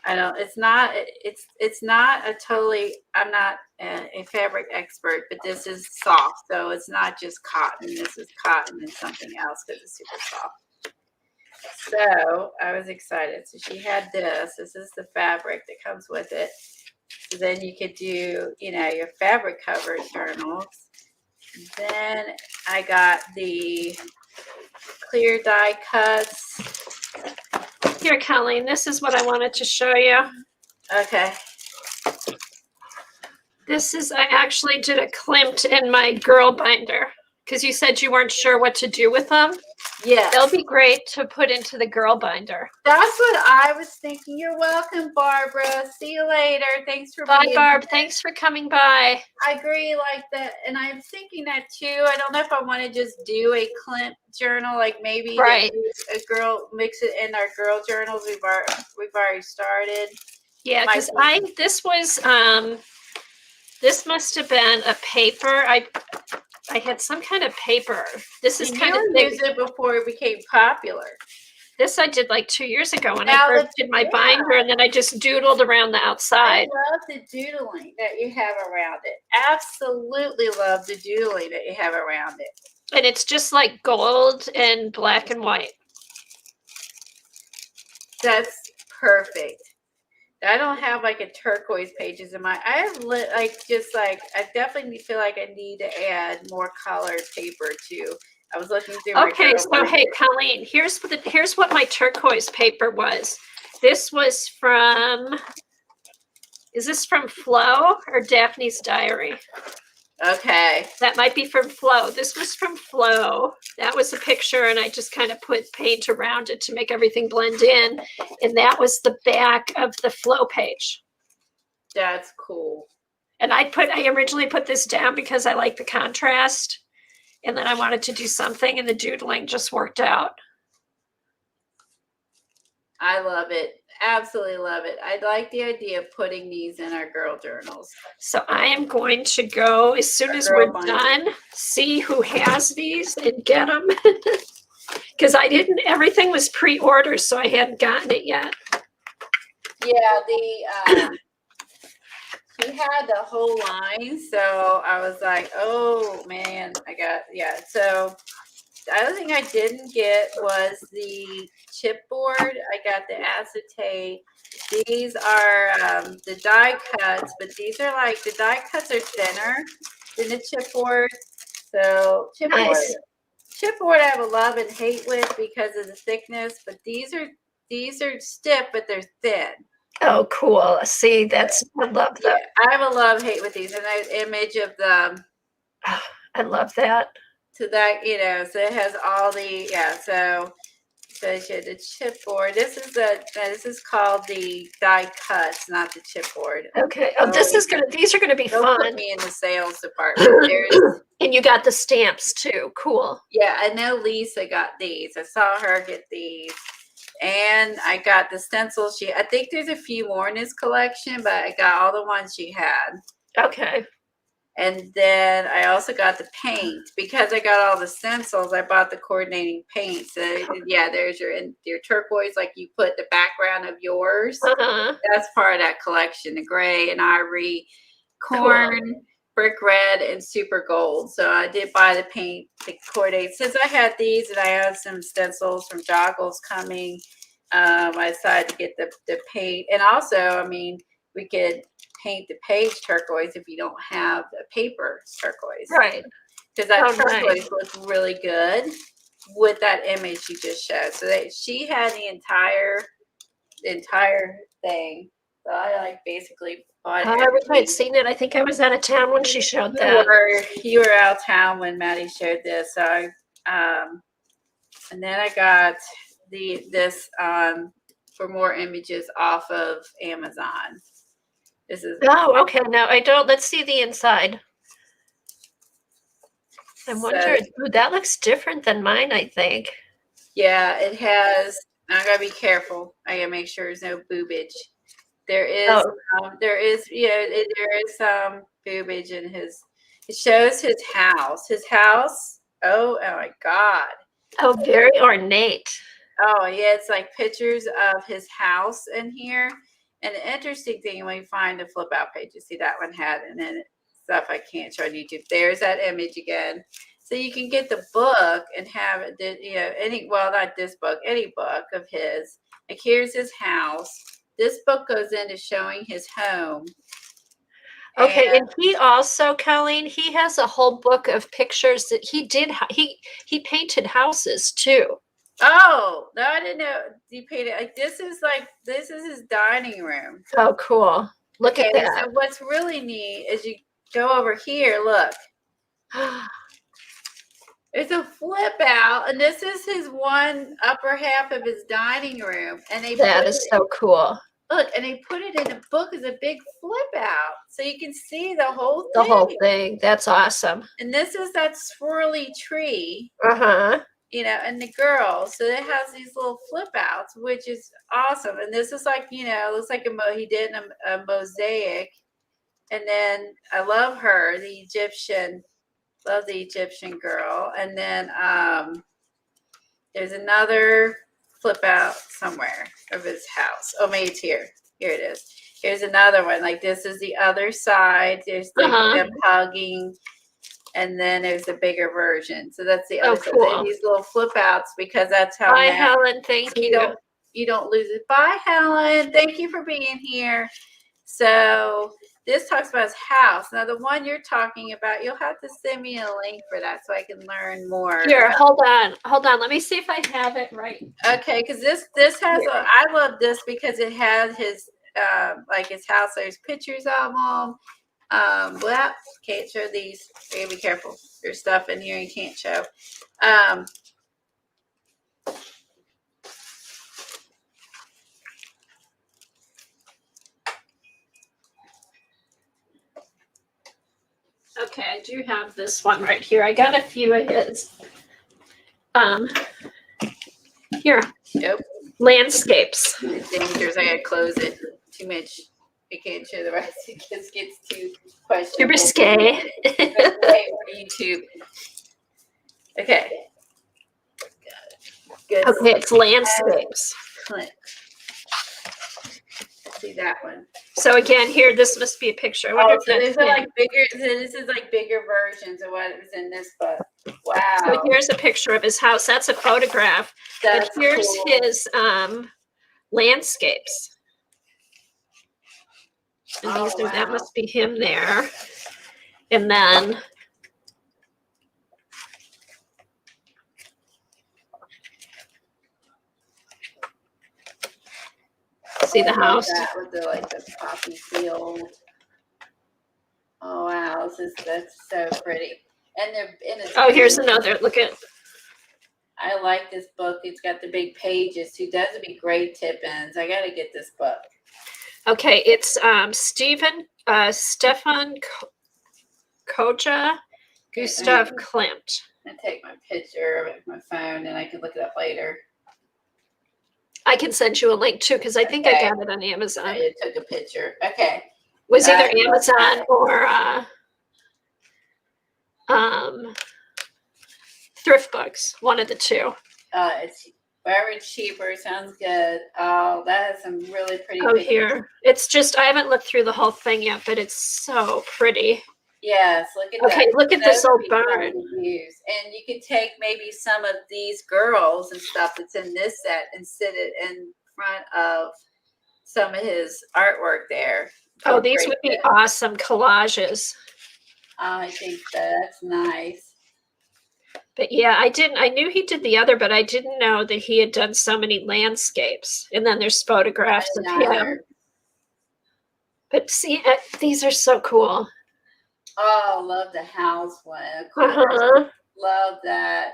I don't. It's not. It's not a totally. I'm not a fabric expert, but this is soft, so it's not just cotton. This is cotton and something else because it's super soft. So I was excited. So she had this. This is the fabric that comes with it. So then you could do, your fabric covered journals. Then I got the clear die cuts. Here, Colleen, this is what I wanted to show you. Okay. I actually did a Klimt in my girl binder because you said you weren't sure what to do with them. Yeah. They'll be great to put into the girl binder. That's what I was thinking. You're welcome, Barbara. See you later. Thanks for Bye, being Barb. here. Thanks for coming by. I agree like that. And I'm thinking that too. I don't know if I want to just do a Klimt journal, like maybe Right. a girl, mix it in our girl journals. We've already started. Yeah, because this must have been a paper. I had some kind of paper. This is kind of thick. Used it before it became popular. This I did like 2 years ago when Now I first did my binder, and then I just doodled around the outside. I love the doodling that you have around it. Absolutely love the doodling that you have around it. And it's just like gold and black and white. That's perfect. I don't have like a turquoise pages in my. I have I definitely feel like I need to add more colored paper too. I was looking through. Okay, so hey, Colleen, here's what my turquoise paper was. This was from. Is this from Flo or Daphne's Diary? Okay. That might be from Flo. This was from Flo. That was a picture, and I just kind of put paint around it to make everything blend in. And that was the back of the Flo page. That's cool. And I originally put this down because I like the contrast. And then I wanted to do something, and the doodling just worked out. I love it. Absolutely love it. I like the idea of putting these in our girl journals. So I am going to go as soon as we're done, see who has these and get them. Because everything was pre-ordered, so I hadn't gotten it yet. Yeah, she had the whole line, so I was like, oh man, so the other thing I didn't get was the chipboard. I got the acetate. These are the die cuts, but these are like, the die cuts are thinner than the chipboard. So chipboard I have a love and hate with because of the thickness, but these are stiff, but they're thin. Oh, cool. See, I love that. Yeah, I have a love-hate with these, and an image of them. Oh, I love that. So that, so it has all the, so the chipboard. This is called the die cuts, not the chipboard. Okay. Oh, these are gonna be fun. Put me in the sales department. And you got the stamps too. Cool. Yeah, I know Lisa got these. I saw her get these. And I got the stencils. I think there's a few more in this collection, but I got all the ones she had. Okay. And then I also got the paint. Because I got all the stencils, I bought the coordinating paint. So yeah, there's your turquoise, like you put the background of yours. Uh-huh. That's part of that collection, the gray and ivory, corn, brick red, and super gold. So I did buy the paint, the coordinate. Since I had these and I had some stencils from Joggles coming, I decided to get the paint. And also, I mean, we could paint the page turquoise if you don't have the paper turquoise. Right. Because that turquoise looks really good with that image you just showed. So she had the entire thing. So I basically bought it. I wish I had seen it. I think I was out of town when she showed that. You were out of town when Maddie showed this. So and then I got this for more images off of Amazon. This is okay. Now I don't. Let's see the inside. I wonder. That looks different than mine, I think. Yeah, it has. I gotta be careful. I gotta make sure there's no boobage. There is some boobage in his. It shows his house. His house. Oh my God. Oh, very ornate. Oh yeah, it's like pictures of his house in here, And the interesting thing when you find the flip out page, you see that one had, and then stuff I can't show on YouTube. There's that image again. So you can get the book and have it, you know, not this book, any book of his. Like here's his house. This book goes into showing his home. Okay, and he also, Colleen, he has a whole book of pictures that he did. He painted houses too. Oh, no, I didn't know. He painted like this is his dining room. Oh, cool. Look at that. So what's really neat is you go over here, look. It's a flip out, and this is his one upper half of his dining room. And that is so cool. Look, and they put it in a book as a big flip out, so you can see the whole thing. The whole thing. That's awesome. And this is that swirly tree. You know, and the girl. So it has these little flip outs, which is awesome. And this is like, you know, looks like he did a mosaic. And then I love her, the Egyptian. Love the Egyptian girl. And then there's another flip out somewhere of his house. Oh, maybe it's here. Here it is. Here's another one. Like this is the other side. There's like them hugging. And then there's a bigger version. So that's the other side. Cool. These little flip outs because that's how. Bye, Helen. Thank you. You don't lose it. Bye, Helen. Thank you for being here. So this talks about his house. Now, the one you're talking about, you'll have to send me a link for that so I can learn more. Here, hold on. Let me see if I have it right. Okay, because this has I love this because it has his like his house. There's pictures of him. Well, can't show these. You gotta be careful. There's stuff in here you can't show. Okay, I do have this one right here. I got a few of his. Here. Yep. Landscapes. It's dangerous. I gotta close it. Too much. I can't show the rest. It just gets too questionable. Too risque. YouTube. Okay. Good. Okay, it's landscapes. Click. See that one. So again, here, this must be a picture. I wonder if so these are like bigger. So this is like bigger versions of what was in this book. Wow. So here's a picture of his house. That's a photograph. But here's his landscapes. And that must be him there. And then see the house. That with the poppy field. Oh wow, that's so pretty. And they're in a here's another. Look at. I like this book. It's got the big pages too. Those would be great tip-ins. I gotta get this book. Okay, it's Stefan Koja, Gustav Klimt. I take my picture of my phone and I can look it up later. I can send you a link too because I think I got it on Amazon. I took a picture. Okay. Was either Amazon or thrift books, one of the two. It's wherever cheaper. Sounds good. Oh, that has some really pretty. Oh, here. It's just I haven't looked through the whole thing yet, but it's so pretty. Yes, look at that. Okay, look at this old barn. And you could take maybe some of these girls and stuff that's in this set and sit it in front of some of his artwork there. Oh, these would be awesome collages. I think that's nice. But yeah, I knew he did the other, but I didn't know that he had done so many landscapes. And then there's photographs of him. But see, these are so cool. Oh, love the house one. Of course. Love that.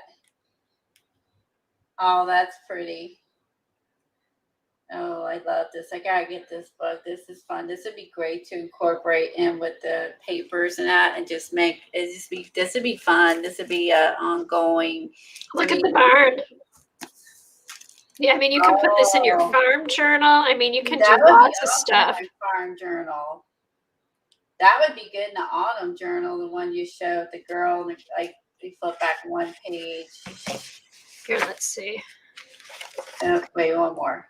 Oh, that's pretty. Oh, I love this. I gotta get this book. This is fun. This would be great to incorporate in with the papers and that, and just make it. This would be fun. This would be ongoing. Look at the barn. Yeah, I mean, you can put this in your farm journal. I mean, you can do lots of stuff. Farm journal. That would be good in the autumn journal, the one you showed the girl, like we flip back one page. Here, let's see. Wait, one more.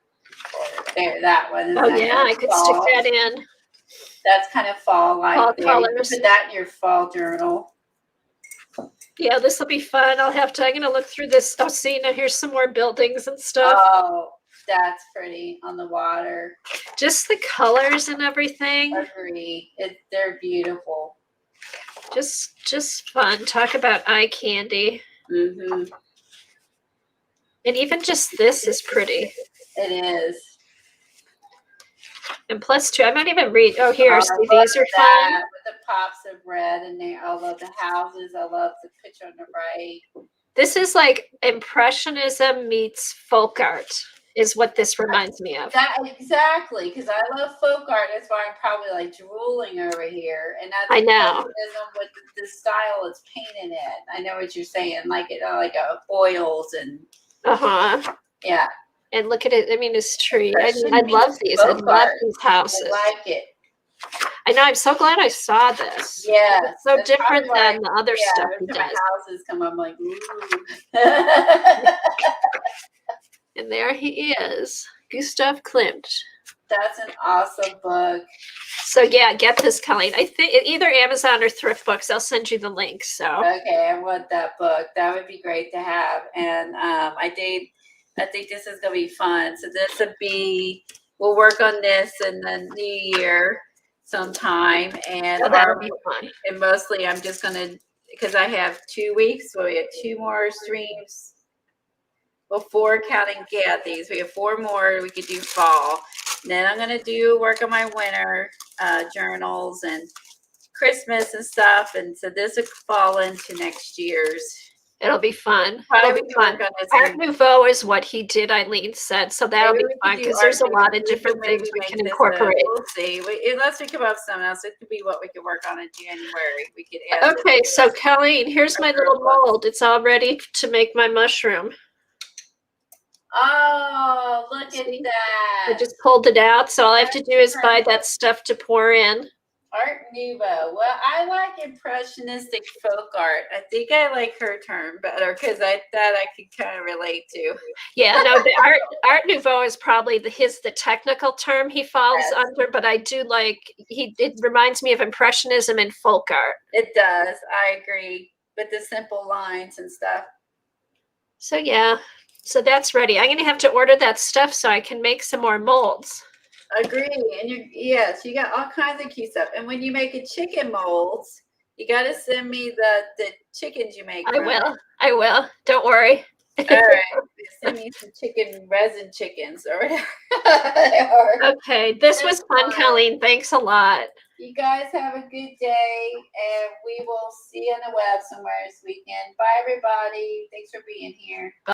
there. That one. Isn't Oh that yeah, kind I of could stick fall? that in. That's kind of fall-like Fall there. You can colors. put that in your fall journal. Yeah, this will be fun. I'm gonna look through this. Oh, see, now here's some more buildings and stuff. Oh, that's pretty on the water. Just the colors and everything. Agree. They're beautiful. Just fun. Talk about eye candy. Mm-hmm. And even just this is pretty. It is. And plus two, I might even read. Oh, here, Oh, see, I these love are that fun. with the pops of red in there. I love the houses. I love the picture on the right. This is like Impressionism meets folk art, is what this reminds me of. That exactly, because I love folk art. That's why I'm probably like drooling over here. And that's I know. Impressionism with the style it's painted in. I know what you're saying, like oils and yeah. And look at it. I mean, this tree. I Impressionism love these. I folk love art. these houses. I like it. I know. I'm so glad I saw this. Yeah, It's so different than the other stuff he every time does. my houses come up, I'm like, ooh. And there he is, Gustav Klimt. That's an awesome book. So yeah, get this, Colleen. I think either Amazon or Thrift Books. I'll send you the link. So okay, I want that book. That would be great to have. And I think this is gonna be fun. So this would be. We'll work on this in the new year sometime, and that'll be fun. And mostly I'm just gonna because I have 2 weeks. So we have 2 more streams before counting these. We have 4 more. We could do fall. Then I'm gonna do work on my winter journals and Christmas and stuff. And so this would fall into next year's. It'll be fun. Probably It'll be fun. Art Nouveau is what he did, Eileen said. So that'll be fun because there's a lot of different things we can incorporate. We'll see. Unless we come up with something else, it could be what we could work on in January. We could add. Okay, so Colleen, here's my little mold. It's all ready to make my mushroom. Oh, look at that. I just pulled it out. So all I have to do is buy that stuff to pour in. Art Nouveau. Well, I like impressionistic folk art. I think I like her term better because I could kind of relate to. Yeah, no, the Art Nouveau is probably the technical term he falls under, but I do like it reminds me of Impressionism and folk art. It does. I agree with the simple lines and stuff. So yeah, so that's ready. I'm gonna have to order that stuff so I can make some more molds. Agree. And you got all kinds of cute stuff. And when you make a chicken molds, you got to send me the chickens you make. I will. Don't worry. All right. Send me some resin chickens or whatever. Okay. This was fun, Colleen. Thanks a lot. You guys have a good day, and we will see you on the web somewhere this weekend. Bye, everybody. Thanks for being here. Bye.